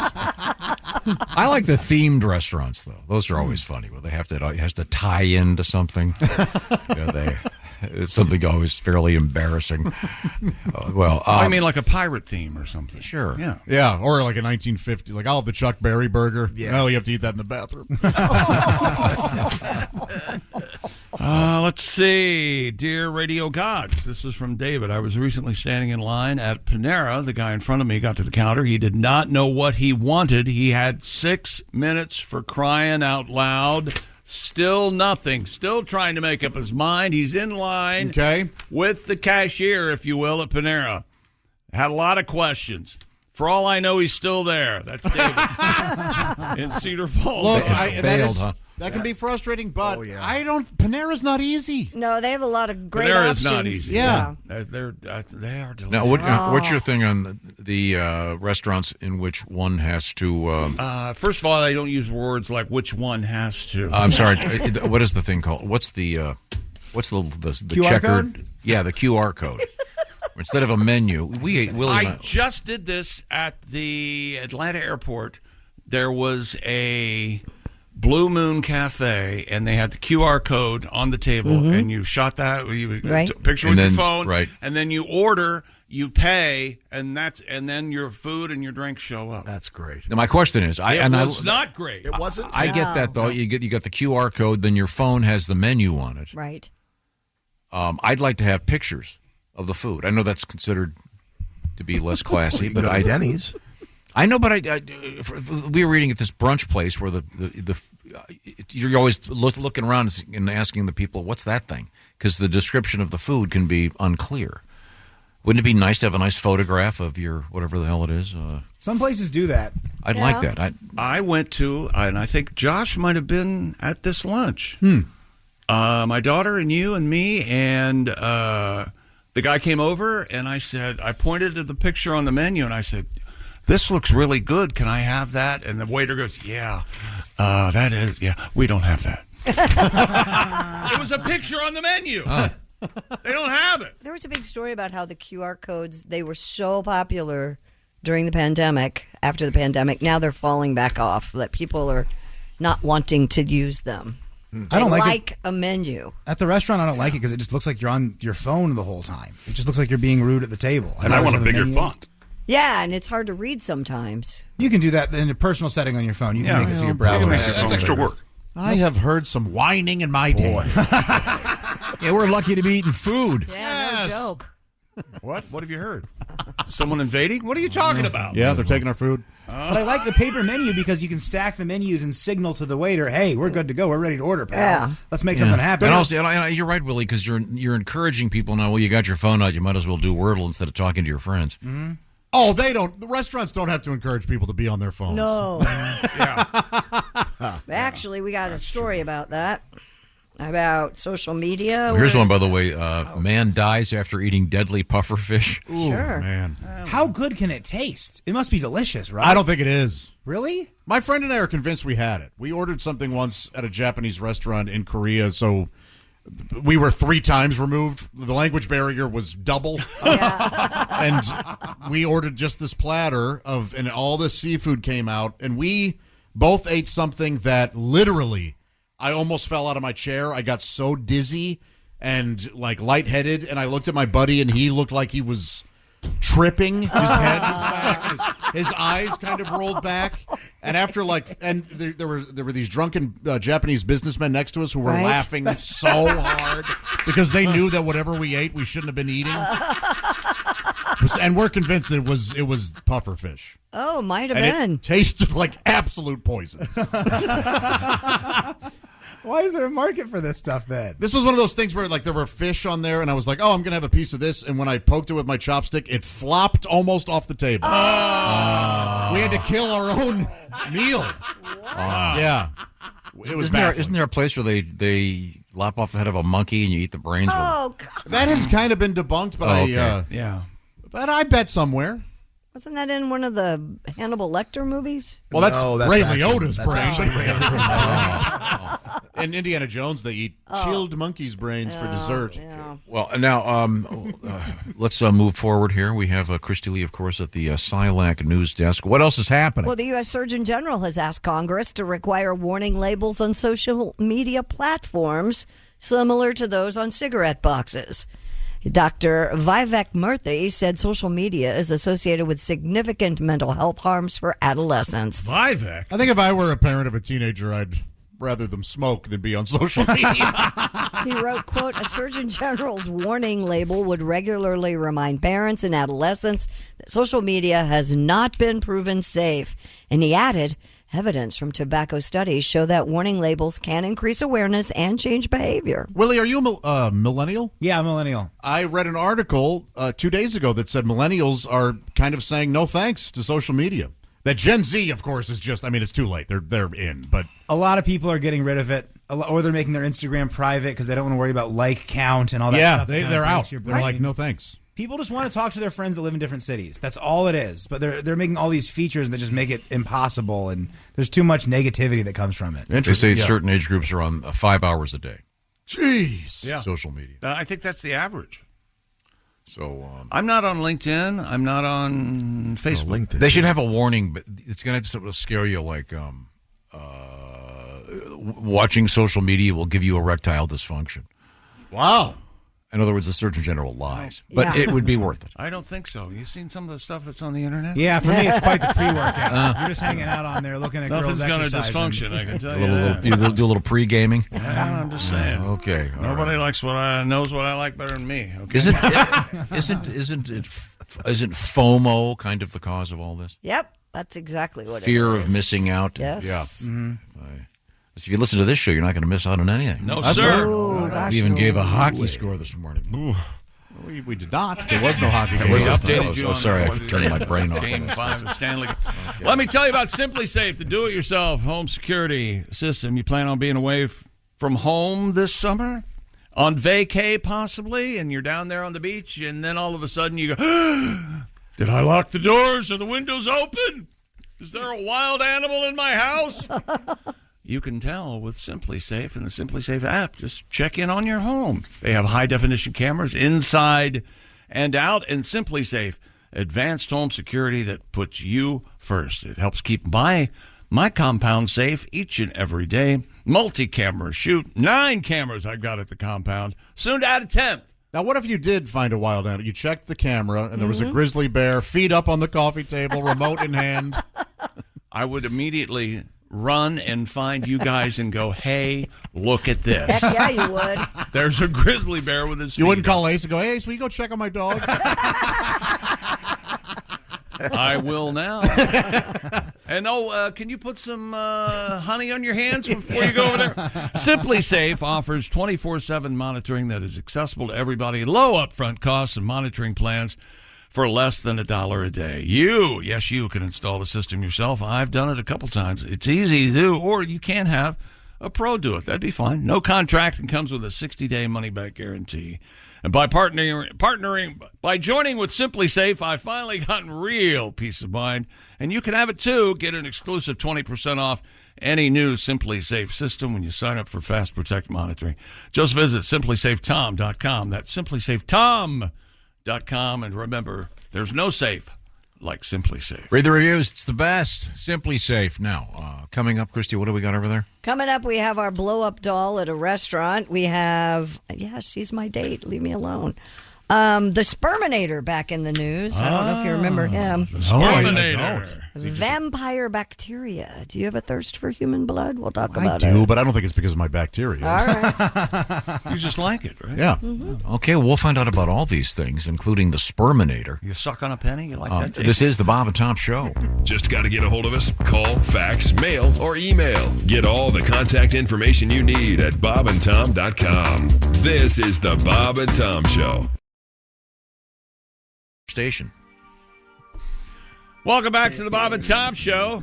I like the themed restaurants, though. Those are always funny. Where they have to, it has to tie into something. It's something always fairly embarrassing. I mean, like a pirate theme or something. Sure. Yeah. Yeah, or like a 1950, like I'll have the Chuck Berry burger. Yeah. Oh, you have to eat that in the bathroom. Let's see. Dear Radio Gods, this is from David. I was recently standing in line at Panera. The guy in front of me got to the counter. He did not know what he wanted. He had 6 minutes for crying out loud. Still nothing. Still trying to make up his mind. He's in line with the cashier, if you will, at Panera. Had a lot of questions. For all I know, he's still there. That's David in Cedar Falls. Look, That can be frustrating, but yeah. Panera's not easy. No, they have a lot of great Panera's options. not easy. Yeah. They are delicious. Now, what's your thing on the restaurants in which one has to? First of all, I don't use words like "which one has to." I'm sorry. What is the thing called? What's the QR checkered? code? Yeah, the QR code. Instead of a menu, Willie and I just did this at the Atlanta airport. There was a Blue Moon Cafe, and they had the QR code on the table, and you shot that. You Right. took a picture And with then- your phone, right. and then you order, you pay, and then your food and your drinks show up. That's great. Now, my question is, It was not great. It wasn't. I get that though. You got the QR code, then your phone has the menu on it. Right. I'd like to have pictures of the food. I know that's considered to be less classy, You but go to Denny's. I know, but we were eating at this brunch place where you're always looking around and asking the people, "What's that thing?" Because the description of the food can be unclear. Wouldn't it be nice to have a nice photograph of your whatever the hell it is? Some places do that. I'd like that. I went to, and I think Josh might have been at this lunch. My daughter and you and me and the guy came over, and I pointed to the picture on the menu, and I said, "This looks really good. Can I have that?" And the waiter goes, "Yeah, that is, yeah, we don't have that." It was a picture on the menu. They don't have it. There was a big story about how the QR codes, they were so popular during the pandemic, after the pandemic. Now they're falling back off, that people are not wanting to use them. I don't like it. A menu. At the restaurant, I don't like it because it just looks like you're on your phone the whole time. It just looks like you're being rude at the table. And I want a bigger menu. font. Yeah, and it's hard to read sometimes. You can do that in a personal setting on your phone. You can make it so your browser. That's extra work. I have heard some whining in my day. Yeah, we're lucky to be eating food. Yeah, no joke. What have you heard? Someone invading? What are you talking about? Yeah, they're taking our food. But I like the paper menu because you can stack the menus and signal to the waiter, "Hey, we're good to go. We're ready to order, pal. Yeah. Let's make something happen." And also, you're right, Willie, because you're encouraging people now. Well, you got your phone out. You might as well do Wordle instead of talking to your friends. Mm-hmm. Oh, they don't. The restaurants don't have to encourage people to be on their phones. No. Yeah. Actually, we got a story about that. About social media. Here's one, by the way. Man dies after eating deadly puffer fish. Ooh, Sure. man. How good can it taste? It must be delicious, right? I don't think it is. Really? My friend and I are convinced we had it. We ordered something once at a Japanese restaurant in Korea, so we were 3 times removed. The language barrier was double. And we ordered just this platter and all this seafood came out, and we both ate something that literally I almost fell out of my chair. I got so dizzy and like lightheaded, and I looked at my buddy, and he looked like he was tripping. His head was back, his eyes kind of rolled back, and after there were these drunken Japanese businessmen next to us who were laughing so hard because they knew that whatever we ate, we shouldn't have been eating. And we're convinced it was puffer fish. Oh, might have And been. it tasted like absolute poison. Why is there a market for this stuff then? This was one of those things where like there were fish on there, and I was like, "Oh, I'm gonna have a piece of this." And when I poked it with my chopstick, it flopped almost off the table. We had to kill our own meal. Yeah, it was bad. Isn't there a place where they lop off the head of a monkey and you eat the brains? Oh, God. That has kind of been debunked, but but I bet somewhere. Wasn't that in one of the Hannibal Lecter movies? Well, that's Ray action. Liotta's That's brain. In Indiana Jones, they eat chilled monkey's brains for dessert. Yeah. Well, now let's move forward here. We have Christy Lee, of course, at the SILAC news desk. What else is happening? Well, the U.S. Surgeon General has asked Congress to require warning labels on social media platforms similar to those on cigarette boxes. Dr. Vivek Murthy said social media is associated with significant mental health harms for adolescents. Vivek? I think if I were a parent of a teenager, I'd rather them smoke than be on social media. He wrote, quote, "A Surgeon General's warning label would regularly remind parents and adolescents that social media has not been proven safe." And he added, evidence from tobacco studies show that warning labels can increase awareness and change behavior. Willie, are you a millennial? Yeah, I'm a millennial. I read an article 2 days ago that said millennials are kind of saying no thanks to social media. That Gen Z, of course, is just, I mean, it's too late. They're in, but A lot of people are getting rid of it, or they're making their Instagram private because they don't want to worry about like count and all that stuff. Yeah, they're out. They're like, no thanks. People just want to talk to their friends that live in different cities. That's all it is. But they're making all these features that just make it impossible, and there's too much negativity that comes from it. They say certain age groups are on 5 hours a day. Jeez. Yeah. Social media. I think that's the average. So I'm not on LinkedIn. I'm not on Facebook. They should have a warning, but it's going to have something to scare you, like watching social media will give you erectile dysfunction. Wow. In other words, the Surgeon General lies. But it would be worth it. I don't think so. You seen some of the stuff that's on the internet? Yeah, for me, it's quite the pre-workout. You're just hanging out on there looking at Nothing's girls going to exercising. dysfunction, I can tell you that. You do a little pre-gaming? Yeah, I'm just saying. Okay. all Nobody right. likes knows what I like better than me. Okay? Isn't FOMO kind of the cause of all this? Yep, that's exactly what Fear it is. of missing out. Yes. Yeah. If you listen to this show, you're not going to miss out on anything. No, sir. We even gave a hockey score this morning. We did not. There was no hockey game. We updated you. Oh, sorry, I turned my brain off. Game 5 of Stanley. Let me tell you about Simply Safe, the do-it-yourself home security system. You plan on being away from home this summer? On vacay, possibly, and you're down there on the beach, and then all of a sudden you go, did I lock the doors? Are the windows open? Is there a wild animal in my house? You can tell with Simply Safe and the Simply Safe app. Just check in on your home. They have high-definition cameras inside and out, and Simply Safe, advanced home security that puts you first. It helps keep my compound safe each and every day. Multi-camera shoot. 9 cameras I've got at the compound. Soon to add a 10th. Now, what if you did find a wild animal? You checked the camera, and there was a grizzly bear, feet up on the coffee table, remote in hand. I would immediately run and find you guys and go, hey, look at this. Heck yeah, you would. There's a grizzly bear with his feet. You wouldn't call Ace and go, hey, Ace, will you go check on my dogs? I will now. And can you put some honey on your hands before you go over there? Simply Safe offers 24/7 monitoring that is accessible to everybody. Low upfront costs and monitoring plans for less than $1 a day. You can install the system yourself. I've done it a couple times. It's easy to do, or you can have a pro do it. That'd be fine. No contract and comes with a 60-day money-back guarantee. And by by joining with Simply Safe, I've finally gotten real peace of mind. And you can have it too. Get an exclusive 20% off any new Simply Safe system when you sign up for Fast Protect monitoring. Just visit simplysafetom.com. That's simplysafetom.com. And remember, there's no safe like Simply Safe. Read the reviews. It's the best. Simply Safe. Now, coming up, Christy, what do we got over there? Coming up, we have our blow-up doll at a restaurant. We have, she's my date. Leave me alone. The Sperminator back in the news. I don't know if you remember him. The Sperminator. Vampire bacteria. Do you have a thirst for human blood? We'll talk I about do, it. but I don't think it's because of my bacteria. All right. You just like it, right? Yeah. Okay, well, we'll find out about all these things, including the Sperminator. You suck on a penny? You like that taste? This is the Bob and Tom Show. Just got to get a hold of us. Call, fax, mail, or email. Get all the contact information you need at bobandtom.com. This is the Bob and Tom Show. Station. Welcome back to the Bob and Tom Show.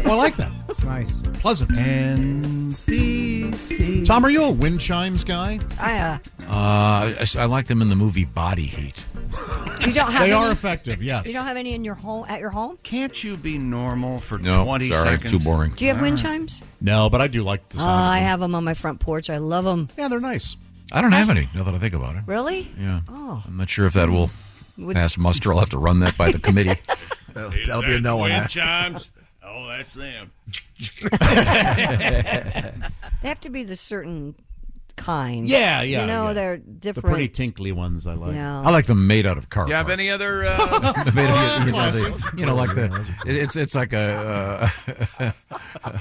Well, I like that. That's nice. Pleasant. NBC. Tom, are you a wind chimes guy? I like them in the movie Body Heat. You don't have They any, are effective, yes. You don't have any in your home at your home? Can't you be normal for No, 20 sorry, seconds? too boring. Do you have wind chimes? No, but I do like the sound of I them. have them on my front porch. I love them. Yeah, they're nice. I don't have any, now that I think about it. Really? Yeah. Oh. I'm not sure if that will pass muster. I'll have to run that by the committee. That'll be a no on Wind that. chimes. Oh, that's them. They have to be the certain kind. Yeah. You know, yeah. they're The different. pretty tinkly ones I like. Yeah. I like them made out of car You have parts. any other... Like the it's like a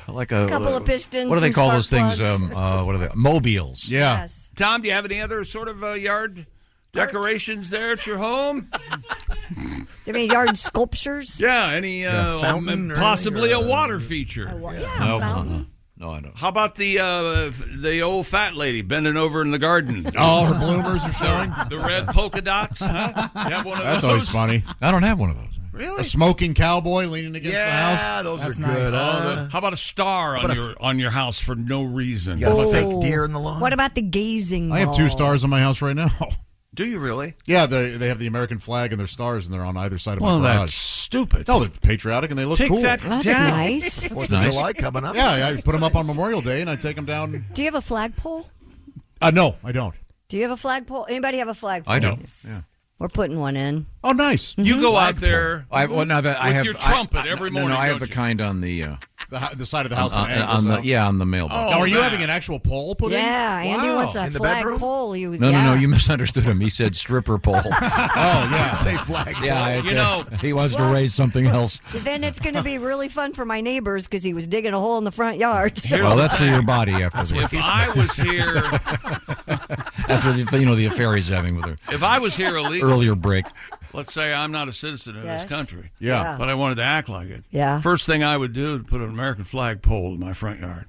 like a Couple of pistons, What do they some call those spark things? plugs. What are they? Mobiles. Yeah. Yes. Tom, do you have any other sort of yard decorations there at your home? Do you have any yard sculptures? Yeah, any fountain or possibly anything, a water feature. No, fountain. no, I don't. How about the old fat lady bending over in the garden? Oh, her bloomers are showing. The red polka dots, huh? You have one of That's those? always funny. I don't have one of those. Really? A smoking cowboy leaning against the house. Yeah, those That's are nice. good. How about a star on your house for no reason? You got a fake deer in the lawn? What about the gazing I have 2 ball? stars on my house right now. Do you really? Yeah, they have the American flag and their stars, and they're on either side of my Well, garage. that's stupid. No, they're patriotic and they look Take cool. that That's down. nice. 4th of Nice. July coming up. Yeah, I put them up on Memorial Day, and I take them down. Do you have a flagpole? No, I don't. Do you have a flagpole? Anybody have a flagpole? I don't. Yeah. We're putting one in. Oh, nice. You go out there I have your trumpet every morning. No, I have don't the you? kind on the The side of the house that on angles the out. on the mailbox. Now, are you that. having an actual pole put in? Yeah, Andy Wow. wants a In the bedroom? flagpole. No, you misunderstood him. He said stripper pole. Oh, yeah. Say flag. Yeah, he wants to raise something else. Then it's going to be really fun for my neighbors because he was digging a hole in the front yard. So. Well, that's for your body after If I was here, after the affair he's having with her. if I was here illegally, Earlier break. let's say I'm not a citizen of Yes. this country. Yeah. But I wanted to act like it. Yeah. First thing I would do is put an American flag pole in my front yard.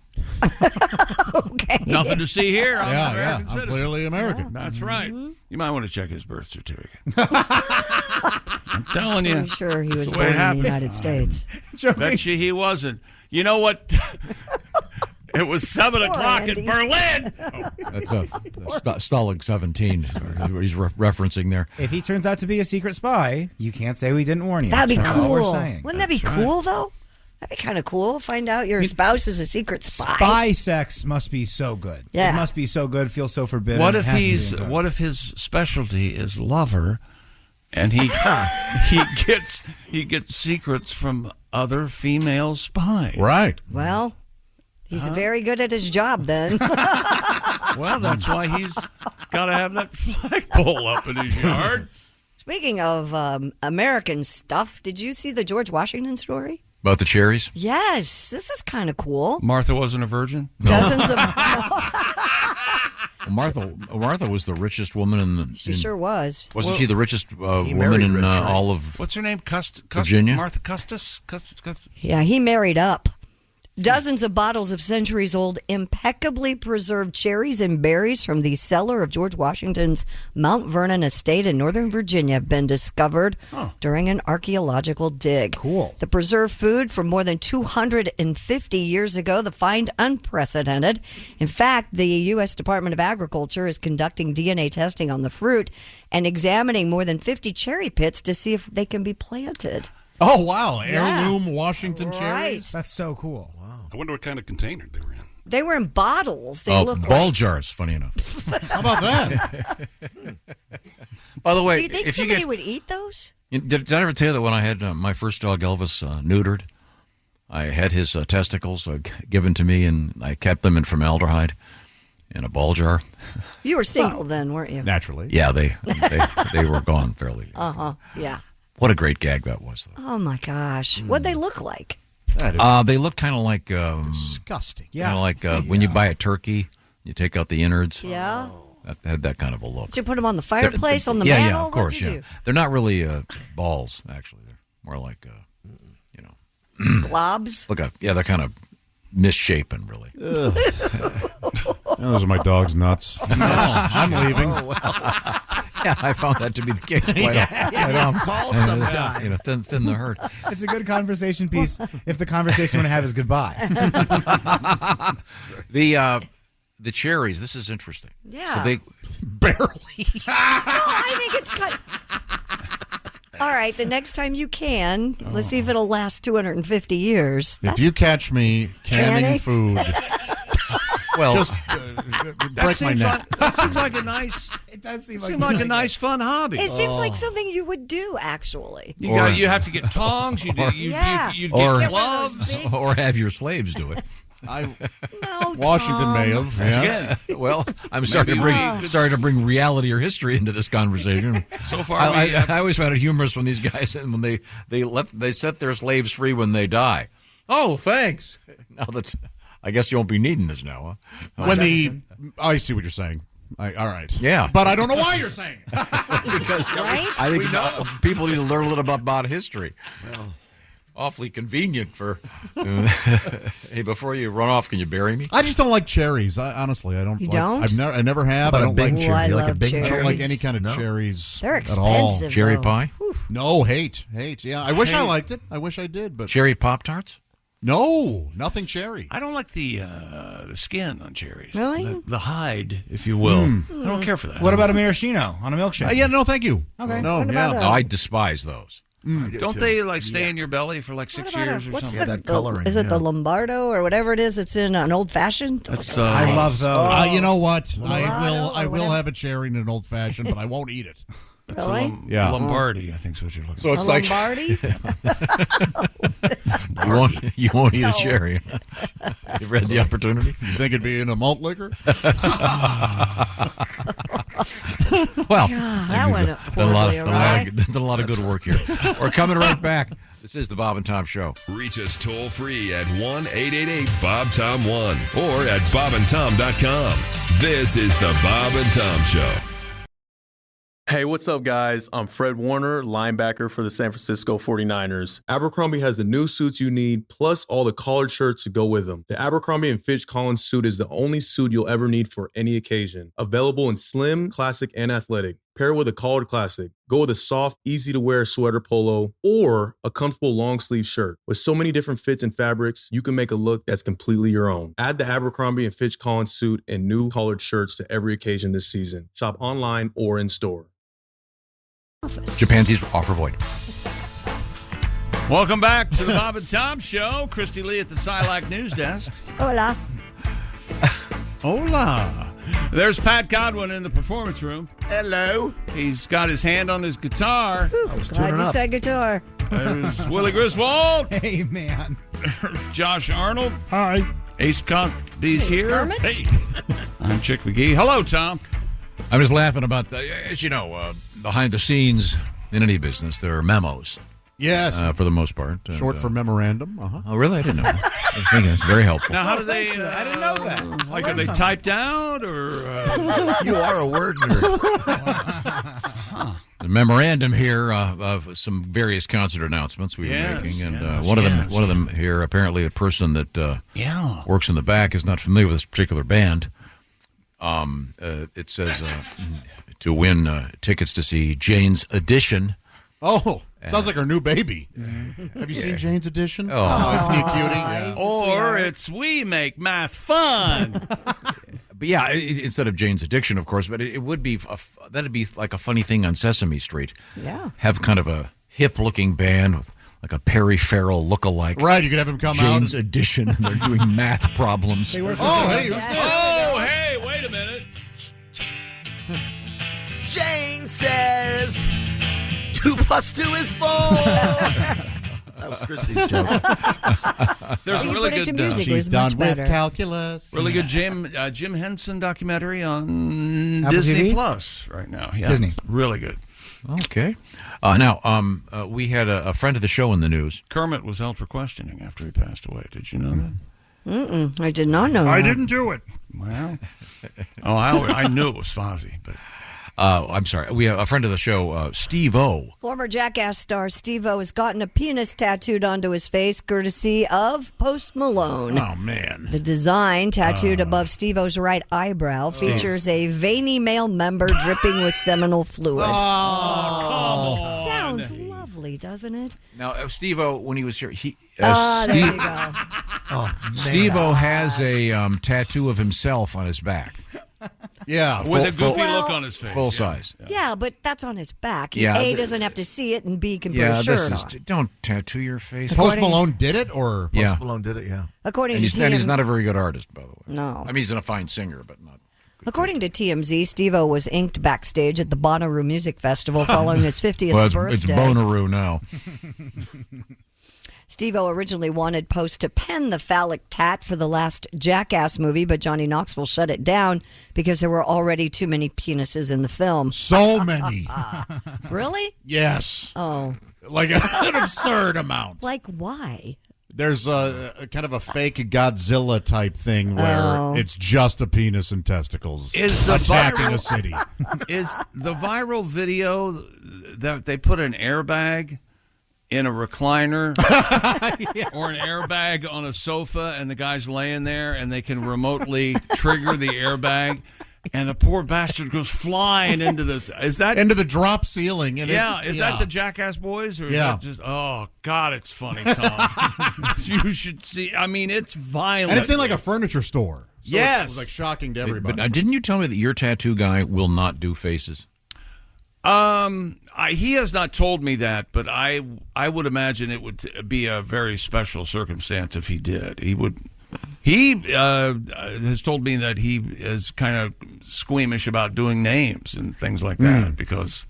Okay. Nothing to see here. I'm an Yeah, American I'm citizen. clearly American. That's right. Mm-hmm. You might want to check his birth certificate. I'm telling you. I'm sure he was That's the born way it in the happened. United States. Bet you he wasn't. You know what? It was 7 o'clock Andy. in Berlin. That's Stalag 17. What he's referencing there. If he turns out to be a secret spy, you can't say we didn't warn you. That'd be That's all cool. we're saying. Wouldn't that be cool, though? That'd be kind of cool. Find out your spouse is a secret spy. Spy sex must be so good. Yeah. It must be so good. Feels so forbidden. What It if has to be he's? good. What if his specialty is lover, and he gets secrets from other female spies? Right. Well, he's very good at his job then. Well, that's why he's got to have that flagpole up in his yard. Speaking of American stuff, did you see the George Washington story? About the cherries? Yes, this is kind of cool. Martha wasn't a virgin. Dozens of. Martha was the richest woman in the. She sure was. Wasn't she the richest woman married in rich, right? all of What's her name? Virginia? Martha Custis. Yeah, he married up. Dozens of bottles of centuries-old, impeccably preserved cherries and berries from the cellar of George Washington's Mount Vernon estate in Northern Virginia have been discovered during an archaeological dig. Cool. The preserved food from more than 250 years ago, the find unprecedented. In fact, the U.S. Department of Agriculture is conducting DNA testing on the fruit and examining more than 50 cherry pits to see if they can be planted. Oh, wow. Yeah. Heirloom Washington Right. cherries? That's so cool. I wonder what kind of container they were in. They were in bottles. They look ball like... jars, funny enough. How about that? By the way, Do you think if you somebody get, would eat those? did I ever tell you that when I had my first dog, Elvis, neutered, I had his testicles given to me, and I kept them in formaldehyde in a ball jar. You were single then, weren't you? Naturally. Yeah, they were gone fairly. Yeah. What a great gag that was, though. Oh my gosh. What'd they look like? They look kind of like disgusting. Kind of like when you buy a turkey, you take out the innards. Yeah. That had that kind of a look. Did you put them on the fireplace, on the yeah, mantle? Yeah, of course, What'd you yeah. They're not really balls, actually. They're more like, do? Globs? look up. Yeah, they're kind of misshapen, really. Those are my dog's nuts. No, I'm leaving. Yeah, I found that to be the case. Call sometime. Thin the herd. It's a good conversation piece if the conversation you want to have is goodbye. The cherries, this is interesting. Yeah. So they barely. No, I think it's kind All right, the next time you can, let's see if it'll last 250 years. If you catch me canning food, well, just break my neck. That seems like a nice. It does seem like a nice, fun hobby. It seems like something you would do, actually. You have to get tongs. You get gloves, or have your slaves do it. Washington may have. Yes. Well, I'm sorry to bring reality or history into this conversation. So far, I always found it humorous when these guys when they set their slaves free when they die. Oh, thanks. Now that I guess you won't be needing this now. Huh? I see what you're saying. All right. Yeah. But I don't know why you're saying it. Because I think people need to learn a little bit about history. Awfully convenient for. Hey, before you run off, can you bury me? I just don't like cherries. Honestly, I don't. You like, don't? I never have. How I about a don't big like cherry? I You like a love big cherries. I don't like any kind of cherries. They're at all. expensive. Cherry though. pie? No, hate. Yeah, I wish I liked it. I wish I did, but Cherry Pop-Tarts? no, nothing cherry. I don't like the skin on cherries. Really? The hide, if you will. I don't care for that. What about a maraschino on a milkshake? Yeah, no, thank you. Okay. No, What yeah. about No, I despise those. Don't they like stay in your belly for like 6 years or What's something? the, that coloring, Is it the yeah. Lombardo or whatever it is? It's in an old fashioned. That's, I love those. You know what? I Colorado or will have a cherry in an old fashioned, but I won't eat it. It's a Really? Yeah. Lombardi, I think is what you're looking So for. it's A like Lombardi? you won't eat a cherry. You've read The Opportunity? You think it'd be in a malt liquor? Well, that went done a lot, horribly awry. done a lot of good work here. We're coming right back. This is the Bob and Tom Show. Reach us toll free at 1-888-BOB-TOM-1 or at bobandtom.com. This is the Bob and Tom Show. Hey, what's up, guys? I'm Fred Warner, linebacker for the San Francisco 49ers. Abercrombie has the new suits you need, plus all the collared shirts to go with them. The Abercrombie & Fitch Collins suit is the only suit you'll ever need for any occasion. Available in slim, classic, and athletic. Pair with a collared classic. Go with a soft, easy-to-wear sweater polo or a comfortable long-sleeve shirt. With so many different fits and fabrics, you can make a look that's completely your own. Add the Abercrombie & Fitch Collins suit and new collared shirts to every occasion this season. Shop online or in store. Japansies offer void. Welcome back to the Bob and Tom Show. Christy Lee at the Silac News Desk. Hola. Hola. There's Pat Godwin in the performance room. Hello. He's got his hand on his guitar. Glad you said guitar. There's Willie Griswold. Hey, man. Josh Arnold. Hi. Ace Cosby's here. Kermit? Hey. I'm Chick McGee. Hello, Tom. I'm just laughing about, as you know, behind the scenes in any business, there are memos. Yes. For the most part. Short for memorandum. Uh-huh. Oh, really? I didn't know that. I think it's very helpful. Now, how do they? I didn't know that. Like, are they typed out or? You are a word nerd. The memorandum here of some various concert announcements we were making, and one of them here. Apparently, the person that works in the back is not familiar with this particular band. It says to win tickets to see Jane's Addition. Oh, sounds like her new baby. Have you seen Jane's Addition? Oh, isn't he a cutie? Yeah. Or it's We Make Math Fun. But yeah, instead of Jane's Addiction, of course. But it would be that'd be like a funny thing on Sesame Street. Yeah, have kind of a hip-looking band with like a Perry Farrell look-alike. Right, you could have him come Jane's out. Addition, and they're doing math problems. Hey, who's this? Oh, hey, wait a minute. Jane says 2 + 2 is 4. That was Christy's joke. There's a You really put it to good. music, it She's was done much with better. calculus. Really good Jim Henson documentary on Apple Disney TV? Plus right now. Yeah, Disney. Really good. Okay. Now, we had a friend of the show in the news. Kermit was held for questioning after he passed away. Did you know that? I did not know that. do it. Well, I knew it was Fozzie, but I'm sorry. We have a friend of the show, Steve O. Former Jackass star Steve-O has gotten a penis tattooed onto his face courtesy of Post Malone. Oh, man. The design, tattooed above Steve-O's right eyebrow, features a veiny male member dripping with seminal fluid. Oh, Sounds lovely, doesn't it? Now, Steve O, when he was here, There you go. Steve O has a tattoo of himself on his back. Yeah. with a goofy Well, look on his face. Full yeah. size. Yeah, but that's on his back. He, Yeah, A, doesn't have to see it, and B, can put Yeah, a this shirt is. on. Don't tattoo your face. Post Malone did it, or Yeah. Post Malone did it, yeah. According And to he's not a very good artist, by the way. No. I mean, he's a fine singer, but not. According to TMZ, Steve-O was inked backstage at the Bonnaroo Music Festival following his 50th Well, birthday. it's Bonnaroo now. Steve-O originally wanted Post to pen the phallic tat for the last Jackass movie, but Johnny Knoxville shut it down because there were already too many penises in the film. so many. Really? Yes. Oh. Like an absurd amount. Like, why? There's a kind of a fake Godzilla type thing where it's just a penis and testicles Is the attacking viral- a city. Is the viral video that they put an airbag in a recliner or an airbag on a sofa, and the guy's laying there, and they can remotely trigger the airbag, and the poor bastard goes flying into this. Is that into the drop ceiling? And is that the Jackass Boys, or is that just? Oh God, it's funny, Tom. You should see. I mean, it's violent, and it's in like a furniture store. So yes, it's like shocking to everybody. But didn't you tell me that your tattoo guy will not do faces? He has not told me that, but I would imagine it would be a very special circumstance if he did. He would. He has told me that he is kind of squeamish about doing names and things like that because,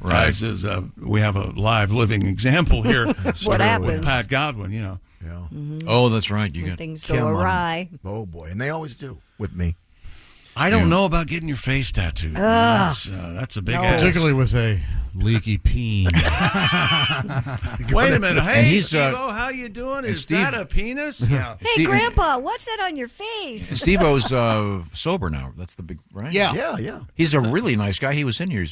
as is, we have a live living example here. What happens? With Pat Godwin, you know. Yeah. Mm-hmm. Oh, that's right. You When got things go awry. Oh boy, and they always do with me. I don't know about getting your face tattooed. That's a big ask. Particularly with a leaky peen. Wait a minute. Hey, he's, Steve-O, how you doing? Is Steve- that a penis? Yeah. Hey, Grandpa, what's that on your face? Steve-O's sober now. That's the big, right? Yeah. He's a really nice guy. He was in here.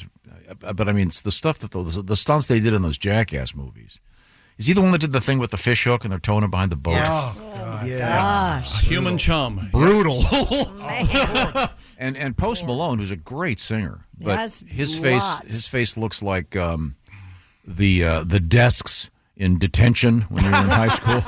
But I mean, it's the stuff that the stunts they did in those Jackass movies. Is he the one that did the thing with the fish hook and they're towing it behind the boat? Gosh. A human chum. Brutal. And Post Malone, who's a great singer, but Yes, his lots. face looks like the desks in detention when you were in high school.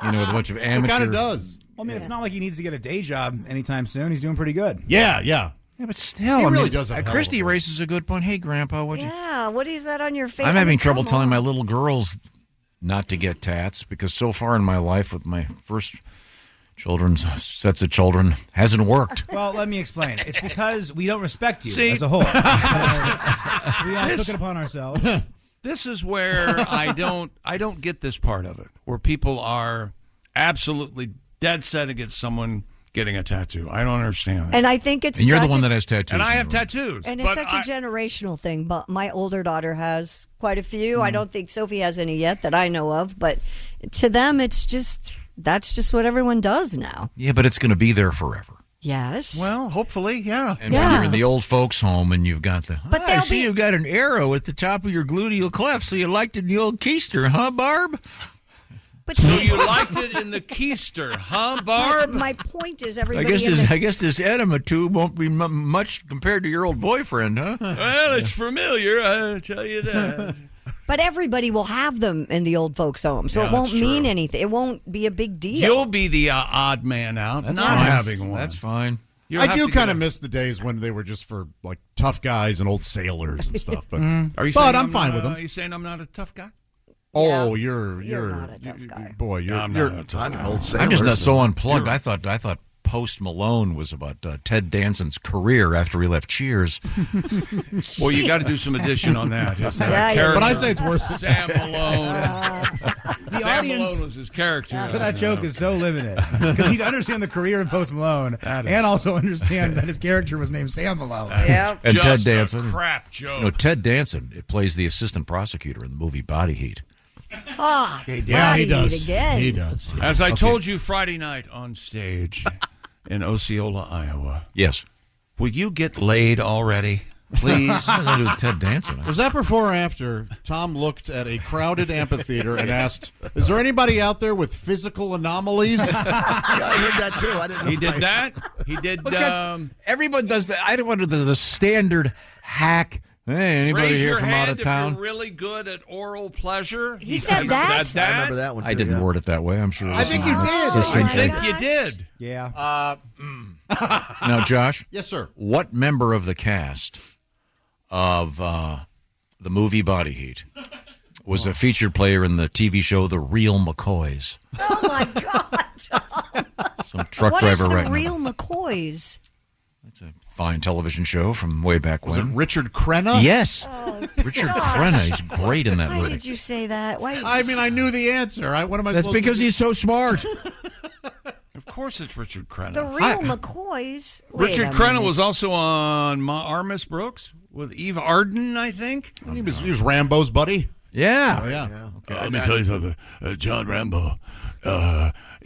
You know, with a bunch of amateurs. It kind of does. Well, I mean, it's not like he needs to get a day job anytime soon. He's doing pretty good. Yeah. Yeah, but still, He I really mean, does have a hell of a Christy voice. raises a good point. Hey, Grandpa, what you? Yeah, what is that on your face? I'm having trouble Come telling on. my little girls not to get tats because so far in my life with my first children's sets of children hasn't worked. Well, let me explain. It's because we don't respect you See? as a whole. We all took it upon ourselves. This is where I don't get this part of it, where people are absolutely dead set against someone getting a tattoo. I don't understand that. And I think it's And you're the such one a- that has tattoos. And I have tattoos. And it's but such a generational thing. But my older daughter has quite a few. I don't think Sophie has any yet that I know of. But to them, it's just that's just what everyone does now. Yeah, but it's going to be there forever. Yes. Well, hopefully, yeah. And when you're in the old folks' home and you've got But I they'll see be- you've got an arrow at the top of your gluteal cleft, so you liked it in the old keister, huh, Barb? But So you liked it in the keister, huh, Barb? My point is I everybody. guess this enema tube won't be much compared to your old boyfriend, huh? Well, it's familiar, I tell you that. But everybody will have them in the old folks' home, so Yeah, it won't that's mean true. anything. It won't be a big deal. You'll be the odd man out, That's not fine. having one. That's fine. You'll I have do to kind get of a- miss the days when they were just for like tough guys and old sailors and stuff. But Are you but saying I'm fine with them. Are you saying I'm not a tough guy? Oh, You're you're not a tough guy. boy. You're I'm you're not a tough I'm guy. an old sailor. I'm just not so so- unplugged. I thought Post Malone was about Ted Danson's career after he left Cheers. Well, you got to do some addition on that. His, Yeah, character, But I say it's worth it. Sam Malone. The Sam audience Malone was his character. for that joke is so limited because he'd understand the career of Post Malone That is- and also understand that his character was named Sam Malone. Yeah. And Just Ted a Danson. crap joke. No, Ted Danson plays the assistant prosecutor in the movie Body Heat. Ah, Yeah, body he does. heat again. He does. As I told you Friday night on stage in Osceola, Iowa, Yes. will you get laid already? Please. What does that have to do with Ted Danson? Was that before or after Tom looked at a crowded amphitheater and asked, "Is there anybody out there with physical anomalies?" Yeah, I heard that too. I didn't know. He did that. He did. Everyone does that. I don't want to do the standard hack. Hey, anybody Raise here your from hand out of if town? you're really good at oral pleasure. He said that? Said I remember that one. Too, I didn't yeah. word it that way. I'm sure. I think you did. I think you did. Yeah. Now, Josh. Yes, sir. What member of the cast of the movie Body Heat was a featured player in the TV show The Real McCoys? Oh my God! Some truck What is driver the right real now. McCoys? It's a fine television show from way back Was it when. Richard Crenna? Yes. Oh, Richard gosh. Crenna. He's great in that Why movie. did you say that? Why? I mean, I knew the answer. What am I? That's supposed because to do? he's so smart. Of course, it's Richard Crenna. the real McCoys. Wait Richard a Crenna minute. was also on Armis Brooks with Eve Arden, I think. He was Rambo's buddy. Yeah. Oh, yeah. Let me tell you something, John Rambo.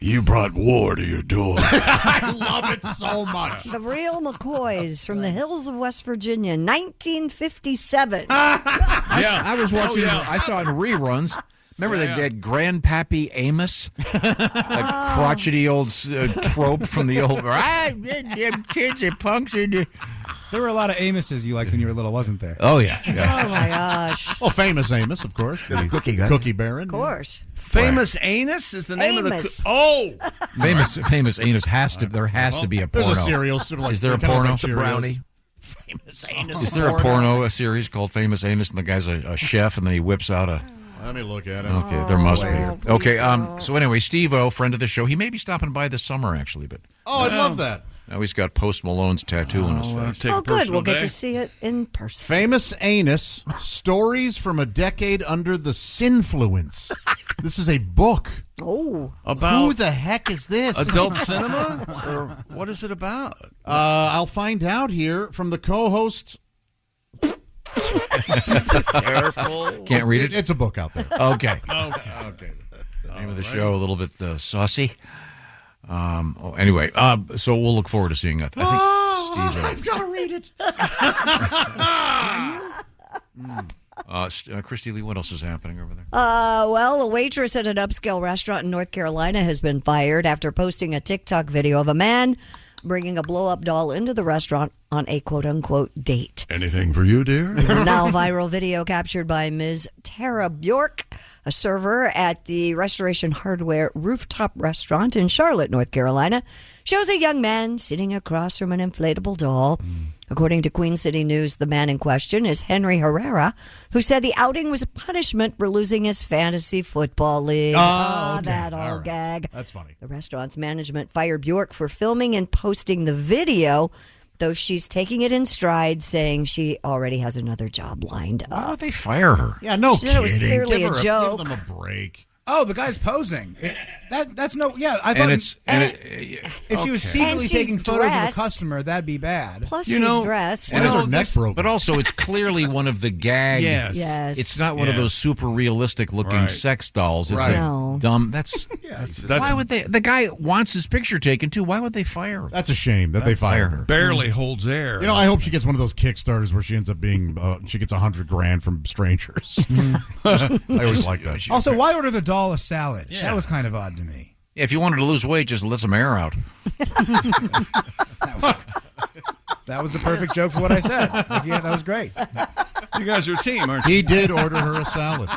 You brought war to your door. I love it so much. The real McCoys from the hills of West Virginia, 1957. I was watching. I saw it in reruns. Remember that Grandpappy Amos? That crotchety old trope from the old... kids are punks. There were a lot of Amoses you liked when you were little, wasn't there? Oh, yeah. Oh, my gosh. Well, famous Amos, of course. The cookie guy. Cookie Baron. Of course. Famous Anus is the name Amos. of the... Famous Anus has to... There has to be a porno. There's a cereal. Is there a porno? Like brownie. Famous Anus. Is there a porno, a series called Famous Anus, and the guy's a chef, and then he whips out a... Let me look at it. Okay, there must be. Okay, so anyway, Steve-O, friend of the show, he may be stopping by this summer, actually. But I'd love that. Now he's got Post Malone's tattoo on his face. Oh, good. We'll get to see it in person. Famous Anus, Stories from a Decade Under the Sinfluence. This is a book. Oh. About who the heck is this? Adult cinema? Or what is it about? I'll find out here from the co-host. Careful. Can't read it? It's a book out there. Okay. Okay. Name of the show, a little bit saucy. Anyway, so we'll look forward to seeing it. I think Steve. I've got to read it. Christy Lee, what else is happening over there? Well, a waitress at an upscale restaurant in North Carolina has been fired after posting a TikTok video of a man bringing a blow-up doll into the restaurant on a quote-unquote date. Anything for you, dear? Now viral video captured by Ms. Tara Bjork, a server at the Restoration Hardware rooftop restaurant in Charlotte, North Carolina, shows a young man sitting across from an inflatable doll. According to Queen City News, the man in question is Henry Herrera, who said the outing was a punishment for losing his fantasy football league. Oh, okay. That All old right. gag. That's funny. The restaurant's management fired Bjork for filming and posting the video, though she's taking it in stride, saying she already has another job lined up. Why would they fire her? Yeah, no She said kidding. it was clearly Give a her joke. Give them a break. Oh, the guy's posing. That's no. Yeah, I And thought. it's if she was And secretly she's taking photos of a dressed. customer, that'd be bad. Plus, You she's know, dressed. Why is her neck broken? But also, it's clearly one of the gag. Yes. Yes. It's not one of those super realistic looking Right. sex dolls. It's Right. a No. dumb. That's That's why would they? The guy wants his picture taken too. Why would they fire him? That's a shame that they fired her. barely holds air. You know, I hope she gets one of those Kickstarters where she ends up being she gets $100,000 from strangers. I always like that. Also, why order the doll a salad? Yeah. That was kind of odd to me. Yeah, if you wanted to lose weight, just let some air out. That was the perfect joke for what I said. Yeah, that was great. You guys are a team, aren't you? He did order her a salad.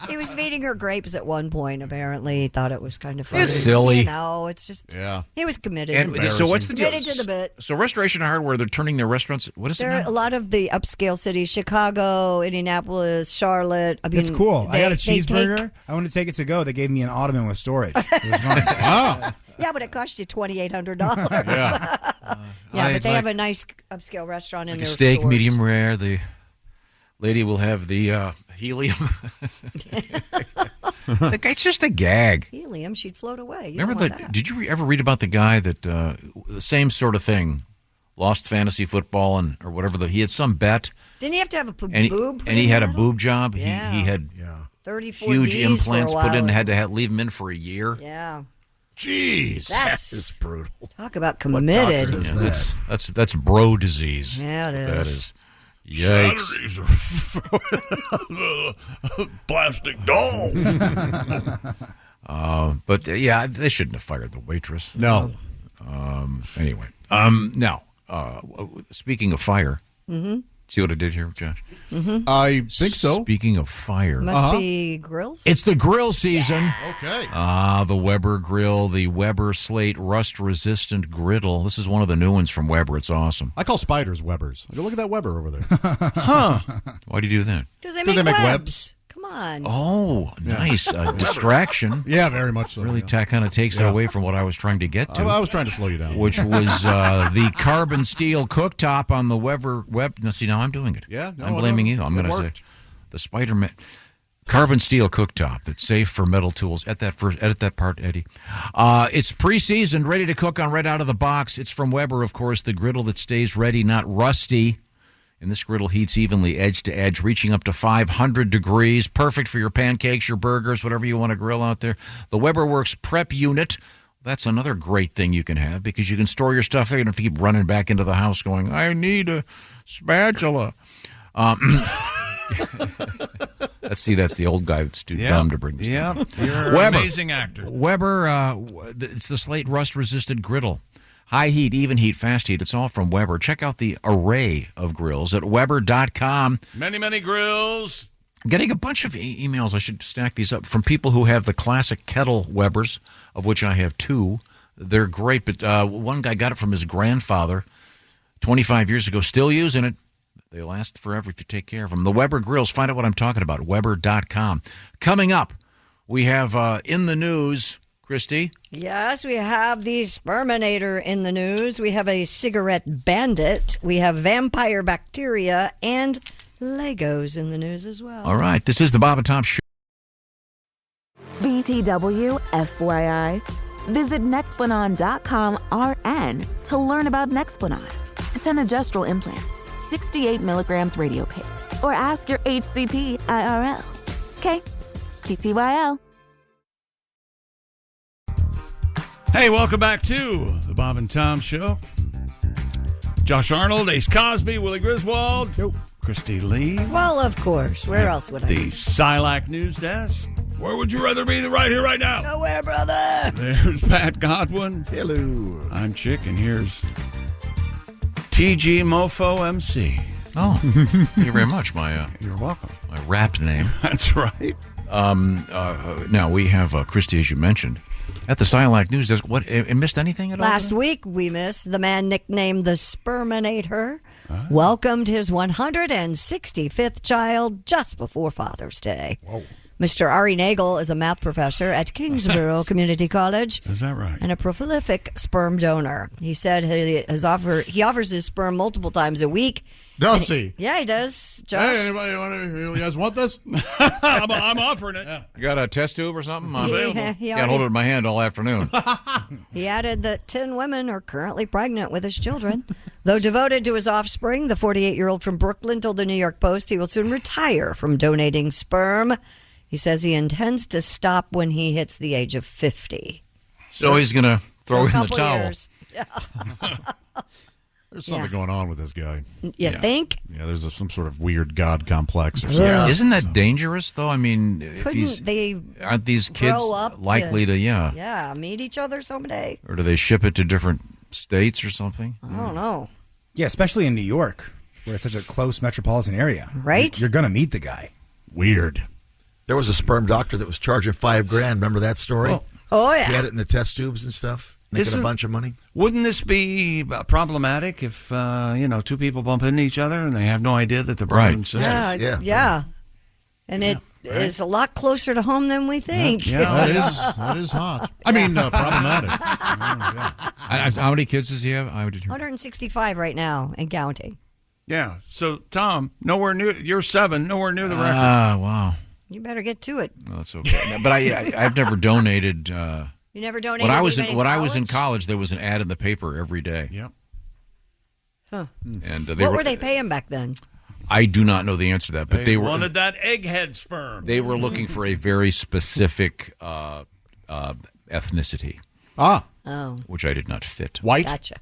He was feeding her grapes at one point, apparently. He thought it was kind of funny. It's silly. You know, it's just, Yeah. he was committed. And so what's the deal? Committed to the bit. So Restoration Hardware, they're turning their restaurants. What is it There are now? a lot of the upscale cities, Chicago, Indianapolis, Charlotte. I mean, It's cool. I got a they cheeseburger. take- I wanted to take it to go. They gave me an ottoman with storage. It was fun. Wow. Yeah, but it cost you $2,800. Yeah. Yeah, but they I'd have like- a nice upscale restaurant in Like a their steak, stores. medium rare. The lady will have the helium. It's just a gag. Helium, she'd float away. You Remember don't want that. Did you ever read about the guy that the same sort of thing, lost fantasy football or whatever? He had some bet, Didn't he have to have a and boob? he had a put in boob job. Yeah. He had 34 huge Ds implants for a put in, while. and had to leave him in for a year. Yeah. Jeez. That's brutal. Talk about committed. Yeah, that's bro disease. Yeah, it That is. is. Yikes. Saturdays are plastic doll. But yeah, they shouldn't have fired the waitress. No. Anyway, now speaking of fire, see what I did here, Josh? I think so. Speaking of fire, Must be grills. it's the grill season. Okay. The Weber grill, the Weber Slate rust-resistant griddle. This is one of the new ones from Weber. It's awesome. I call spiders Webbers. I go, look at that Weber over there. Why do you do that? Because they 'Cause make they make webs. webs. Come on. Oh, nice. Distraction. Yeah, very much so. Really yeah. kind of takes it away from what I was trying to get to. I was trying to slow you down. Which was the carbon steel cooktop on the Weber Web. No, see, now I'm doing it. Yeah, no, I'm I blaming know. you. I'm It going to say worked. the Spider-Man carbon steel cooktop that's safe for metal tools. Edit that part, Eddie. It's pre-seasoned, ready to cook on right out of the box. It's from Weber, of course, the griddle that stays ready, not rusty. And this griddle heats evenly edge to edge, reaching up to 500 degrees. Perfect for your pancakes, your burgers, whatever you want to grill out there. The Weber Works Prep Unit. That's another great thing you can have because you can store your stuff there. You don't have to keep running back into the house going, I need a spatula. That's the old guy that's too dumb to bring this down. You're an amazing actor. Weber, it's the Slate rust-resistant griddle. High heat, even heat, fast heat. It's all from Weber. Check out the array of grills at Weber.com. Many, many grills. I'm getting a bunch of emails. I should stack these up from people who have the classic kettle Webers, of which I have 2. They're great, but one guy got it from his grandfather 25 years ago, still using it. They last forever if you take care of them. The Weber grills, find out what I'm talking about, Weber.com. Coming up, we have in the news, Christy. Yes, we have the Sperminator in the news. We have a cigarette bandit. We have vampire bacteria and Legos in the news as well. All right, this is the Bob and Tom Show. BTW, FYI. Visit Nexplanon.com RN to learn about Nexplanon. It's an adjustable implant, 68 milligrams radio pain. Or ask your HCP IRL. Okay, TTYL. Hey, welcome back to the Bob and Tom Show. Josh Arnold, Ace Cosby, Willie Griswold, Christy Lee. Well, of course. Where else would I The be? Silac News Desk. Where would you rather be? Right here, right now. Nowhere, brother. There's Pat Godwin. Hello. I'm Chick, and here's TG Mofo MC. Oh, thank you very much. You're welcome. My rap name. That's right. Now, we have Christy, as you mentioned, at the Silac News Desk. What, missed anything at all? Last week, we missed the man nicknamed the Sperminator. Welcomed his 165th child just before Father's Day. Whoa. Mr. Ari Nagel is a math professor at Kingsborough Community College. Is that right? And a prolific sperm donor. He said he offers his sperm multiple times a week. Does he? Yeah, he does. Josh? Hey, you guys want this? I'm offering it. Yeah. You got a test tube or something? He Can't hold it in my hand all afternoon. He added that 10 women are currently pregnant with his children. Though devoted to his offspring, the 48-year-old from Brooklyn told the New York Post he will soon retire from donating sperm. He says he intends to stop when he hits the age of 50. So he's going to throw in the towel. Years. There's something going on with this guy. You think? Yeah, there's some sort of weird God complex or something. Yeah. Isn't that dangerous, though? I mean, aren't these kids grow up likely to meet each other someday? Or do they ship it to different states or something? I don't know. Yeah, especially in New York, where it's such a close metropolitan area. Right? You're going to meet the guy. Weird. There was a sperm doctor that was charging $5,000. Remember that story? Oh, yeah. He had it in the test tubes and stuff, making a bunch of money. Wouldn't this be problematic if, 2 people bump into each other and they have no idea that they're brother and sister? Yeah. And it is a lot closer to home than we think. Yeah. That is hot. I mean, problematic. How many kids does he have? 165 right now and counting. Yeah. So, Tom, nowhere near. You're 7, nowhere near the record. Wow. You better get to it. No, that's okay. But I've never donated. You never donated. When I was in college, there was an ad in the paper every day. Yep. Huh. And what were they paying back then? I do not know the answer to that, but they wanted that egghead sperm. They were looking for a very specific ethnicity. Oh. Which I did not fit. White? Gotcha.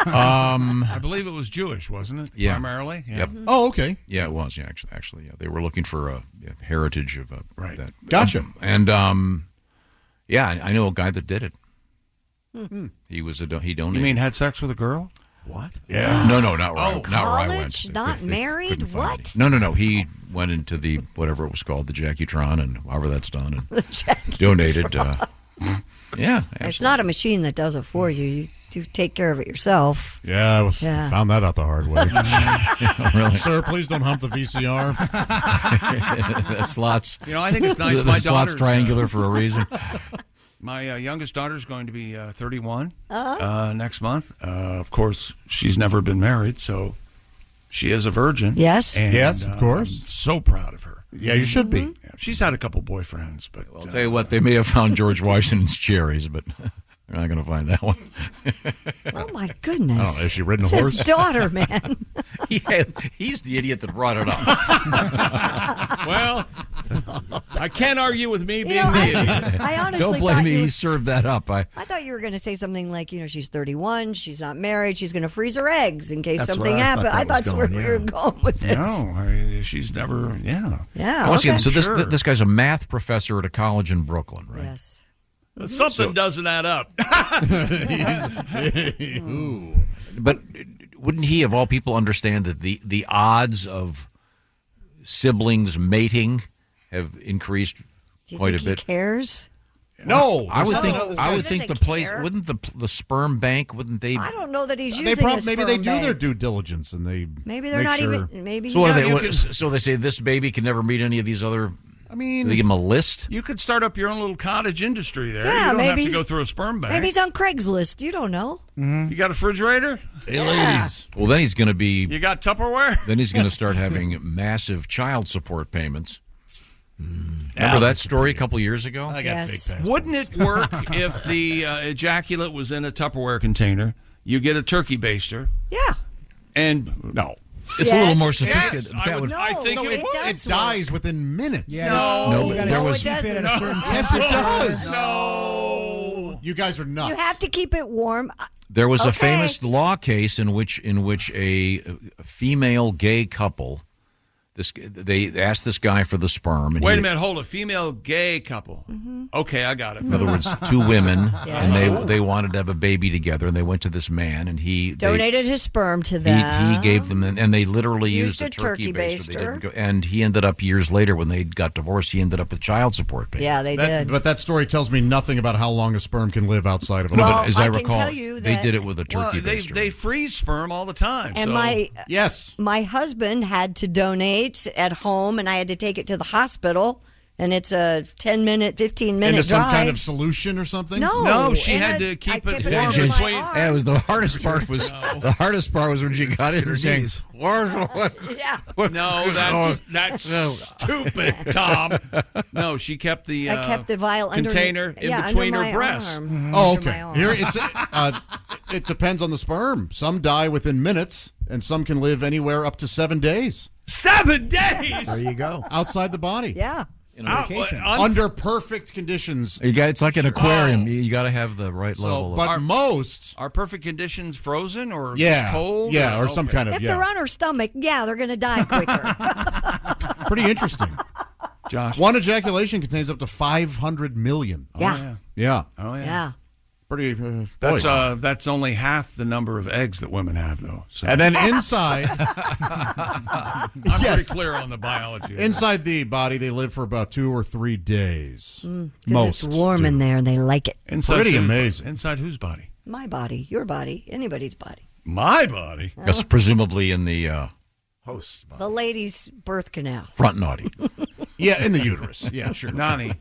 I believe it was Jewish, wasn't it? Yeah. Primarily? Yeah. Yep. Oh, okay. Yeah, it was. Yeah, actually, yeah. They were looking for a heritage of that. Gotcha. And I know a guy that did it. He donated. You mean had sex with a girl? What? Yeah. No, not where college, I went. Not married? What? No. He went into the whatever it was called, the Jackie-tron, and however that's done, and donated. Yeah, absolutely. It's not a machine that does it for you. You do take care of it yourself. Yeah, I found that out the hard way. Really? Sir, please don't hump the VCR. That slot's. I think it's nice. The My slot's daughter's triangular for a reason. My youngest daughter's going to be 31 next month. Of course, she's never been married, so she is a virgin. Yes. And, yes, of course. I'm so proud of her. Yeah, you should be. Yeah, she's had a couple boyfriends, but I'll tell you what, they may have found George Washington's cherries, but they're not going to find that one. Oh my goodness! I don't know. Has she ridden a It's horse? his daughter, man. He's the idiot that brought it up. Well, I can't argue with me being know, the idiot. I honestly Don't blame thought me. you He were- served that up. I thought you were going to say something like, she's 31, she's not married, she's going to freeze her eggs in case That's something where I thought happened. I that thought was where going, we were going with this. No, I mean, she's never. Yeah. Yeah. Once again, okay. so Sure. this guy's a math professor at a college in Brooklyn, right? Yes. Something doesn't add up. But wouldn't he, of all people, understand that the odds of siblings mating have increased Do you quite think a bit? he cares? No, I would no, think. no, this I would guy's- think the doesn't place care. wouldn't the sperm bank. Wouldn't they? I don't know that he's They using a maybe they sperm do their bank. due diligence and they Maybe they're make not sure. even. Maybe So what he are they? doesn't. So they say this baby can never meet any of these other. I mean, Do they give him a list? You could start up your own little cottage industry there. Yeah, you don't have maybe to go he's- through a sperm bank. Maybe he's on Craigslist. You don't know. You got a refrigerator? Hey, ladies. Well, then he's going to be. You got Tupperware? Then he's going to start having massive child support payments. Remember Yeah. that story a couple years ago? I got Yes. fake passports. Wouldn't it work if the ejaculate was in a Tupperware container? You get a turkey baster, Yeah. and No. It's a little Yes. more Yes, sophisticated. I That would- No, I think it it would. does It dies within minutes. Yeah, No, you but gotta there keep was- it at a certain Yes, it temperature. does. No. You guys are nuts. You have to keep it warm. There was a Okay. famous law case in which a female gay couple, they asked this guy for the sperm. And Wait he- a minute, hold a female gay couple. Okay, I got it. In other words, two women, and Yes. they wanted to have a baby together, and they went to this man, and he Donated his sperm to them. He gave them, and they literally Used used a a turkey turkey baster. They baster. didn't go, and he ended up years later when they got divorced. He ended up with child support payments. Yeah, they did. But that story tells me nothing about how long a sperm can live outside of a No, Well, but as I I can recall, tell you they that- did it with a turkey Well, baster. they freeze sperm all the time. And so. Yes. my husband had to donate at home, and I had to take it to the hospital, and it's a 10-minute, 15-minute Into some drive. kind of solution or something? No, she it had to keep I it kept warm under my between- arm. Yeah, it was the hardest part. The hardest part was when she got in and saying, Yeah. No, that's stupid, Tom. No, she kept the I kept the vial container underneath- in yeah, between under her my breasts. arm. Oh, Under my okay. arm. Here it depends on the sperm. Some die within minutes, and some can live anywhere up to 7 days 7 days. There you go. outside the body. Yeah. Vacation. Under perfect conditions. it's like an aquarium. You got to have the right level. So, but most Are perfect conditions frozen or Yeah, cold? yeah, or some kind of If they're on her stomach, yeah, they're going to die quicker. pretty interesting. Josh. One ejaculation contains up to 500 million. Yeah. Yeah. Oh yeah. Yeah. Pretty. That's boy. that's only half the number of eggs that women have, though. So And then inside, I'm pretty yes, clear on the biology. of inside the body, they live for about 2 or 3 days. 'Cause Most it's warm do. in there, and they like it. that. Inside pretty whose- amazing. Inside whose body? My body, your body, anybody's body. My body. That's presumably in the Host. The lady's birth canal. front naughty. Yeah, in the uterus. Yeah, sure. Nani.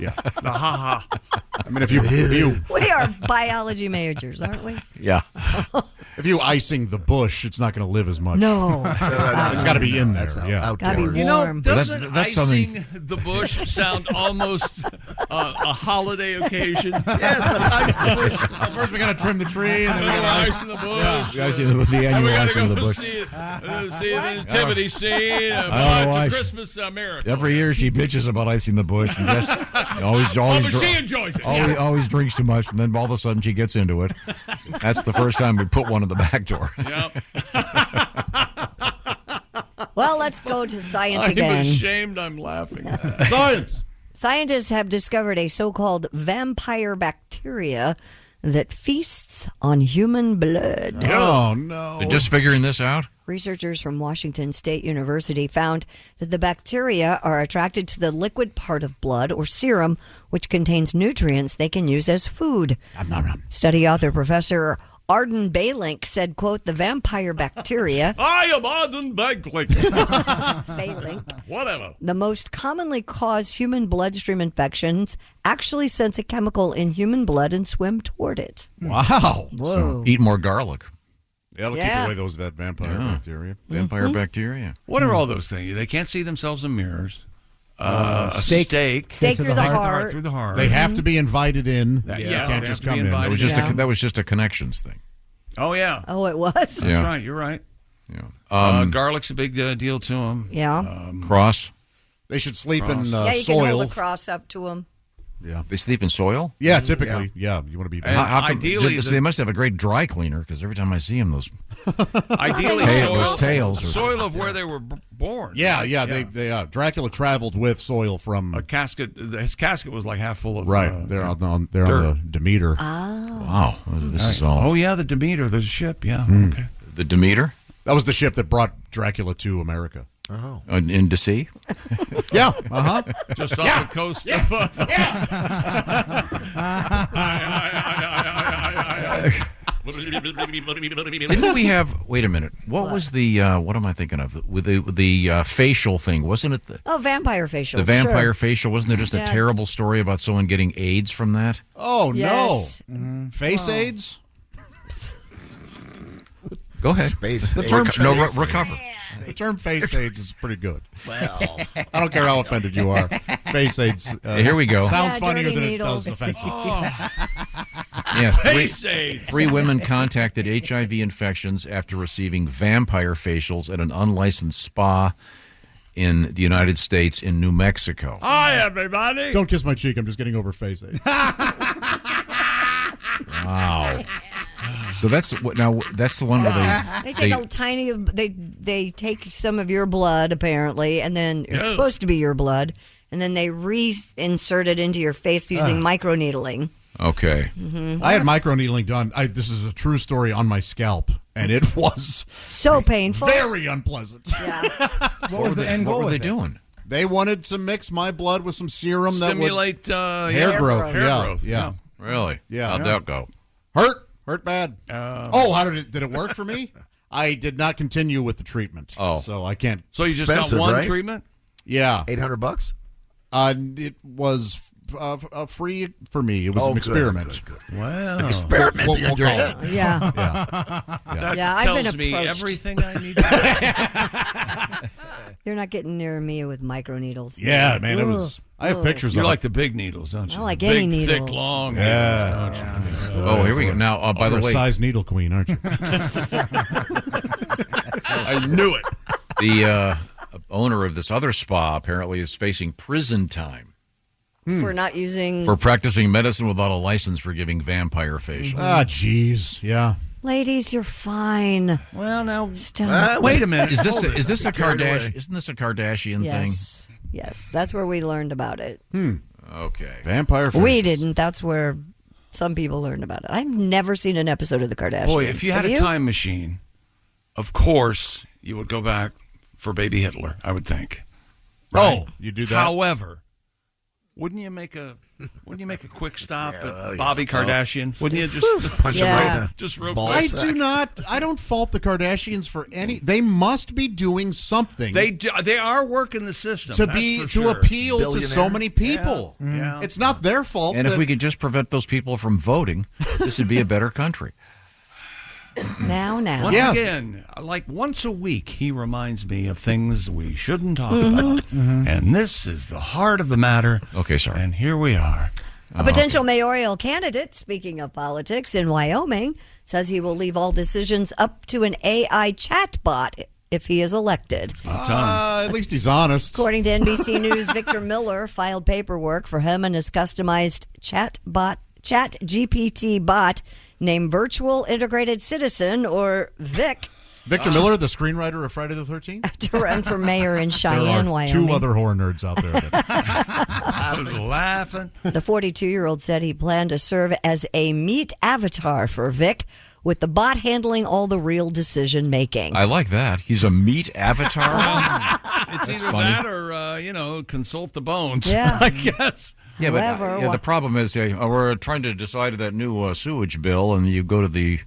Yeah. The ha ha. I mean, if you We are biology majors, aren't we? Yeah. if you icing the bush, it's not going to live as much. No. It's got to be in there. That's Yeah. Gotta be outdoors. You know, warm. doesn't that's something- icing the bush sound almost a holiday occasion? Yes, ice the bush. First, we got to trim the tree, and then we got to Ice in the bush. You guys see the And annual we gotta icing of the go bush. see the nativity scene. know It's why. a Christmas miracle. Every year she bitches about icing the bush. And just always, Oh, but she enjoys it. always drinks too much, and then all of a sudden she gets into it. That's the first time we put one in the back door. Yep. Well, let's go to science I'm again. ashamed I'm laughing. Science. Scientists have discovered a so-called vampire bacteria that feasts on human blood. Oh no! They're just figuring this out. Researchers from Washington State University found that the bacteria are attracted to the liquid part of blood or serum, which contains nutrients they can use as food. Study author Professor Arden Balink said, quote, the vampire bacteria, I am Arden Banklink. Balink, Whatever. the most commonly cause human bloodstream infections, actually sense a chemical in human blood and swim toward it. Wow. Whoa. Eat more garlic. Yeah, it'll Yeah. keep away that vampire bacteria. Vampire bacteria. What are all those things? They can't see themselves in mirrors. A Steak. steak. Steak through the heart. Through the heart. They have to be invited in. Yeah, They yeah, can't they just have to be come in. invited. That was just a connections thing. Oh, yeah. Oh, it was? That's Yeah. right. You're right. Yeah. Garlic's a big deal to them. Yeah. Cross. They should sleep in yeah, you soil. can hold a cross up to them. Yeah. They sleep in soil? Yeah, typically. Yeah, you want to be. Ideally, they must have a great dry cleaner because every time I see them, those ideally those tails. Soil of where they were born. Yeah. They Dracula traveled with soil from a casket. His casket was like half full of They're on the Demeter. Wow, this is all. Oh yeah, the Demeter, the ship. Yeah. Okay. The Demeter. That was the ship that brought Dracula to America. Oh. Into sea? Yeah. Just off the coast of. Didn't we have? Wait a minute. What was the? What am I thinking of? With the facial thing, wasn't it? Vampire facial. The vampire facial. Wasn't there just a terrible story about someone getting AIDS from that? Oh Yes. no! Mm-hmm. Face AIDS. Go ahead. Recover. The term face AIDS is pretty good. Well, I don't care how offended you are. Face AIDS. Here we go. Sounds funnier than it does offensive. Yeah, Face AIDS. 3 women contacted HIV infections after receiving vampire facials at an unlicensed spa in the United States in New Mexico. Hi, everybody. Don't kiss my cheek. I'm just getting over face AIDS. Wow. So that's the one where They take a tiny. They take some of your blood apparently, and then it's supposed to be your blood, and then they reinsert it into your face using microneedling. Okay. Mm-hmm. I had microneedling done. This is a true story on my scalp, and it was so painful, very unpleasant. Yeah. What was the end goal? What were they with it? doing? They wanted to mix my blood with some serum Stimulate that would hair growth. Yeah. Really? Yeah. How'd that go? Hurt bad. How did it work for me? I did not continue with the treatment. Oh. So I can't. So you just got Expensive, one right? treatment? Yeah. $800. It was free for me. It was an experiment. Good. Wow. Experimenting on your head. Yeah. That Yeah, I've tells been me approached. everything I need to know. You're not getting near me with microneedles. Yeah, man. It was. I have pictures You of like it. the big needles, don't you? I like big, any needles. thick, long Yeah. needles, don't you? Oh, here we go. Now, by the You're a way, size needle queen, aren't you? I knew it. the owner of this other spa apparently is facing prison time For not using. for practicing medicine without a license for giving vampire facials. Jeez. Yeah. Ladies, you're fine. Well, now, Stop. wait a minute. Is this a Carried away. Kardashian? Isn't this a Kardashian Yes. Yes, that's where we learned about it. thing? Okay. Vampire facials. We didn't. That's where some people learned about it. I've never seen an episode of the Kardashians. Boy, if you had Have a time machine, of course you would go back for baby Hitler, I would think. Right? Oh, you do that? However, wouldn't you make a quick stop at Bobby Kardashian? Wouldn't you just punch him right in the just real ball quick? sack. I don't fault the Kardashians for any. They must be doing something. They are working the system to appeal to so many people. Yeah. It's not their fault. And if we could just prevent those people from voting, this would be a better country. Now. Once again, like once a week, he reminds me of things we shouldn't talk about. And this is the heart of the matter. Okay, sorry. And here we are. A potential mayoral candidate, speaking of politics, in Wyoming, says he will leave all decisions up to an AI chatbot if he is elected. At least he's honest. According to NBC News, Victor Miller filed paperwork for him and his customized chat GPT bot named Virtual Integrated Citizen, or VIC, Victor Miller, the screenwriter of Friday the 13th? to run for mayor in There Cheyenne, are Wyoming. two other horror nerds out there. I was laughing. The 42-year-old said he planned to serve as a meat avatar for Vic, with the bot handling all the real decision-making. I like that. He's a meat avatar. It's either funny. that or, consult the bones. Yeah. I guess. Yeah, but However, the problem is we're trying to decide that new sewage bill, and you go to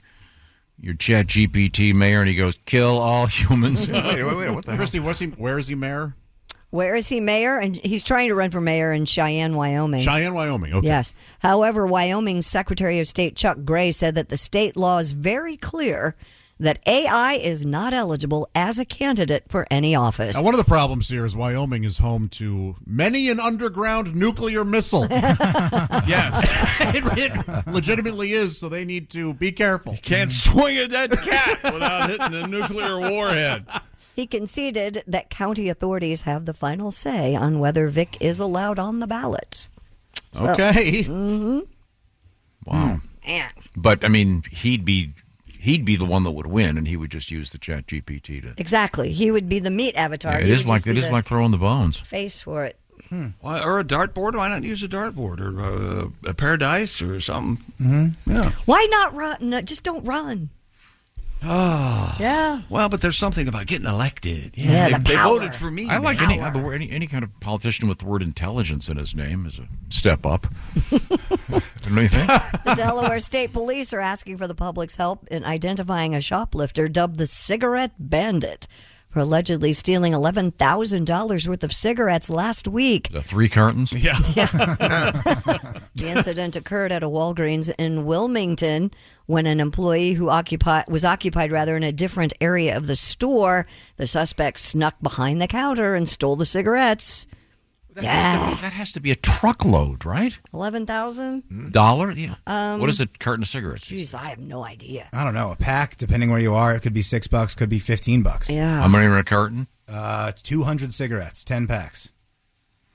your Chat GPT mayor, and he goes, "Kill all humans." wait, what the hell? Christy, where is he mayor? Where is he mayor? And he's trying to run for mayor in Cheyenne, Wyoming. Cheyenne, Wyoming. Okay. Yes. However, Wyoming's Secretary of State Chuck Gray said that the state law is very clear that AI is not eligible as a candidate for any office. Now, one of the problems here is Wyoming is home to many an underground nuclear missile. Yes. It legitimately is, so they need to be careful. Can't swing a dead cat without hitting a nuclear warhead. He conceded that county authorities have the final say on whether Vic is allowed on the ballot. Okay. Wow. Man. But, I mean, he'd be the one that would win, and he would just use the Chat GPT to... Exactly. He would be the meat avatar. Yeah, He it is would just be the like throwing the bones. face for it. Why, or a dartboard? Why not use a dartboard or a pair of dice or something? Yeah. Why not run? No, just don't run. Oh. Yeah. Well, but there's something about getting elected. Yeah, they power. voted for me. I like man. any kind of politician with the word intelligence in his name is a step up. Don't you think? The Delaware State Police are asking for the public's help in identifying a shoplifter dubbed the Cigarette Bandit for allegedly stealing $11,000 worth of cigarettes last week. The 3 cartons? Yeah. The incident occurred at a Walgreens in Wilmington when an employee who was occupied in a different area of the store. The suspect snuck behind the counter and stole the cigarettes. That has to be a truckload, right? $11,000? Dollar? Yeah. What is a carton of cigarettes? Jeez, I have no idea. I don't know. A pack, depending where you are, it could be $6, could be $15. Yeah. How many are in a carton? 200 cigarettes, 10 packs.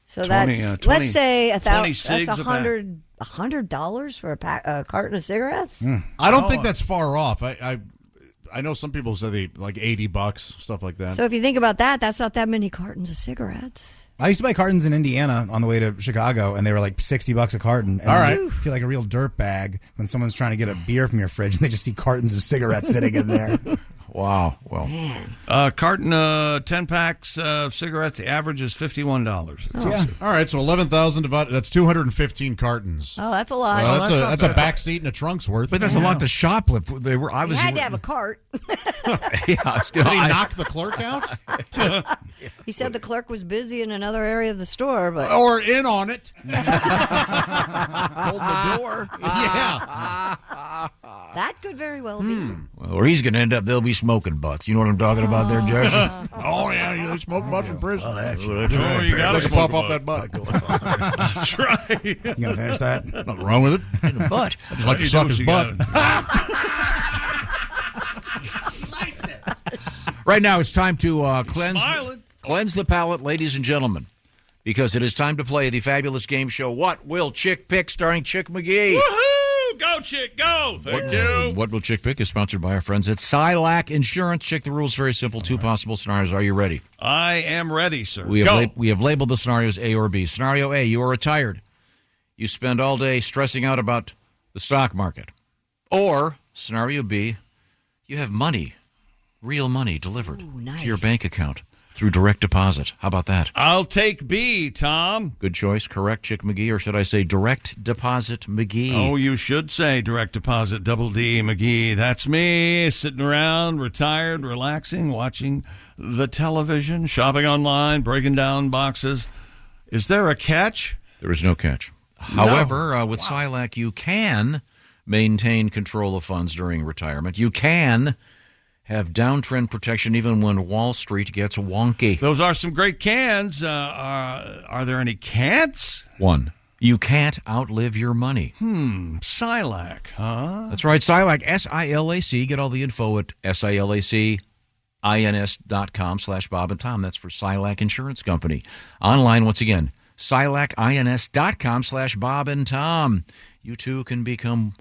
So that's let's say that's $100 for a carton of cigarettes. I don't think that's far off. I know some people say they like $80, stuff like that. So if you think about that, that's not that many cartons of cigarettes. I used to buy cartons in Indiana on the way to Chicago, and they were like $60 a carton. And all right. You feel like a real dirt bag when someone's trying to get a beer from your fridge and they just see cartons of cigarettes sitting in there. Wow. Well, carton 10 packs of cigarettes. The average is $51. Yeah. All right. So 11,000 divided. That's 215 cartons. Oh, that's a lot. That's a back seat and a trunk's worth. But that's a lot to shoplift. You had to have a cart. Did he knock the clerk out? He said the clerk was busy in another area of the store, but or in on it. Hold the door. Yeah. That could very well be. Well, where he's going to end up, they'll be smoking butts. You know what I'm talking about there, Jesse? Oh, yeah. They smoke butts in prison. Oh, you got to puff off that butt. That's right. You going to finish that? Nothing wrong with it. In the butt. I just like to suck his butt. Right now, it's time to cleanse the palate, ladies and gentlemen, because it is time to play the fabulous game show, What Will Chick Pick, starring Chick McGee. Woohoo! Go, Chick, go! Thank you. What Will Chick Pick is sponsored by our friends at Silac Insurance. Chick, the rules very simple. 2 possible scenarios. Are you ready? I am ready, sir. We have labeled the scenarios A or B. Scenario A, you are retired. You spend all day stressing out about the stock market. Or, scenario B, you have money, real money delivered to your bank account through direct deposit. How about that? I'll take B, Tom. Good choice. Correct, Chick McGee, or should I say direct deposit McGee? Oh, you should say direct deposit double D McGee. That's me, sitting around, retired, relaxing, watching the television, shopping online, breaking down boxes. Is there a catch? There is no catch. However, with Silac, you can maintain control of funds during retirement. You can have downtrend protection even when Wall Street gets wonky. Those are some great cans. Are there any cants? 1, you can't outlive your money. Silac, huh? That's right, Silac, S-I-L-A-C. Get all the info at SILACINS.com/Bob and Tom. That's for Silac Insurance Company. Online, once again, SILACINS.com/Bob and Tom. You too can become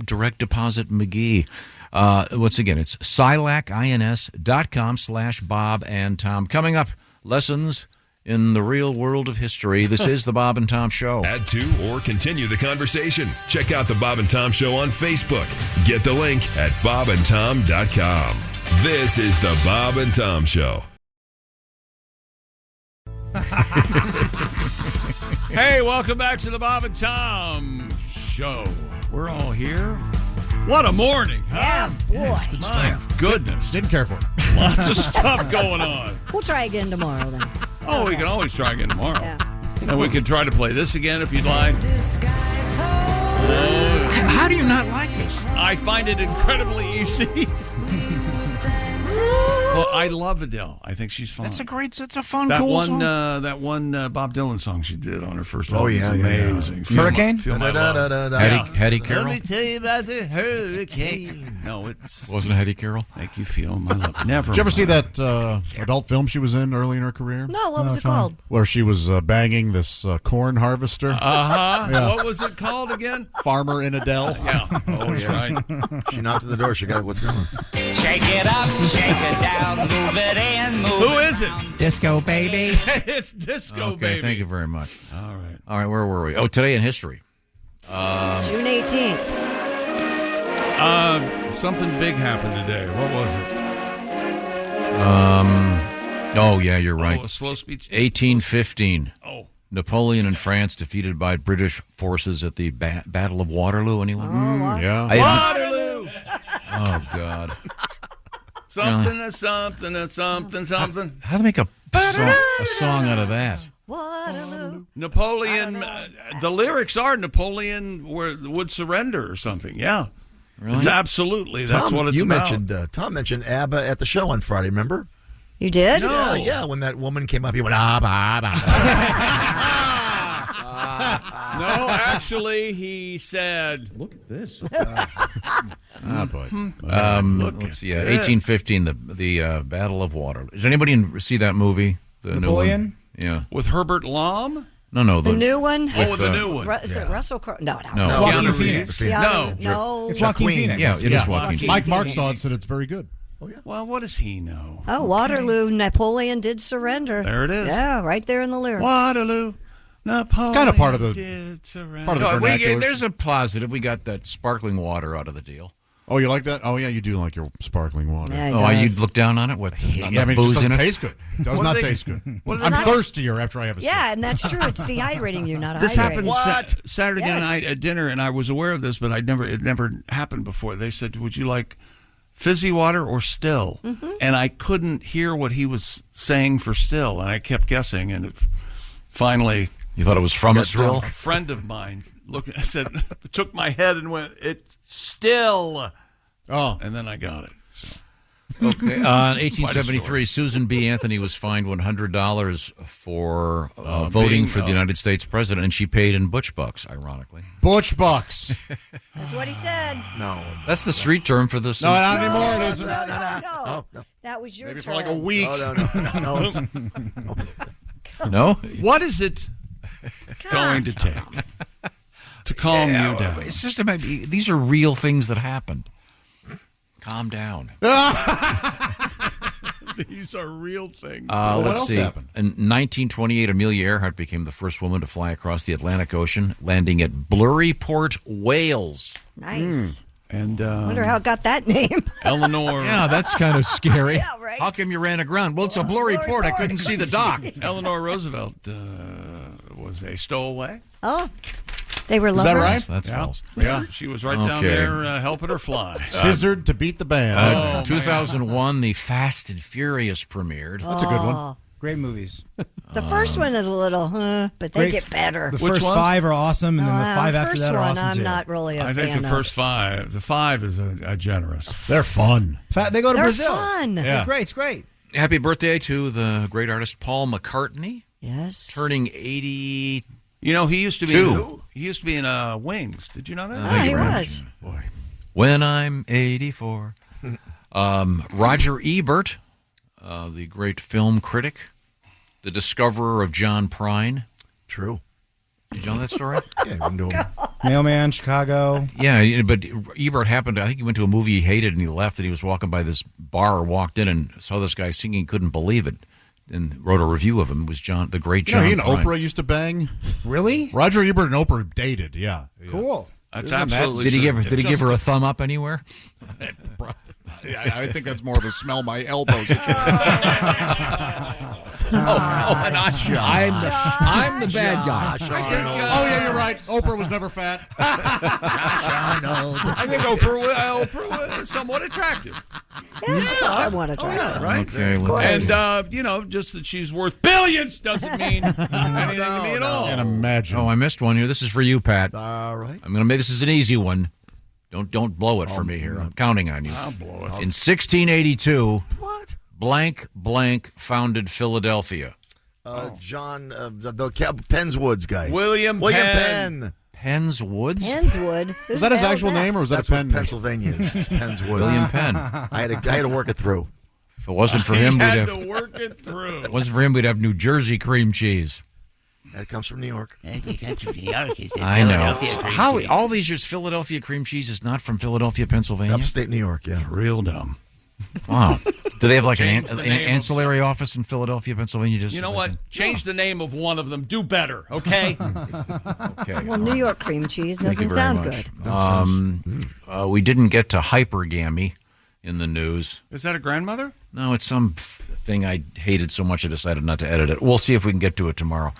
direct deposit McGee. Once again, it's SILACINS.com/Bob and Tom. Coming up, lessons in the real world of history. This is the Bob and Tom Show. Add to or continue the conversation. Check out the Bob and Tom Show on Facebook. Get the link at bobandtom.com. This is the Bob and Tom Show. Hey, welcome back to the Bob and Tom Show. We're all here. What a morning, huh? Yeah, boy. My goodness. Didn't care for it. Lots of stuff going on. We'll try again tomorrow then. Oh, we can always try again tomorrow. Yeah. And we can try to play this again if you'd like. How do you not like this? I find it incredibly easy. Well, I love Adele. I think she's fun. It's a fun, that cool one, song. That one Bob Dylan song she did on her first album. Oh, yeah, is yeah, yeah. amazing. Hurricane? Feel my love. Hattie Carroll? Let me tell you about the hurricane. No, it's Wasn't it Hattie Carroll? Make you feel my love. Never. Did you ever see that adult film she was in early in her career? No, what was it called? Where she was banging this corn harvester. Yeah. What was it called again? Farmer in Adele. Yeah. Oh, yeah. Right. She knocked at the door. She got what's going on. Shake it up, shake it down, move it in, move Who is it? Disco baby. It's Disco Okay, Baby. thank you very much. All right. All right, where were we? Oh, today in history. June 18th. Something big happened today. What was it? Oh, yeah, you're right. Oh, a slow speech. 1815. Oh. Napoleon and France defeated by British forces at the Battle of Waterloo. Anyone? Yeah. Waterloo. Oh, God. Something. How do they make a song out of that? Waterloo. Napoleon. The lyrics are Napoleon would surrender or something. Yeah. Really? It's absolutely. That's Tom, what it's you about. Tom mentioned ABBA at the show on Friday, remember? You did? No. Yeah, when that woman came up, he went, ABBA, ABBA. No, actually, he said, "Look at this." Boy. Let's see. 1815, the Battle of Waterloo. Does anybody see that movie? The Napoleon? New one? Yeah. With Herbert Lom? No. The new one? With the new one. Is it Russell Crowe? No. No. Joaquin Phoenix. No. It's Joaquin Phoenix. Yeah, it is Joaquin Phoenix. Mike Mark saw it and said it's very good. Well, what does he know? Oh, Waterloo. Napoleon did surrender. There it is. Yeah, right there in the lyrics. Waterloo. Napoleon Kind of part of the did surrender. part of the vernacular. There's a positive. We got that sparkling water out of the deal. Oh, you like that? Oh, yeah, you do like your sparkling water. Yeah, you look down on it? What? Yeah, I mean, it just doesn't taste good. It does not taste good. I'm thirstier after I have a sip. Yeah, and that's true. It's dehydrating you, not This hydrating. happened Saturday Yes. night at dinner, and I was aware of this, but it never happened before. They said, "Would you like fizzy water or still?" Mm-hmm. And I couldn't hear what he was saying for still, and I kept guessing, and finally, You thought it was from a still? a friend of mine took my head and went, "It's still." Oh, and then I got it. So. Okay. In 1873, Susan B. Anthony was fined $100 for voting for the United States president, and she paid in butch bucks, ironically. Butch bucks. That's what he said. No. That's the street term for this. No, not anymore. It isn't. No. That was your Maybe turn. for like a week. No. No? What is it going to take to calm you down? It's just about, these are real things that happened. Calm down. These are real things. Let's see. happened? In 1928, Amelia Earhart became the first woman to fly across the Atlantic Ocean, landing at Blurryport, Wales. Nice. And I wonder how it got that name. Eleanor. Yeah, that's kind of scary. Yeah, right. How come you ran aground? Well, it's a blurry port. I couldn't see the dock. Eleanor Roosevelt was a stowaway. Oh, they were lovers. Is that right? That's false. Yeah. She was right down there helping her fly. Scissored to beat the band. 2001, the Fast and Furious premiered. That's a good one. Great movies. The first one is a little, but they get better. The first five are awesome, and then the five after that are awesome I'm too. not really a I fan think the of. first five. The five is a generous. They're fun. They go to They're Brazil. fun. Yeah. They're great. It's great. Happy birthday to the great artist Paul McCartney. Yes. Turning 80. You know, he used to be in Wings. Did you know that? He was. Boy. When I'm 84. Roger Ebert, the great film critic, the discoverer of John Prine. True. Did you know that story? Yeah, Mailman, Chicago. Yeah, but Ebert I think he went to a movie he hated and he left, and he was walking by this bar, walked in and saw this guy singing, couldn't believe it, and wrote a review of him. It was the great John he and Prine. Oprah used to bang. Really? Roger Ebert and Oprah dated, yeah. Cool. That's Isn't that absolutely. Did he give her a thumb up anywhere? I think that's more of a smell my elbow situation. I'm the bad guy. Oh, yeah, you're right. Oprah was never fat. I think Oprah was somewhat attractive. Somewhat attractive. Right? Okay, and, just that she's worth billions doesn't mean anything to me at all. I can imagine. Oh, I missed one here. This is for you, Pat. All right. I'm going to make this is an easy one. Don't blow it for me here. I'm counting on you. I'll blow it. In 1682, blank founded Philadelphia? John, the Penn's Woods guy. William Penn. Penn's Woods? Penn's Wood. Was that his actual name, or was that That's a pen? what Pennsylvania is. It's Penn's Woods. William Penn. I had to work it through. If it wasn't for him, He we'd had have. to work it through. If it wasn't for him, we'd have New Jersey cream cheese. That comes from New York. I know. How all these years Philadelphia cream cheese is not from Philadelphia, Pennsylvania? Upstate New York, yeah. Real dumb. Wow. Do they have like an Change the name of- ancillary office in Philadelphia, Pennsylvania? Just You know so they what? can- Change the name of one of them. Do better, okay? Okay. Well, New York cream cheese Thank you doesn't very sound much. good. We didn't get to hypergamy in the news. Is that a grandmother? No, it's some thing I hated so much I decided not to edit it. We'll see if we can get to it tomorrow.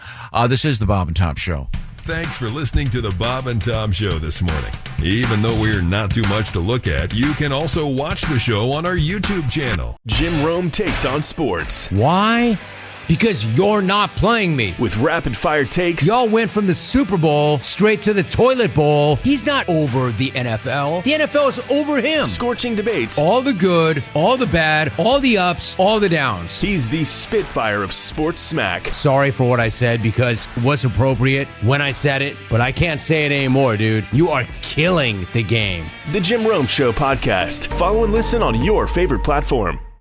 This is the Bob and Tom Show. Thanks for listening to the Bob and Tom Show this morning. Even though we're not too much to look at, you can also watch the show on our YouTube channel. Jim Rome takes on sports. Why? Because you're not playing me. With rapid fire takes. Y'all went from the Super Bowl straight to the toilet bowl. He's not over the NFL. The NFL is over him. Scorching debates. All the good, all the bad, all the ups, all the downs. He's the Spitfire of sports smack. Sorry for what I said because it was appropriate when I said it, but I can't say it anymore, dude. You are killing the game. The Jim Rome Show podcast. Follow and listen on your favorite platform.